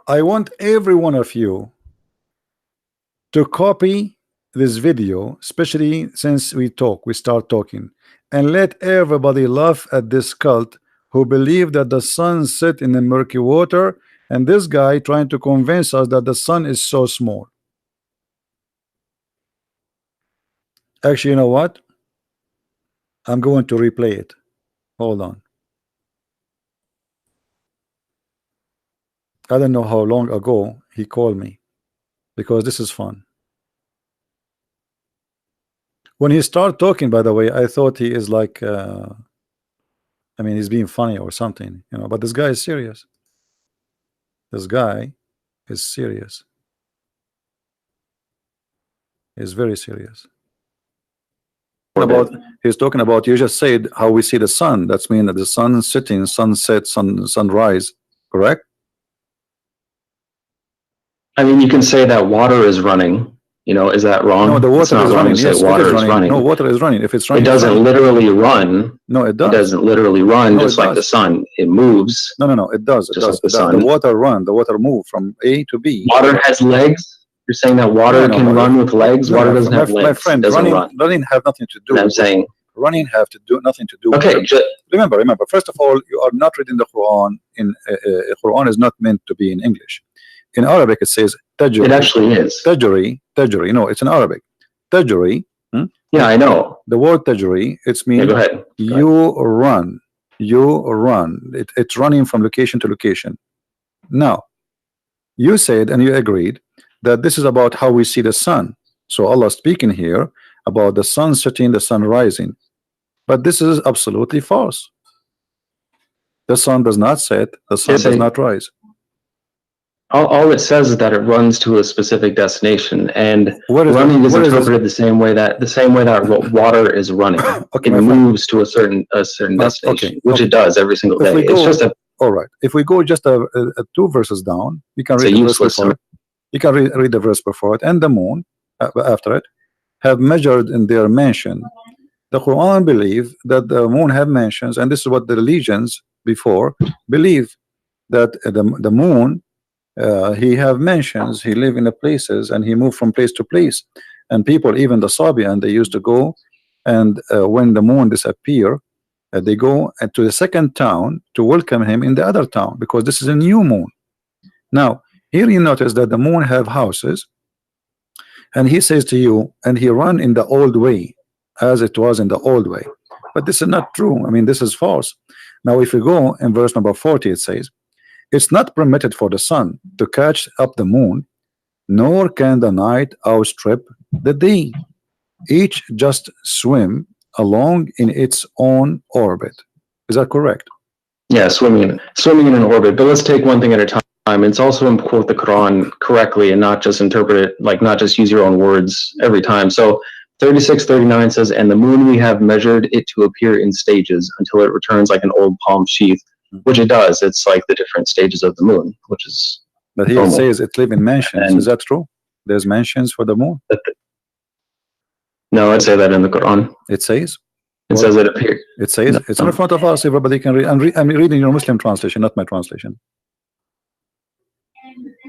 I want every one of you to copy this video, especially since we start talking, and let everybody laugh at this cult who believe that the sun set in the murky water, and this guy trying to convince us that the sun is so small. Actually, you know what? I'm going to replay it. Hold on. I don't know how long ago he called me, because this is fun. When he started talking, by the way, I thought he is like I mean, he's being funny or something, you know, but this guy is serious. This guy is serious. He's very serious. He's talking about, you just said how we see the sun. That's mean that the sun setting, sunset, sunrise, correct? I mean, you can say that water is running. You know, is that wrong? No, the water is running. Yes, water is running. No, water is running. If it's running, it doesn't literally run. No, it does. It doesn't literally run, just like the sun. It moves. No, it does. It does. The water run. The water move from A to B. Water has legs. You're saying that water can run with legs. Water doesn't have legs. My friend, running have nothing to do. I'm saying running have to do nothing to do. Okay. Remember. First of all, you are not reading the Quran. Quran is not meant to be in English. In Arabic, it says tajri. It actually is. Tajri. No, it's in Arabic. Tajri. Yeah, I know. The word tajri, it's mean go ahead. You run. It's running from location to location. Now, you said and you agreed that this is about how we see the sun. So Allah speaking here about the sun setting, the sun rising, but this is absolutely false. The sun does not set, the sun does not rise. All it says is that it runs to a specific destination, and running is interpreted the same way that water is running. Okay, it moves to a certain destination, which it does every single day. It's just a all right. If we go just two verses down, you can read the verse before it. You can read the verse before it. And the moon after it have measured in their mansion. The Quran believe that the moon have mansions, and this is what the religions before believe, that the moon he have mansions, he live in the places, and he moved from place to place. And people, even the Sabian, they used to go, and when the moon disappear, they go to the second town to welcome him in the other town, because this is a new moon. Now here you notice that the moon have houses, and he says to you, and he run in the old way, as it was in the old way. But this is not true. I mean, this is false. Now if we go in verse number 40, it says, it's not permitted for the sun to catch up the moon, nor can the night outstrip the day. Each just swim along in its own orbit. Is that correct? Yeah, swimming in an orbit. But let's take one thing at a time. It's also important to quote the Quran correctly and not just interpret it, like not just use your own words every time. So 36:39 says, and the moon we have measured it to appear in stages until it returns like an old palm sheath, which it does. It's like the different stages of the moon, which is but here it says it live in mansions. Is that true? There's mansions for the moon? No, I'd say that in the Quran. It says? It says it appears. It says it's in front of us. Everybody can read. I'm reading your Muslim translation, not my translation.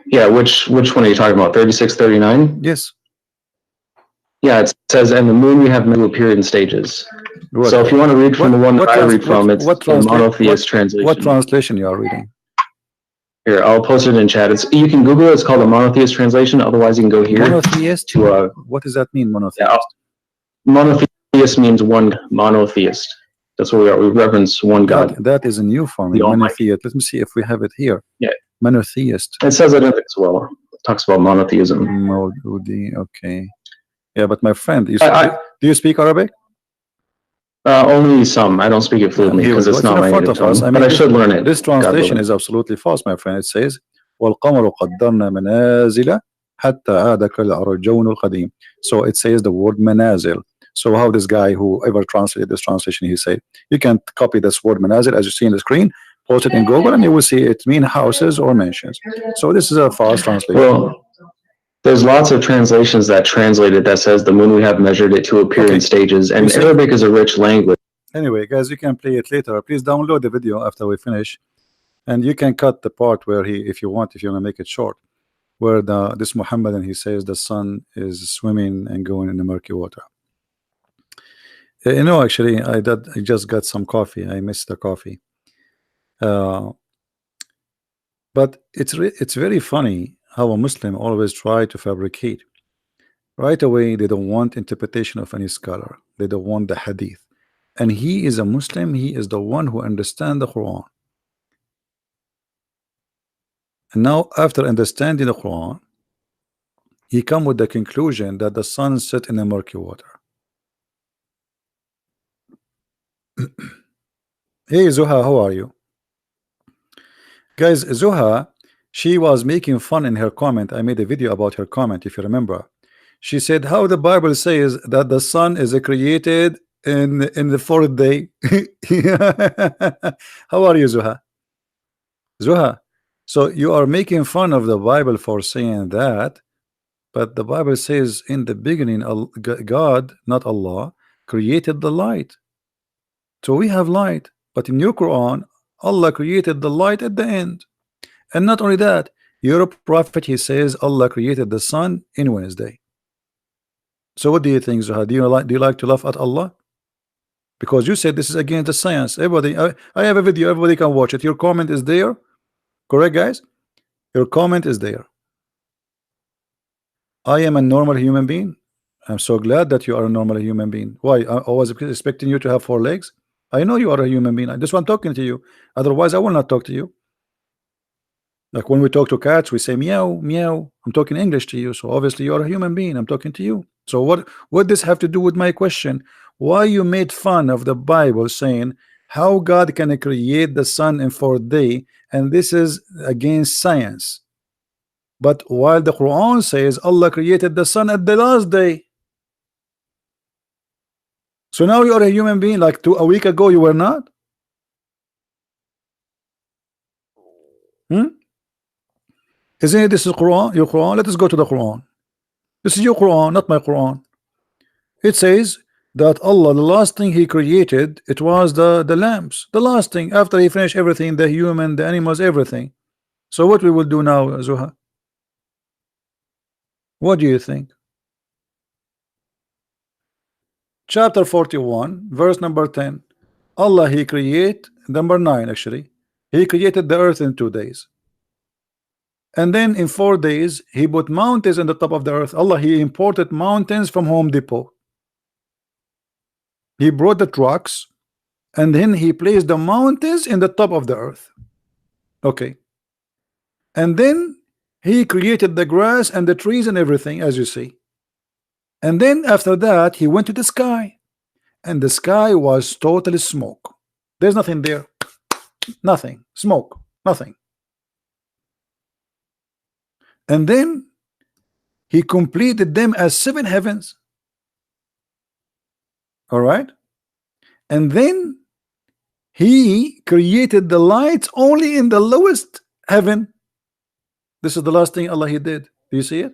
Yeah, which one are you talking about? 36:39? Yes. Yeah, it says, and the moon we have made appear in stages. What? So if you want to read from the one that I read from, it's the monotheist translation. What translation you are reading? Here, I'll post it in chat. You can Google it. It's called a monotheist translation. Otherwise, you can go here. Monotheist? What does that mean, monotheist? Yeah, monotheist means one monotheist. That's what we are. We reverence one God. That is a new form. Monotheist. Let me see if we have it here. Yeah. Monotheist. It says it as well. It talks about monotheism. Okay. Yeah, but my friend, do you speak Arabic? Only some. I don't speak it fluently because it's not my native tongue, but I should learn it. This translation is absolutely false, my friend. It says, وَالْقَمَرُ قَدَّرْنَا مَنَازِلَ حَتَّى عَادَ كَالْعُرْجُونِ الْقَدِيمِ. So it says the word manazil. So how this guy, whoever translated this translation, he said, you can copy this word manazil as you see on the screen, post it in Google, and you will see it mean houses or mansions. So this is a false translation. Well, there's lots of translations that translate it that says the moon we have measured it to appear in stages, and Arabic is a rich language. Anyway, guys, you can play it later. Please download the video after we finish, and you can cut the part where if you want to make it short, where this Muhammadan, he says the sun is swimming and going in the murky water. Actually, I just got some coffee. I missed the coffee. But it's very funny how a Muslim always try to fabricate. Right away, they don't want interpretation of any scholar. They don't want the hadith. And he is a Muslim. He is the one who understands the Quran. And now, after understanding the Quran, he come with the conclusion that the sun set in the murky water. Hey Zuha, how are you? Guys, Zuha, she was making fun in her comment. I made a video about her comment, if you remember. She said how the Bible says that the sun is created in the fourth day. How are you, Zuha? Zuha, so you are making fun of the Bible for saying that, but the Bible says in the beginning, God, not Allah, created the light. So we have light, but in your Quran, Allah created the light at the end. And not only that, your prophet, he says Allah created the sun in Wednesday. So what do you think, Zuha? Do you like to laugh at Allah? Because you said this is against the science. Everybody, I have a video, everybody can watch it. Your comment is there. Correct, guys? Your comment is there. I am a normal human being. I'm so glad that you are a normal human being. Why? I was expecting you to have 4 legs. I know you are a human being. I just want talking to you. Otherwise, I will not talk to you. Like when we talk to cats, we say meow, meow. I'm talking English to you, so obviously you're a human being. I'm talking to you. So what this have to do with my question? Why you made fun of the Bible saying how God can create the sun in 4 days, and this is against science? But while the Quran says Allah created the sun at the last day. So now you are a human being, like a week ago you were not. Isn't it? This is Quran, your Quran. Let us go to the Quran. This is your Quran, not my Quran. It says that Allah, the last thing He created, it was the lamps. The last thing after He finished everything, the human, the animals, everything. So what we will do now, Zuha? What do you think? Chapter 41, verse number 10. Allah He create, number 9 actually. He created the earth in 2 days. And then in 4 days, He put mountains on the top of the earth. Allah, He imported mountains from Home Depot. He brought the trucks, and then He placed the mountains in the top of the earth. Okay. And then He created the grass and the trees and everything, as you see. And then after that, He went to the sky. And the sky was totally smoke. There's nothing there. Nothing. Smoke. Nothing. And then He completed them as 7 heavens. All right. And then He created the lights only in the lowest heaven. This is the last thing Allah He did. Do you see it?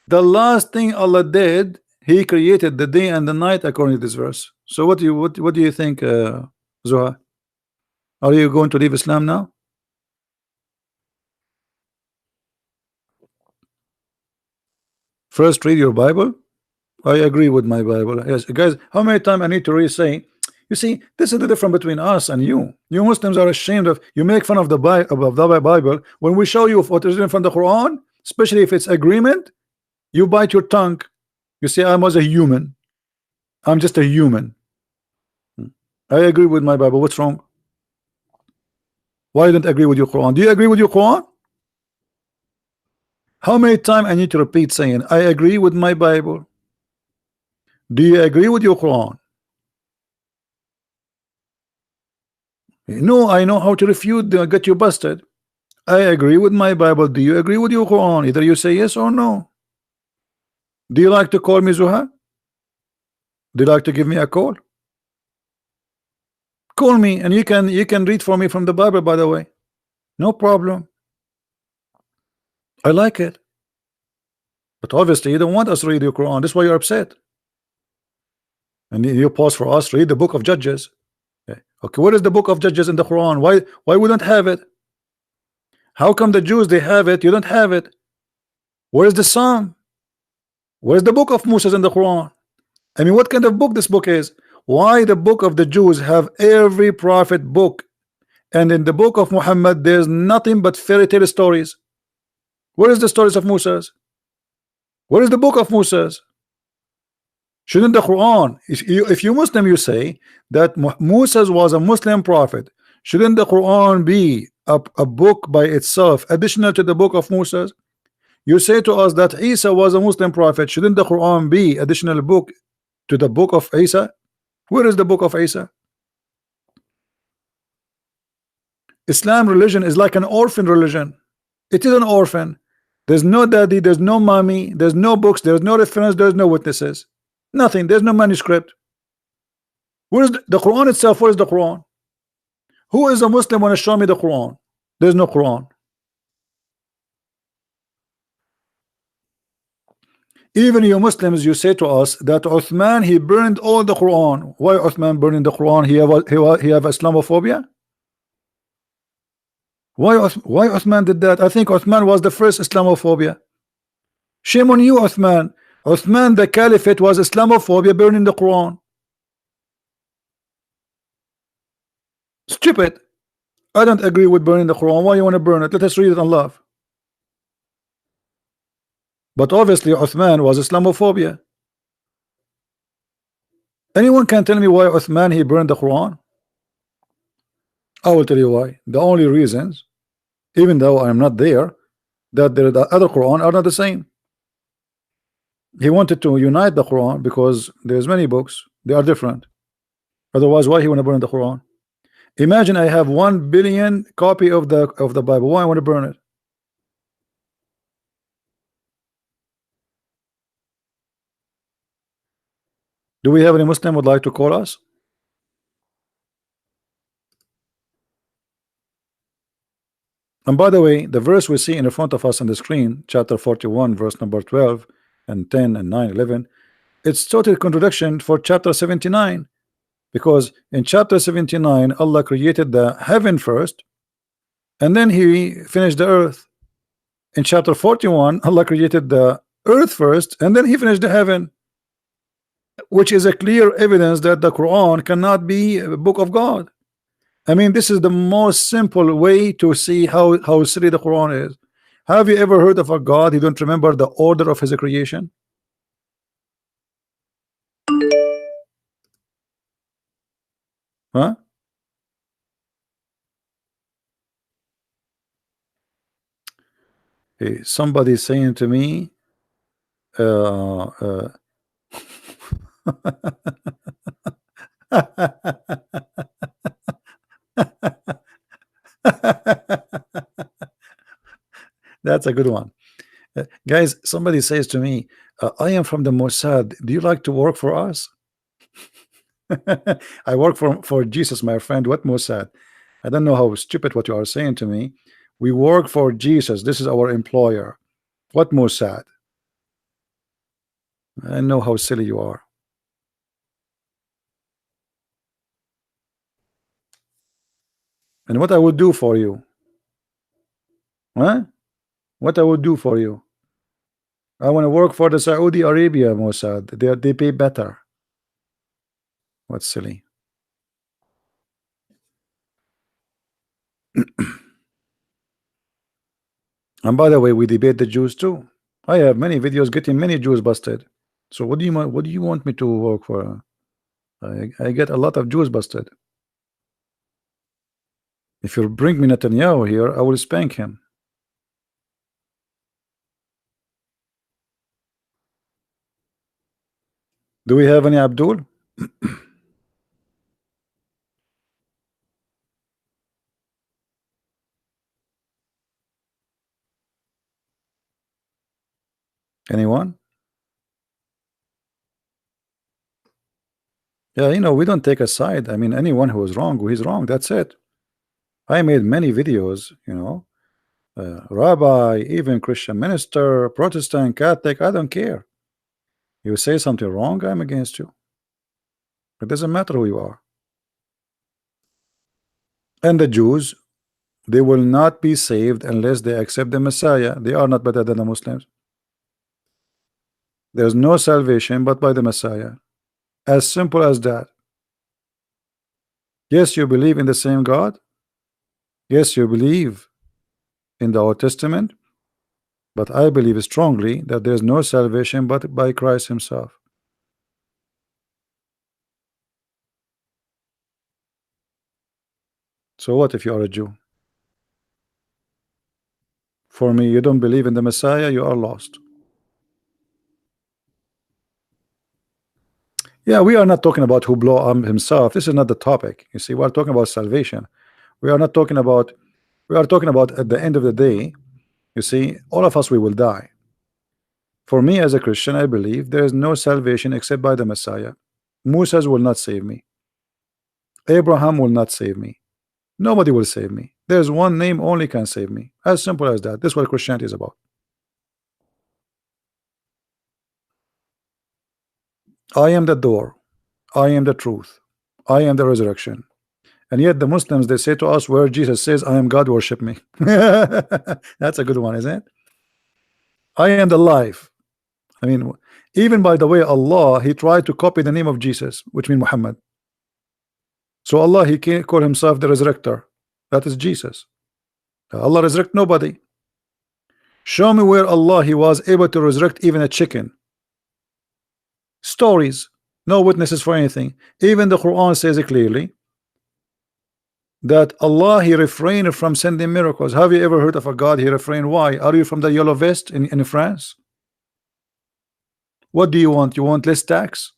The last thing Allah did, He created the day and the night according to this verse. So what do you think, Zuha? Are you going to leave Islam now? First, read your Bible. I agree with my Bible. Yes, guys, how many times I need to re-say? You see, this is the difference between us and you. You Muslims are ashamed of, you make fun of the Bible. When we show you what is in from the Quran, especially if it's agreement, you bite your tongue. You say, I was a human. I'm just a human. I agree with my Bible. What's wrong? Why don't agree with your Quran? Do you agree with your Quran? How many times I need to repeat saying, I agree with my Bible? Do you agree with your Quran? No, I know how to refute, get you busted. I agree with my Bible. Do you agree with your Quran? Either you say yes or no. Do you like to call me Zuha? Do you like to give me a call? Call me, and you can read for me from the Bible, by the way. No problem. I like it. But obviously you don't want us to read your Quran. That's why you're upset. And you pause for us, read the book of Judges. Okay, what is the book of Judges in the Quran? Why we don't have it? How come the Jews they have it, you don't have it? Where is the Psalm? Where is the book of Moses in the Quran? I mean, what kind of book this book is? Why the book of the Jews have every prophet book, and in the book of Muhammad there's nothing but fairy tale stories? Where is the stories of Moses? Where is the book of Moses? Shouldn't the Quran, if you Muslim, you say that Moses was a Muslim prophet, shouldn't the Quran be a book by itself additional to the book of Moses? You say to us that Isa was a Muslim prophet, shouldn't the Quran be additional book to the book of Isa? Where is the book of Isa? Islam religion is like an orphan religion. It is an orphan. There's no daddy, there's no mommy, there's no books, there's no reference, there's no witnesses, nothing. There's no manuscript. Where is the Quran itself? Where is the Quran? Who is a Muslim want to show me the Quran? There's no Quran. Even you Muslims, you say to us that Uthman, he burned all the Quran. Why Uthman burning the Quran? He have Islamophobia? Why Uthman did that? I think Uthman was the first Islamophobia. Shame on you, Uthman. Uthman, the caliphate, was Islamophobia, burning the Quran. Stupid. I don't agree with burning the Quran. Why you want to burn it? Let us read it and love. But obviously Uthman was Islamophobia. Anyone can tell me why Uthman he burned the Quran? I will tell you why. The only reasons even though I'm not there, that the other Quran are not the same. He wanted to unite the Quran because there's many books, they are different. Otherwise, why he want to burn the Quran? Imagine I have 1 billion copy of the Bible. Why I want to burn it? Do we have any Muslim would like to call us? And by the way, the verse we see in front of us on the screen, chapter 41, verse number 12 and 10 and 9, 11, it's total contradiction for chapter 79, because in chapter 79 Allah created the heaven first and then he finished the earth. In chapter 41 Allah created the earth first and then he finished the heaven, which is a clear evidence that the Quran cannot be a book of God. I mean, this is the most simple way to see how silly the Quran is. Have you ever heard of a God who don't remember the order of his creation? Huh? Hey, somebody saying to me, that's a good one. Guys, somebody says to me, I am from the Mossad. Do you like to work for us? I work for Jesus, my friend. What Mossad? I don't know how stupid what you are saying to me. We work for Jesus. This is our employer. What Mossad? I know how silly you are. And what I would do for you? Huh? What I would do for you? I want to work for the Saudi Arabia Mossad. They pay better. What's silly? And by the way, we debate the Jews too. I have many videos getting many Jews busted. So what do you want me to work for? I get a lot of Jews busted. If you bring me Netanyahu here, I will spank him. Do we have any Abdul? Anyone? Yeah, you know, we don't take a side. I mean, anyone who is wrong, he's wrong. That's it. I made many videos, you know, rabbi, even Christian minister, Protestant, Catholic, I don't care. You say something wrong, I'm against you. It doesn't matter who you are. And the Jews, they will not be saved unless they accept the Messiah. They are not better than the Muslims. There's no salvation but by the Messiah. As simple as that. Yes, you believe in the same God. Yes, you believe in the Old Testament. But I believe strongly that there's no salvation but by Christ himself. So what if you are a Jew? For me, you don't believe in the Messiah, you are lost. Yeah, we are not talking about who blow up himself. This is not the topic. You see, we are talking about salvation. We are not talking about, we are talking about at the end of the day, you see, all of us, we will die. For me as a Christian, I believe there is no salvation except by the Messiah. Moses will not save me. Abraham will not save me. Nobody will save me. There's one name only can save me. As simple as that. This is what Christianity is about. I am the door. I am the truth. I am the resurrection. And yet the Muslims, they say to us, where Jesus says, I am God, worship me. That's a good one, isn't it? I am the life. I mean, even by the way, Allah, he tried to copy the name of Jesus, which means Muhammad. So Allah, he can't call himself the resurrector. That is Jesus. Allah resurrect nobody. Show me where Allah, he was able to resurrect even a chicken. Stories, no witnesses for anything. Even the Quran says it clearly. that Allah He refrained from sending miracles. Have you ever heard of a God He refrained? Why? Are you from the yellow vest in France? What do you want? You want less tax?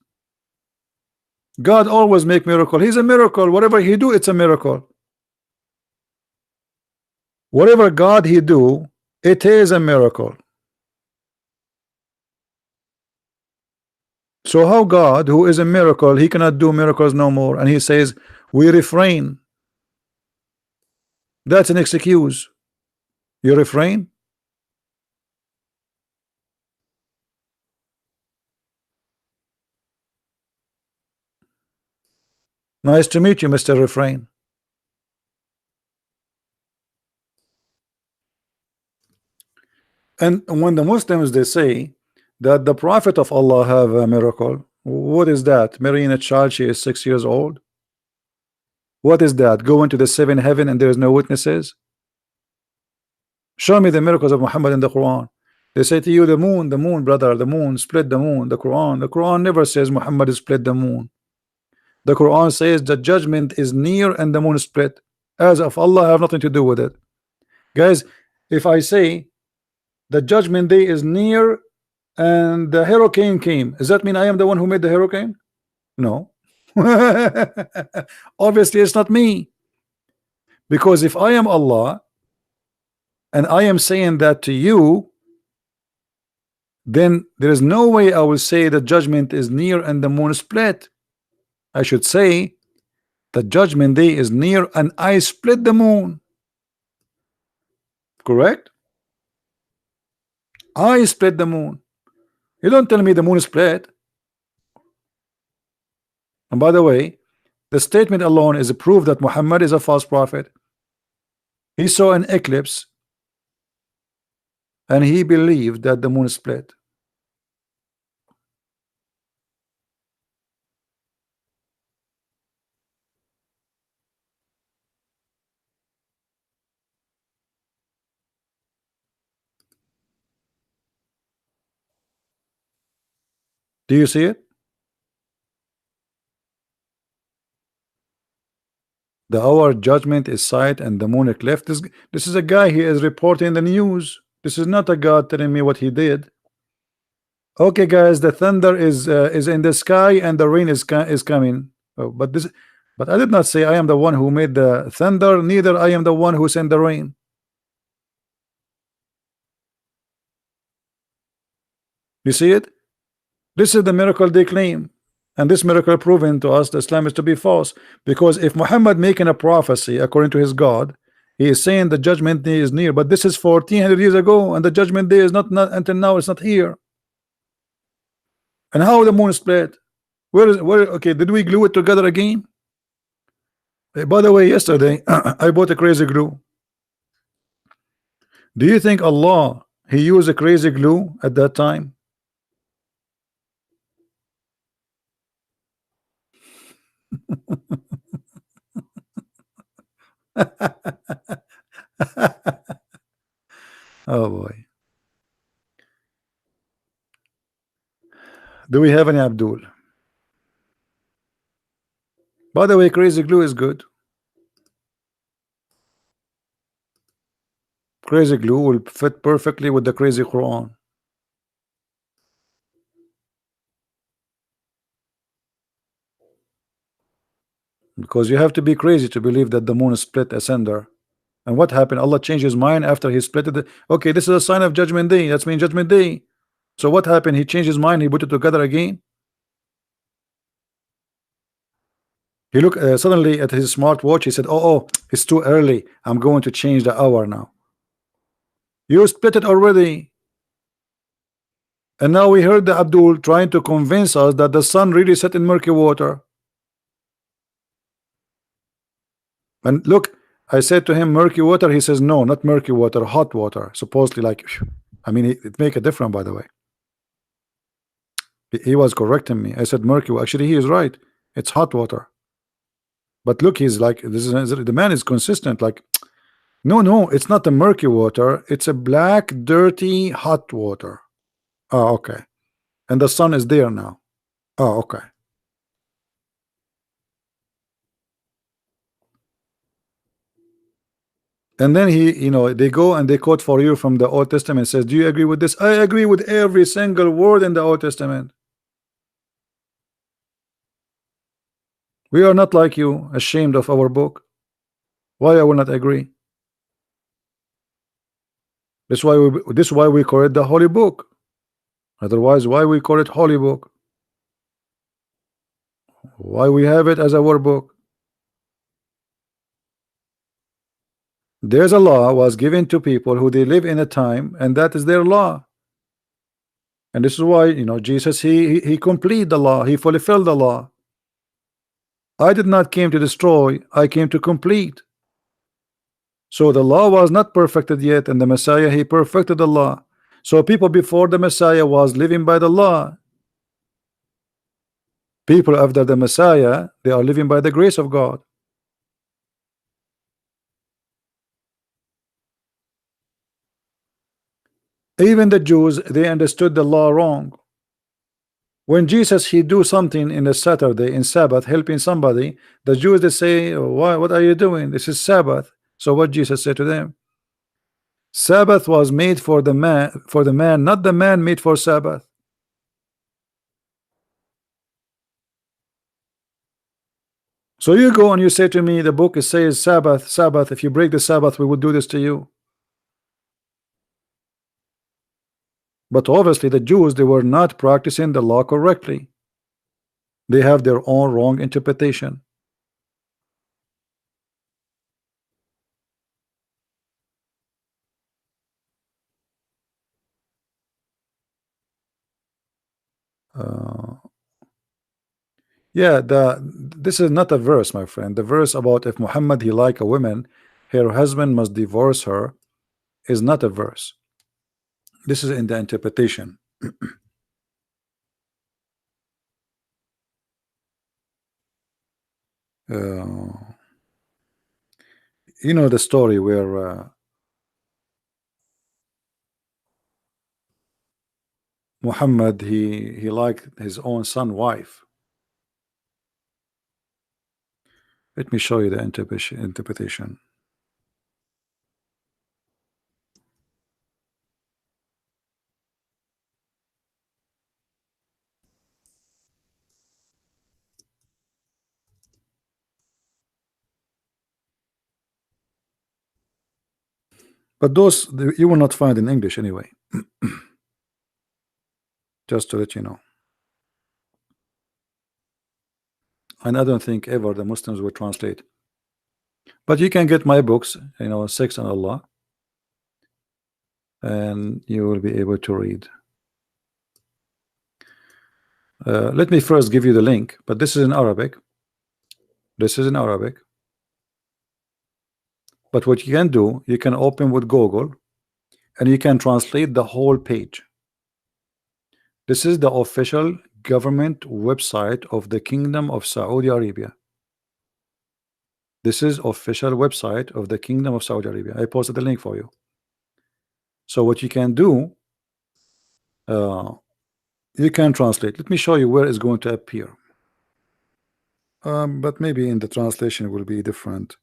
God always make miracle. He's a miracle. Whatever He do, it's a miracle. Whatever God He do, it is a miracle. So how God, who is a miracle, He cannot do miracles no more, and He says we refrain? That's an excuse. You refrain? Nice to meet you, Mr. Refrain. And when the Muslims they say that the Prophet of Allah have a miracle, what is that? Marrying a child, she is 6 years old. What is that? Go into the seventh heaven and there is no witnesses? Show me the miracles of Muhammad in the Quran. They say to you, the moon, brother, the moon, split the moon. The Quran never says Muhammad split the moon. The Quran says the judgment is near and the moon split. As of Allah, have nothing to do with it. Guys, if I say the judgment day is near and the hurricane came, does that mean I am the one who made the hurricane? No. Obviously it's not me, because if I am Allah and I am saying that to you, then there is no way I will say the judgment is near and the moon split. I should say the judgment day is near and I split the moon. Correct? I split the moon. You don't tell me the moon split. And by the way, the statement alone is a proof that Muhammad is a false prophet. He saw an eclipse and he believed that the moon split. Do you see it? The hour judgment is sight and the moon eclipse. This is a guy, he is reporting the news. This is not a God telling me what he did. Okay, guys, the thunder is in the sky and the rain is coming. Oh, but I did not say I am the one who made the thunder. Neither I am the one who sent the rain. You see it? This is the miracle they claim, and this miracle proven to us that Islam is to be false. Because if Muhammad making a prophecy according to his God, he is saying the judgment day is near, but this is 1400 years ago, and the judgment day is not until now. It's not here. And how the moon split? Where? Okay, did we glue it together again? Hey, by the way, yesterday I bought a crazy glue. Do you think Allah he used a crazy glue at that time? Oh boy. Do we have any Abdul? By the way, crazy glue is good. Crazy glue will fit perfectly with the crazy Quran. Because you have to be crazy to believe that the moon split asunder. And what happened? Allah changed his mind after he split it. Okay, this is a sign of judgment day. That's mean judgment day. So what happened? He changed his mind. He put it together again. He looked suddenly at his smartwatch. He said, oh, it's too early. I'm going to change the hour now. You split it already. And now we heard the Abdul trying to convince us that the sun really set in murky water. And look, I said to him murky water. He says no, not murky water, hot water. Supposedly, like, I mean, it make a difference, by the way. He was correcting me. I said murky. Actually, he is right. It's hot water. But look, he's like, this is the man is consistent. Like, no, it's not the murky water. It's a black, dirty, hot water. Oh, okay. And the sun is there now. Oh, okay. And then they go and they quote for you from the Old Testament, says, do you agree with this? I agree with every single word in the Old Testament. We are not like you, ashamed of our book. Why I will not agree? This is why we call it the holy book. Otherwise, why we call it holy book? Why we have it as our book? There's a law was given to people who they live in a time, and that is their law. And this is why Jesus he complete the law, he fulfilled the law. I did not came to destroy, I came to complete. So the law was not perfected yet, and the Messiah he perfected the law. So people before the Messiah was living by the law. People after the Messiah, they are living by the grace of God. Even the Jews, they understood the law wrong. When Jesus he do something in a Saturday, in Sabbath, helping somebody, the Jews they say, why, what are you doing? This is Sabbath. So what Jesus said to them? Sabbath was made for the man, not the man made for Sabbath. So you go and you say to me, the book says Sabbath, Sabbath. If you break the Sabbath, we will do this to you. But obviously the Jews, they were not practicing the law correctly. They have their own wrong interpretation. Yeah, this is not a verse, my friend. The verse about if Muhammad he like a woman, her husband must divorce her, is not a verse. This is in the interpretation. You know the story where Muhammad he liked his own son wife. Let me show you the interpretation. But those you will not find in English anyway. Just to let you know. And I don't think ever the Muslims will translate. But you can get my books, Sex and Allah, and you will be able to read. Let me first give you the link, but this is in Arabic. This is in Arabic. But what you can do, you can open with Google and you can translate the whole page. This is the official government website of the Kingdom of Saudi Arabia. This is official website of the Kingdom of Saudi Arabia. I posted the link for you. So what you can do, you can translate. Let me show you where it's going to appear. But maybe in the translation it will be different.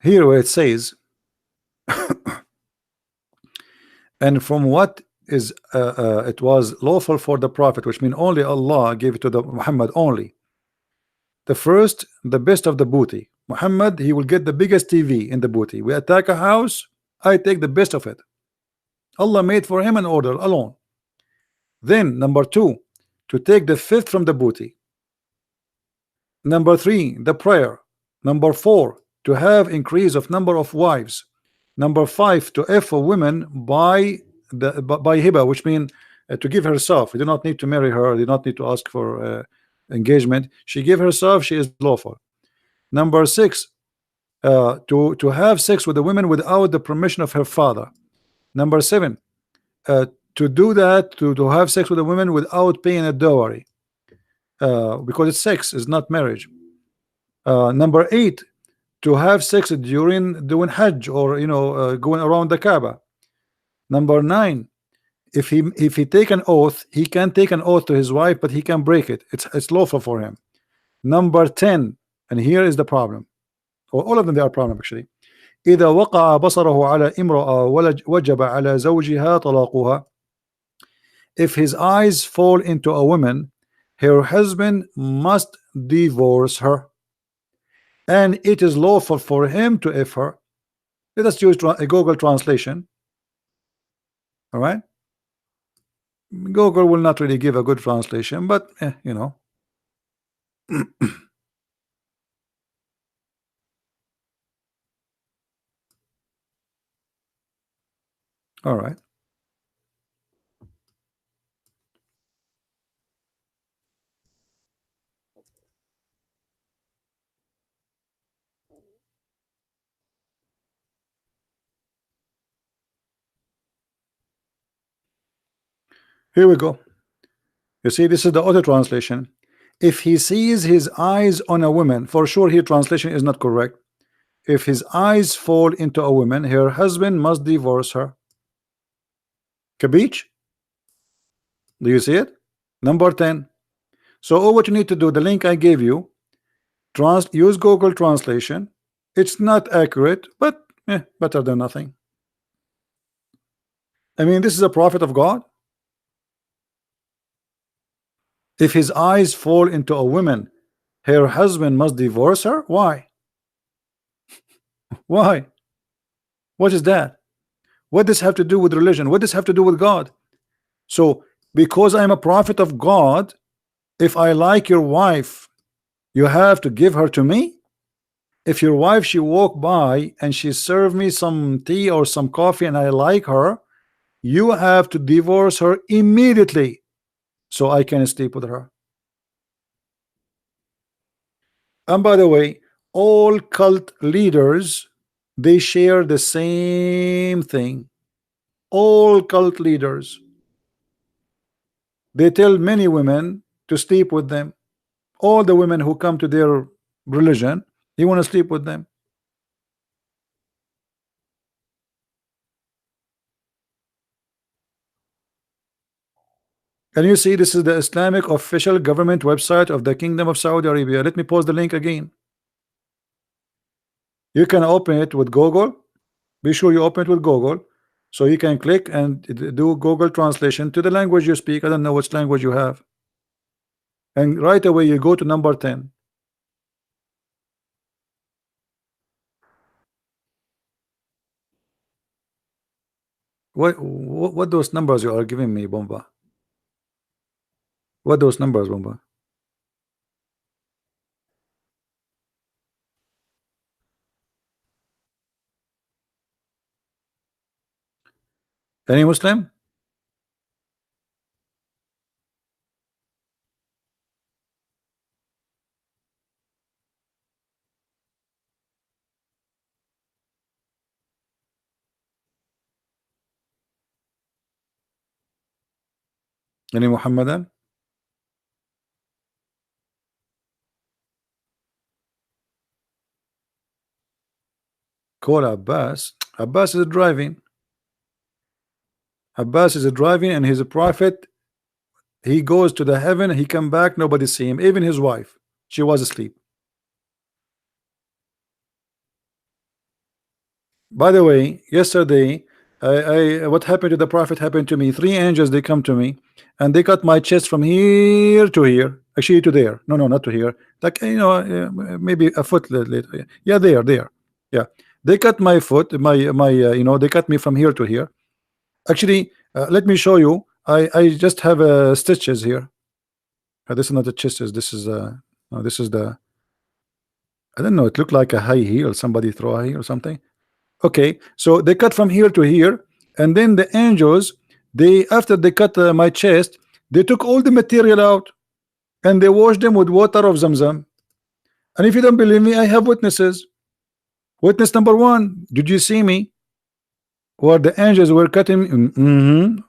Here where it says and from what is it was lawful for the prophet, which means only Allah gave it to the Muhammad only. The first, the best of the booty. Muhammad, he will get the biggest TV in the booty. We attack a house, I take the best of it. Allah made for him an order alone. Then number two, to take the fifth from the booty. Number three, the prayer. Number four, to have increase of number of wives. Number five, to offer women by hiba, which means to give herself. You do not need to marry her. You do not need to ask for engagement. She give herself. She is lawful. Number six, to have sex with the women without the permission of her father. Number seven, to do that, to have sex with the women without paying a dowry, because it's sex, is not marriage. Number eight, to have sex during doing Hajj or going around the Kaaba. Number nine, If he take an oath, he can take an oath to his wife, but he can break it. It's lawful for him. Number 10, and here is the problem, or all of them they are problem actually. إذا وقع بصره على امرأة وجب على زوجها طلاقها. If his eyes fall into a woman, her husband must divorce her, and it is lawful for him to F her. Let us use a Google translation. All right, Google will not really give a good translation, but you know. All right. Here we go. You see, this is the auto translation. If he sees his eyes on a woman, for sure here translation is not correct. If his eyes fall into a woman, her husband must divorce her. Kabich? Do you see it? Number 10. So all what you need to do, the link I gave you, use Google translation. It's not accurate, but better than nothing. I mean, this is a prophet of God. If his eyes fall into a woman, her husband must divorce her. Why? Why? What is that? What does this have to do with religion? What does this have to do with God? So because I'm a prophet of God, if I like your wife, you have to give her to me? If your wife, she walk by and she serve me some tea or some coffee and I like her, you have to divorce her immediately so I can sleep with her. And by the way, all cult leaders, they share the same thing. All cult leaders, they tell many women to sleep with them. All the women who come to their religion, they want to sleep with them. And you see, this is the Islamic official government website of the Kingdom of Saudi Arabia. Let me post the link again. You can open it with Google. Be sure you open it with Google, so you can click and do Google translation to the language you speak. I don't know which language you have, and right away you go to number 10. What those numbers you are giving me, Bomba? What those numbers, Bomba? Any Muslim? Any Muhammadan? Call Abbas. Abbas is driving. Abbas is driving, and he's a prophet. He goes to the heaven, he come back, nobody see him. Even his wife, she was asleep. By the way, yesterday, what happened to the prophet happened to me. 3 angels, they come to me, and they cut my chest from here to here. Actually, to there. No, not to here. Like, you know, maybe a foot later. Yeah, there. Yeah, they cut my foot. You know, they cut me from here to here. Actually, let me show you. I just have stitches here. This is not the stitches. This is no, this is the. I don't know. It looked like a high heel. Somebody throw a heel or something. Okay, so they cut from here to here, and then the angels, they after they cut my chest, they took all the material out, and they washed them with water of Zamzam. And if you don't believe me, I have witnesses. Witness number 1: did you see me where the angels were cutting?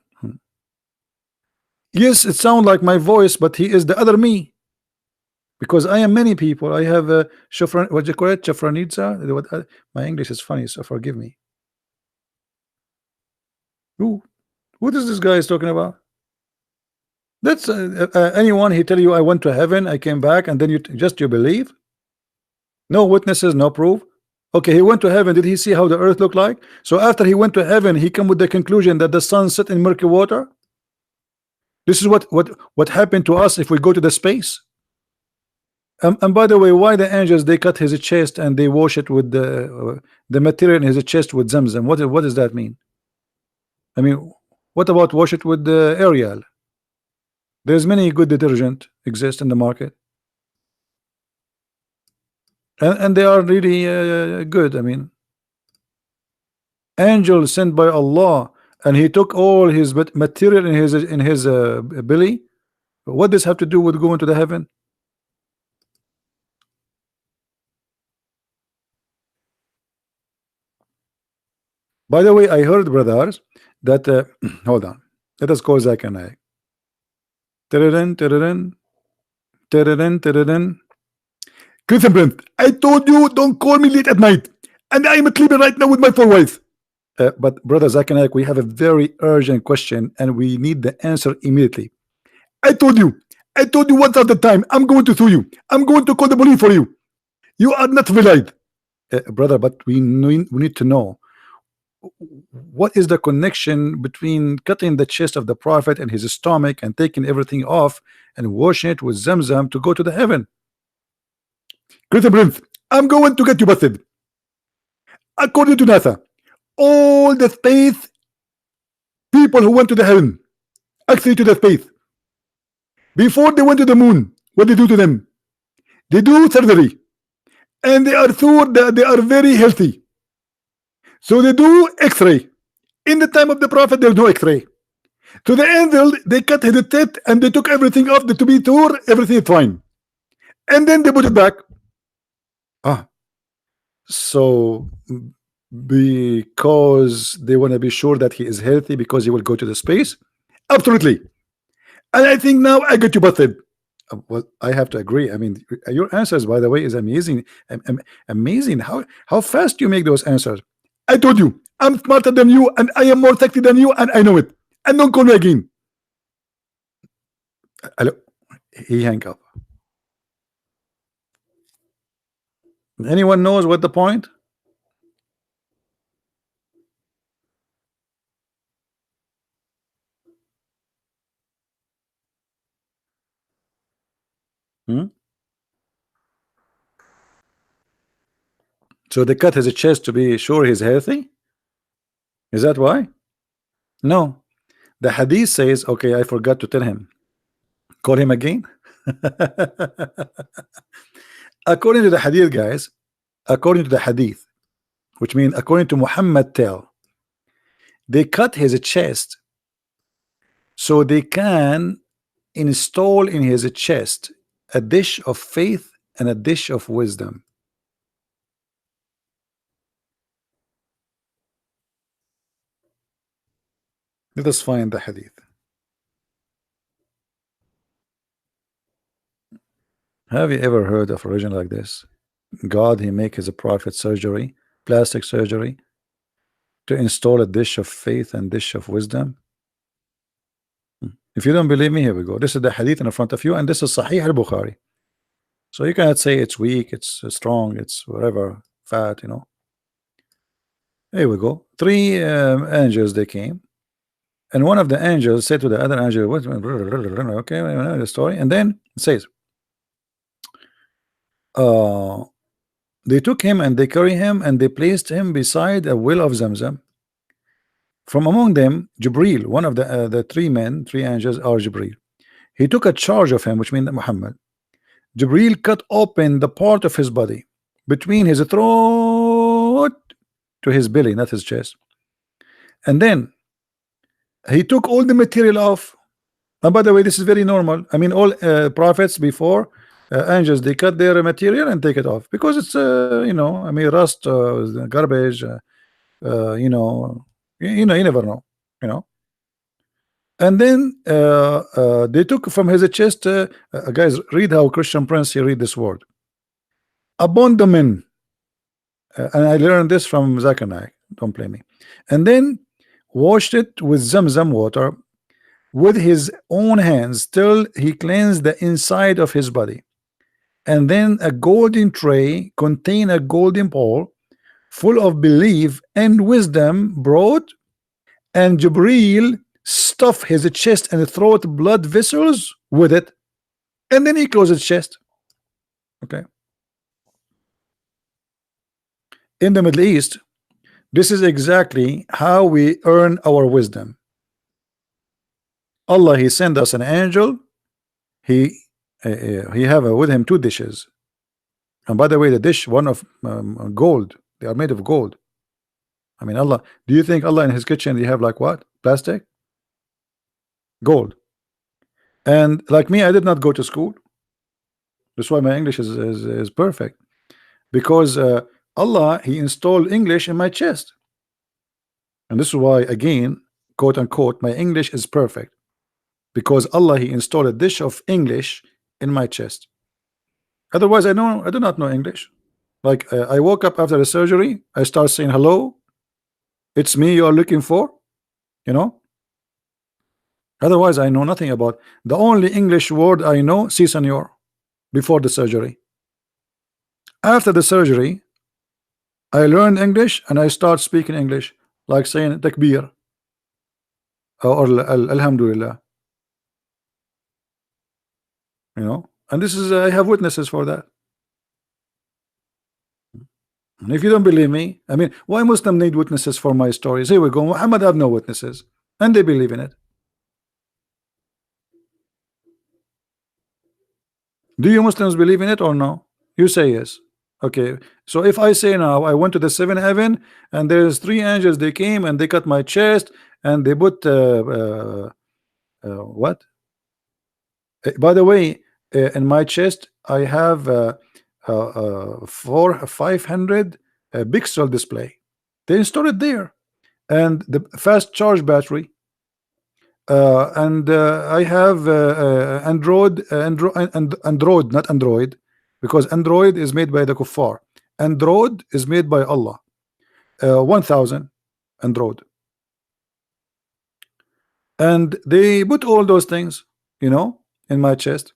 Yes, it sounds like my voice, but he is the other me, because I am many people. I have what you call it, Shafranitza. My English is funny, so forgive me. Ooh, What is this guy is talking about? That's anyone he tell you I went to heaven, I came back, and then you believe? No witnesses, no proof. Okay, he went to heaven. Did he see how the earth looked like? So after he went to heaven, he come with the conclusion that the sun set in murky water. This is what happened to us if we go to the space. And by the way, why the angels they cut his chest and they wash it with the material in his chest with Zamzam? What does that mean? I mean, what about wash it with the Ariel? There's many good detergent exist in the market, and they are really good. I mean, angel sent by Allah, and he took all his material in his belly. What does have to do with going to the heaven? By the way, I heard, brothers, that hold on, let us call Zach and I. Christian Prince, I told you don't call me late at night, and I am sleeping right now with my 4 wives. But brother Zach and I, we have a very urgent question, and we need the answer immediately. I told you once at the time. I'm going to sue you. I'm going to call the police for you. You are not valid, brother. But we need to know what is the connection between cutting the chest of the prophet and his stomach and taking everything off and washing it with Zamzam to go to the heaven. Christian Prince, I'm going to get you busted. According to NASA, all the space people who went to the heaven, actually to the space, before they went to the moon, what they do to them? They do surgery, and they are sure that they are very healthy. So they do X-ray. In the time of the prophet, there's no X-ray. So the angel, they cut his teeth and they took everything off to be sure everything is fine, and then they put it back. So because they want to be sure that he is healthy because he will go to the space? Absolutely. And I think now I get you busted. Well, I have to agree. I mean, your answers, by the way, is amazing. Amazing how fast you make those answers. I told you, I'm smarter than you, and I am more sexy than you, and I know it. And don't call me again. Hello. He hang up. Anyone knows what the point? So they cut his chest to be sure he's healthy? Is that why? No. The hadith says, okay, I forgot to tell him. Call him again? According to the hadith, guys, according to the hadith, which means according to Muhammad tell, they cut his chest so they can install in his chest a dish of faith and a dish of wisdom. Let us find the hadith. Have you ever heard of a religion like this? God, he make his prophet surgery, plastic surgery, to install a dish of faith and dish of wisdom. If you don't believe me, here we go. This is the hadith in front of you, and this is Sahih al-Bukhari. So you cannot say it's weak, it's strong, it's whatever, fat, you know. Here we go. 3 angels they came, and one of the angels said to the other angel, "What?" Okay, the story, and then it says, they took him and they carried him and they placed him beside a well of Zamzam. From among them, Jibril, one of the 3 angels are Jibril. He took a charge of him, which means Muhammad. Jibril cut open the part of his body between his throat to his belly, not his chest. And then he took all the material off. And by the way, this is very normal. I mean, all prophets before, angels, they cut their material and take it off because it's you know, I mean, rust, garbage, you know, you never know, you know. And then they took from his chest, guys, read how Christian Prince he read this word, abandonment, and I learned this from Zach and I, don't blame me. And then washed it with Zamzam water with his own hands till he cleansed the inside of his body. And then a golden tray contained a golden bowl full of belief and wisdom brought, and Jibreel stuffed his chest and throat blood vessels with it, and then he closed his chest. Okay. In the Middle East, this is exactly how we earn our wisdom. Allah, he sent us an angel. He have with him 2 dishes, and by the way, the dish one of gold. They are made of gold. I mean, Allah, do you think Allah in his kitchen he have like what? Plastic? Gold. And like me, I did not go to school. That's why my English is perfect, because Allah, he installed English in my chest, and this is why, again, quote unquote, my English is perfect, because Allah, he installed a dish of English in my chest. Otherwise, I do not know English. Like I woke up after the surgery, I start saying hello, it's me you are looking for, you know. Otherwise, I know nothing about. The only English word I know, si senor, before the surgery. After the surgery, I learned English and I start speaking English, like saying takbir or alhamdulillah, you know. And this is I have witnesses for that. And if you don't believe me, I mean, why Muslim need witnesses for my stories? Here we go. Muhammad have no witnesses, and they believe in it. Do you Muslims believe in it or no? You say yes. Okay. So if I say now I went to the seventh heaven and there's 3 angels, they came and they cut my chest and they put what? By the way, in my chest I have 500 pixel display. They installed it there, and the fast charge battery. And I have Android, not Android, because Android is made by the kuffar. Android is made by Allah. 1000 Android, and they put all those things, you know, in my chest.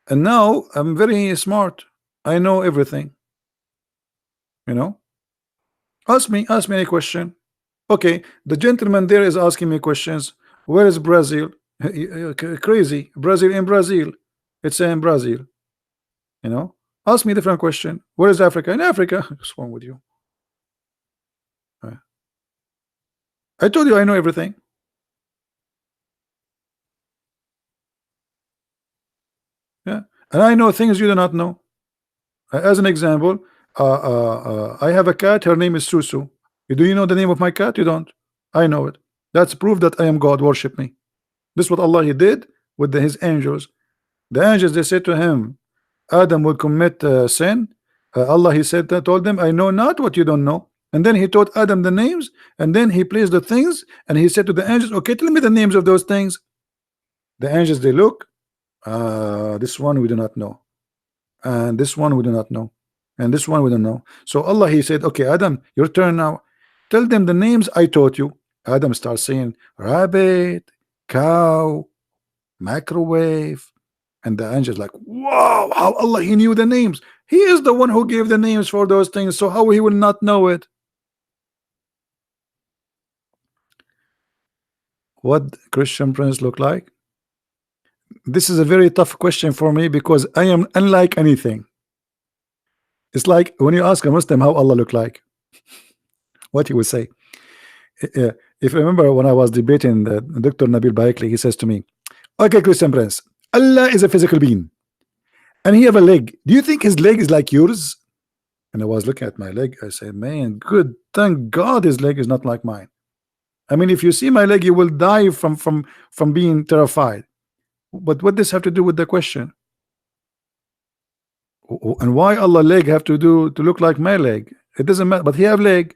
And now I'm very smart. I know everything. You know, ask me any question. Okay, the gentleman there is asking me questions. Where is Brazil? Crazy. Brazil in Brazil. It's in Brazil. You know, ask me a different question. Where is Africa? In Africa. What's wrong with you? I told you I know everything. Yeah, and I know things you do not know. As an example, I have a cat. Her name is Susu. Do you know the name of my cat? You don't. I know it. That's proof that I am God. Worship me. This is what Allah he did with his angels. The angels, they said to him, Adam will commit sin. Allah, he said, told them, I know not what you don't know. And then he taught Adam the names, and then he placed the things, and he said to the angels, okay, tell me the names of those things. The angels, they look, this one we do not know, and this one we do not know, and this one we don't know. So Allah, he said, okay, Adam, your turn now. Tell them the names I taught you. Adam starts saying rabbit, cow, microwave, and the angels like, wow, how Allah he knew the names. He is the one who gave the names for those things, so how he will not know it? What Christian Prince look like? This is a very tough question for me, because I am unlike anything. It's like when you ask a Muslim how Allah look like, what he would say. If you remember when I was debating Dr. Nabil Baikli, he says to me, okay, Christian Prince, Allah is a physical being and he have a leg. Do you think his leg is like yours? And I was looking at my leg. I said, man, good, thank God his leg is not like mine. I mean, if you see my leg, you will die from being terrified. But what does have to do with the question? And why Allah leg have to look like my leg? It doesn't matter, but he have leg.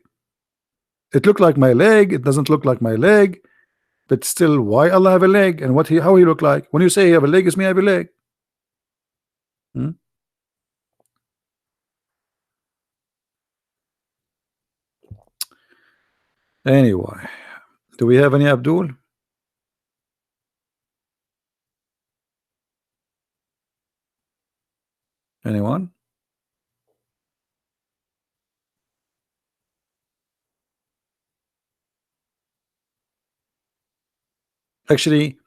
It look like my leg, it doesn't look like my leg, but still, why Allah have a leg? And how he look like? When you say he have a leg, it's me have a leg. Anyway, Do we have any Abdul? Anyone? Actually,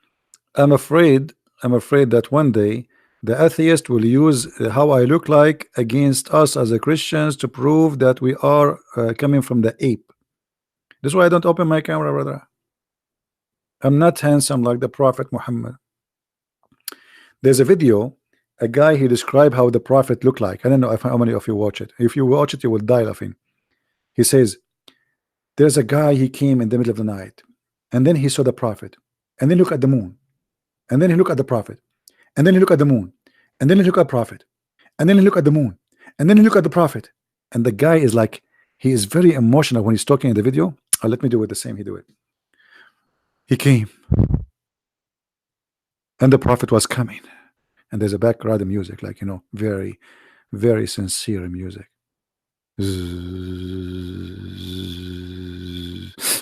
I'm afraid that one day the atheist will use how I look like against us as a Christians to prove that we are coming from the ape. That's why I don't open my camera, brother. I'm not handsome like the Prophet Muhammad. There's a video, a guy, he described how the Prophet looked like. I don't know if how many of you watch it. If you watch it, you will die laughing. He says, there's a guy, he came in the middle of the night, and then he saw the Prophet, and then look at the moon, and then he looked at the Prophet, and then he looked at the moon, and then he looked at Prophet, and then he looked at the moon, and then he looked at the Prophet. And the guy is like, he is very emotional when he's talking in the video. Let me do it the same. He do it. He came, and the Prophet was coming, and there's a background music, like, very, very sincere music.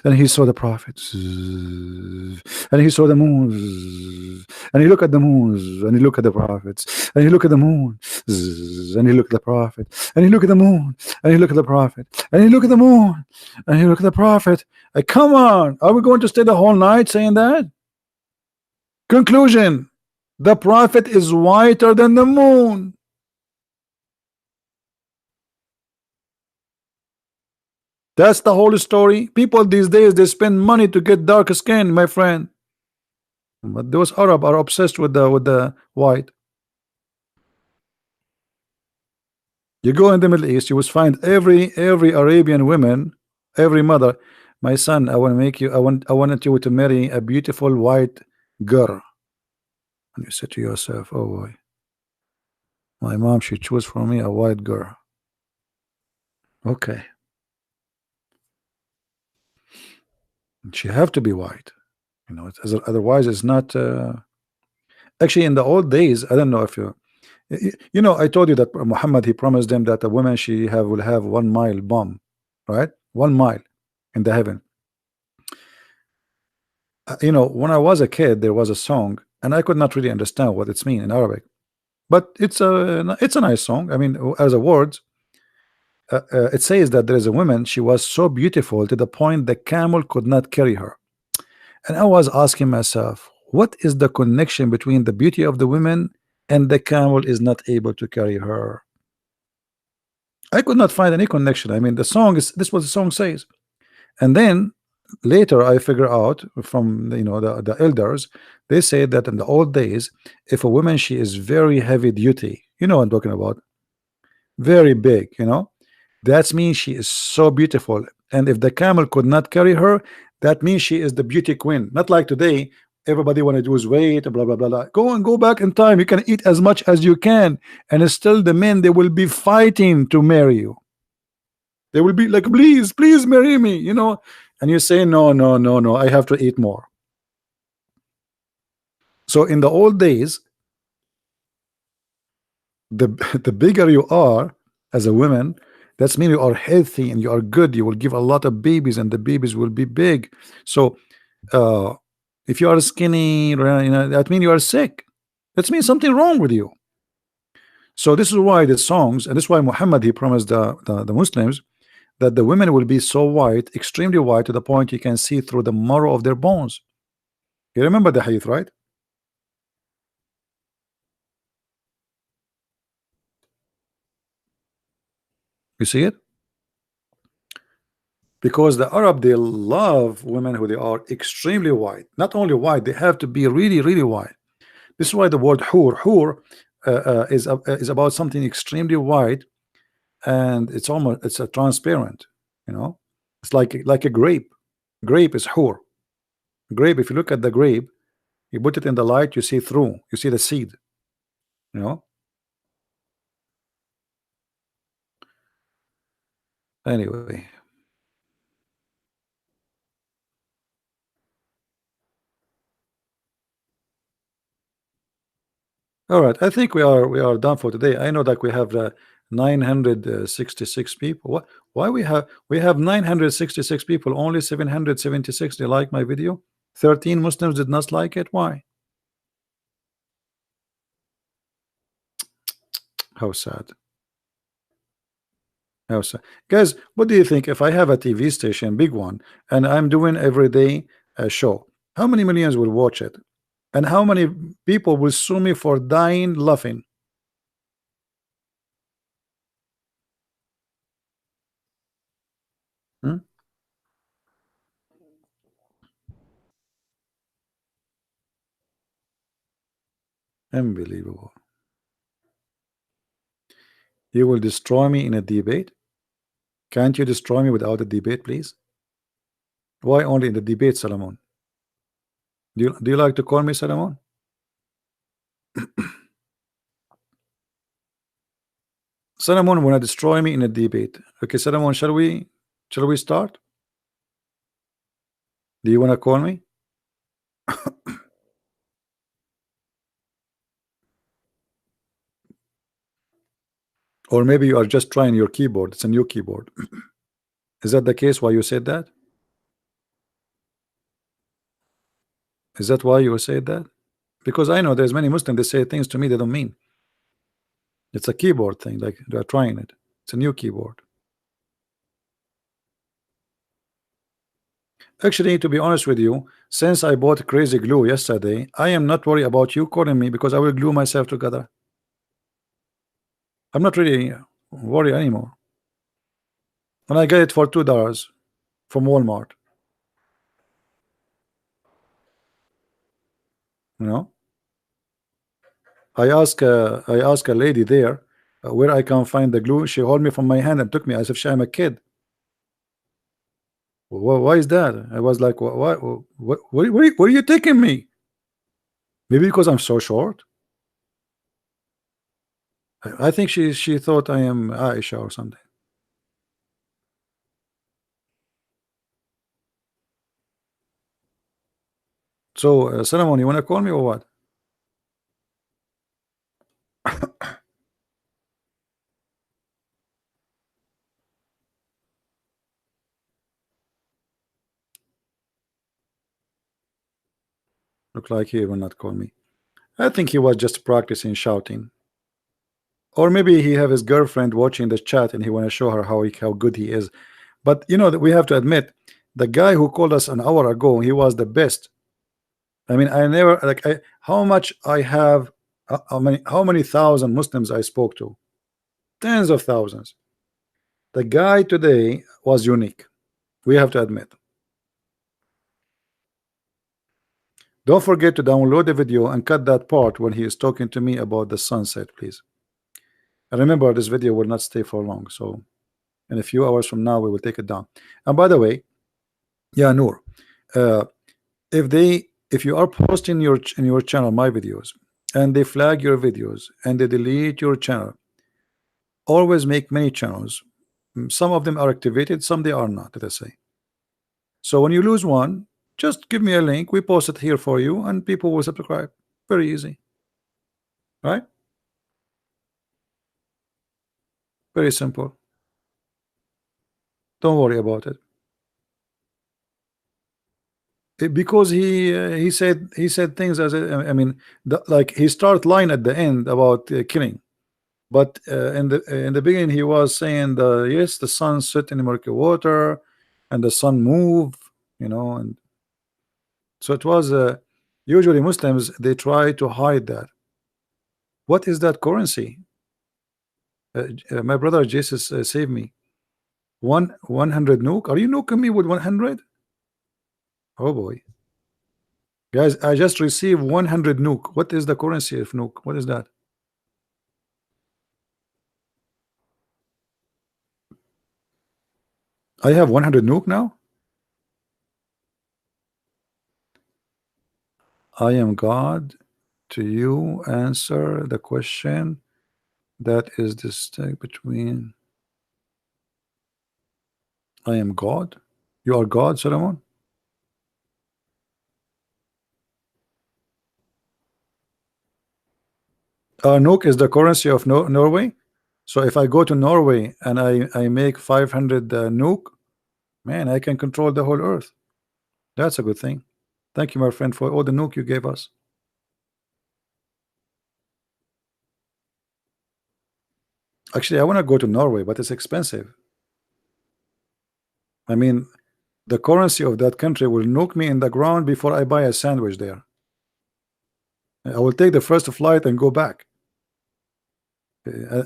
And he saw the Prophet, and he saw the moon, and he looked at the moon, and he looked at the prophets, and he looked at the moon, and he looked at the Prophet, and he looked at the moon, and he looked at the Prophet, and he looked at the moon, and he looked at the Prophet. Come on, are we going to stay the whole night saying that? Conclusion: the Prophet is whiter than the moon. That's the whole story. People these days, they spend money to get dark skin, my friend. But those Arab are obsessed with the white. You go in the Middle East, you will find every Arabian woman, every mother. My son, I want to make you. I wanted you to marry a beautiful white girl. And you say to yourself, oh boy, my mom, she chose for me a white girl. Okay, she have to be white. Otherwise it's not. Actually, in the old days, I don't know if I told you that Muhammad, he promised them that a woman will have 1 mile bomb, right? 1 mile in the heaven. When I was a kid, there was a song, and I could not really understand what it's mean in Arabic, but it's a nice song. I mean, as a word, it says that there is a woman. She was so beautiful to the point the camel could not carry her. And I was asking myself, what is the connection between the beauty of the women and the camel is not able to carry her? I could not find any connection. I mean, the song is this, what the song says. And then later I figure out from the elders, they say that in the old days, if a woman, she is very heavy duty, what I'm talking about, very big, that means she is so beautiful. And if the camel could not carry her, that means she is the beauty queen. Not like today, everybody want to lose weight, blah blah blah blah. Go back in time. You can eat as much as you can, and still the men, they will be fighting to marry you. They will be like, please marry me, and you say, no, no, no, no, I have to eat more. So in the old days, the the bigger you are as a woman, that's mean you are healthy and you are good. You will give a lot of babies, and the babies will be big. So if you are skinny, that means you are sick. That means something wrong with you. So this is why the songs, and this is why Muhammad, he promised the Muslims that the women will be so white, extremely white, to the point you can see through the marrow of their bones. You remember the hadith, right? You see it? Because the Arab, they love women who they are extremely white. Not only white, they have to be really, really white. This is why the word hur is about something extremely white, and it's a transparent. It's like a grape. Grape is hur. Grape. If you look at the grape, you put it in the light, you see through. You see the seed. You know. Anyway. All right, I think we are done for today. I know that we have 966 people. What? Why we have 966 people? Only 776 they like my video. 13 Muslims did not like it. Why? How sad. How sad. Guys, what do you think if I have a TV station, big one, and I'm doing every day a show? How many millions will watch it? And how many people will sue me for dying laughing? Hmm? Unbelievable. You will destroy me in a debate? Can't you destroy me without a debate, please? Why only in the debate, Solomon? Do you like to call me Solomon? Solomon wanna destroy me in a debate. Okay, Solomon, shall we start? Do you wanna call me? Or maybe you are just trying your keyboard. It's a new keyboard. Is that the case why you said that? Is that why you said that? Because I know there's many Muslims they say things to me they don't mean. It's a keyboard thing, like they're trying it. It's a new keyboard. Actually, to be honest with you, since I bought crazy glue yesterday, I am not worried about you calling me because I will glue myself together. I'm not really worried anymore. And I get it for $2 from Walmart. You know, I ask a lady there where I can find the glue. She held me from my hand and took me as if I'm a kid. Why is that? I was like, where are you taking me? Maybe because I'm so short. I think she thought I am Aisha or something. So, Solomon, you want to call me or what? Look like he will not call me. I think he was just practicing shouting. Or maybe he have his girlfriend watching the chat and he want to show her how good he is. But you know that we have to admit, the guy who called us an hour ago, he was the best. I mean, I never like how much I have, how many thousand Muslims I spoke to, tens of thousands. The guy today was unique. We have to admit. Don't forget to download the video and cut that part when he is talking to me about the sunset, please. And remember, this video will not stay for long, so in a few hours from now we will take it down. And by the way, yeah, Noor, uh, if you are posting in your channel my videos and they flag your videos and they delete your channel, always make many channels. Some of them are activated, some they are not, let us say. So when you lose one, just give me a link, we post it here for you and people will subscribe. Very easy, right? Very simple. Don't worry about it. Because he said things as I mean, like he start line at the end about killing, but in the beginning he was saying yes, the sun set in the murky water and the sun move, and so it was usually Muslims they try to hide that. What is that currency? My brother Jesus save me. 100 nuke. Are you nuking me with 100? Oh boy. Guys, I just received 100 nuke. What is the currency of nuke? What is that? I have 100 nuke now. I am God. To you answer the question that is distinct between. I am God. You are God, Solomon. Nuke is the currency of Norway. So if I go to Norway and I make 500 nuke, man, I can control the whole earth. That's a good thing. Thank you, my friend, for all the nuke you gave us. Actually, I want to go to Norway, but it's expensive. I mean, the currency of that country will nuke me in the ground before I buy a sandwich there. I will take the first flight and go back.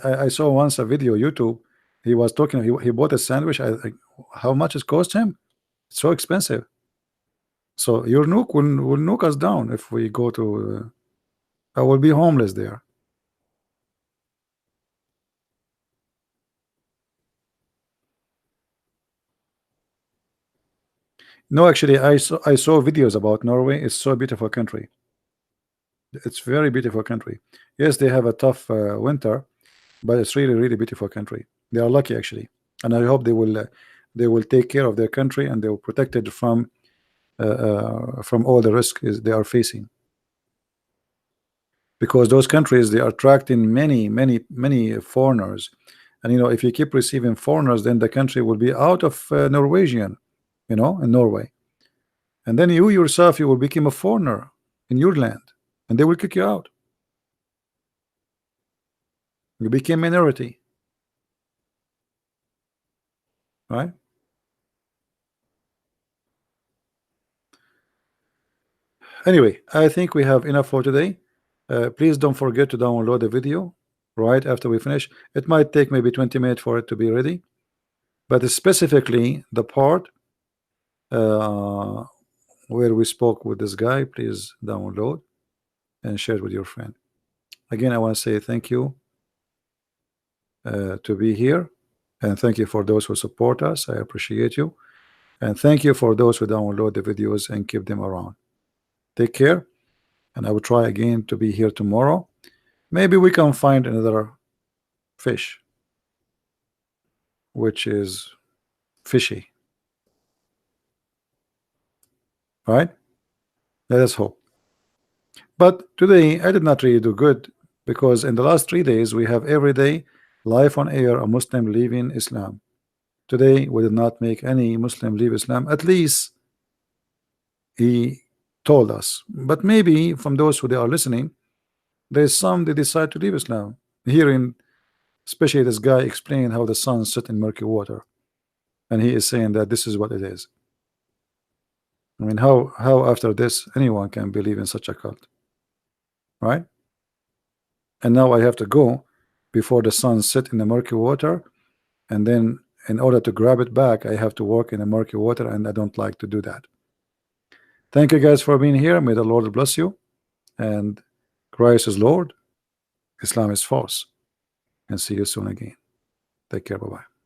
I saw once a video YouTube. He was talking. He bought a sandwich. How much it cost him? It's so expensive. So your nuke will nuke us down if we go to. I will be homeless there. No, actually, I saw videos about Norway. It's so beautiful country. It's very beautiful country. Yes, they have a tough winter, but it's really beautiful country. They are lucky actually, and I hope they will take care of their country and they will protect it from all the risk they are facing. Because those countries, they are attracting many foreigners, and if you keep receiving foreigners, then the country will be out of Norwegian, in Norway, and then you yourself, you will become a foreigner in your land, and they will kick you out. You became minority, right? Anyway, I think we have enough for today. Please don't forget to download the video right after we finish. It might take maybe 20 minutes for it to be ready, but specifically the part where we spoke with this guy, please download and share it with your friend. Again, I want to say thank you to be here, and thank you for those who support us. I appreciate you, and thank you for those who download the videos and keep them around. Take care, and I will try again to be here tomorrow. Maybe we can find another fish which is fishy, right? Let us hope. But today I did not really do good, because in the last 3 days we have every day live on air a Muslim leaving Islam. Today we did not make any Muslim leave Islam. At least he told us, but maybe from those who they are listening, there's some they decide to leave Islam. Hearing especially this guy explain how the sun set in murky water, and he is saying that this is what it is. I mean, how after this anyone can believe in such a cult, right? And now I have to go before the sun set in the murky water, and then in order to grab it back I have to walk in the murky water, and I don't like to do that. Thank you guys for being here. May the Lord bless you, and Christ is Lord, Islam is false, and see you soon again. Take care. Bye-bye.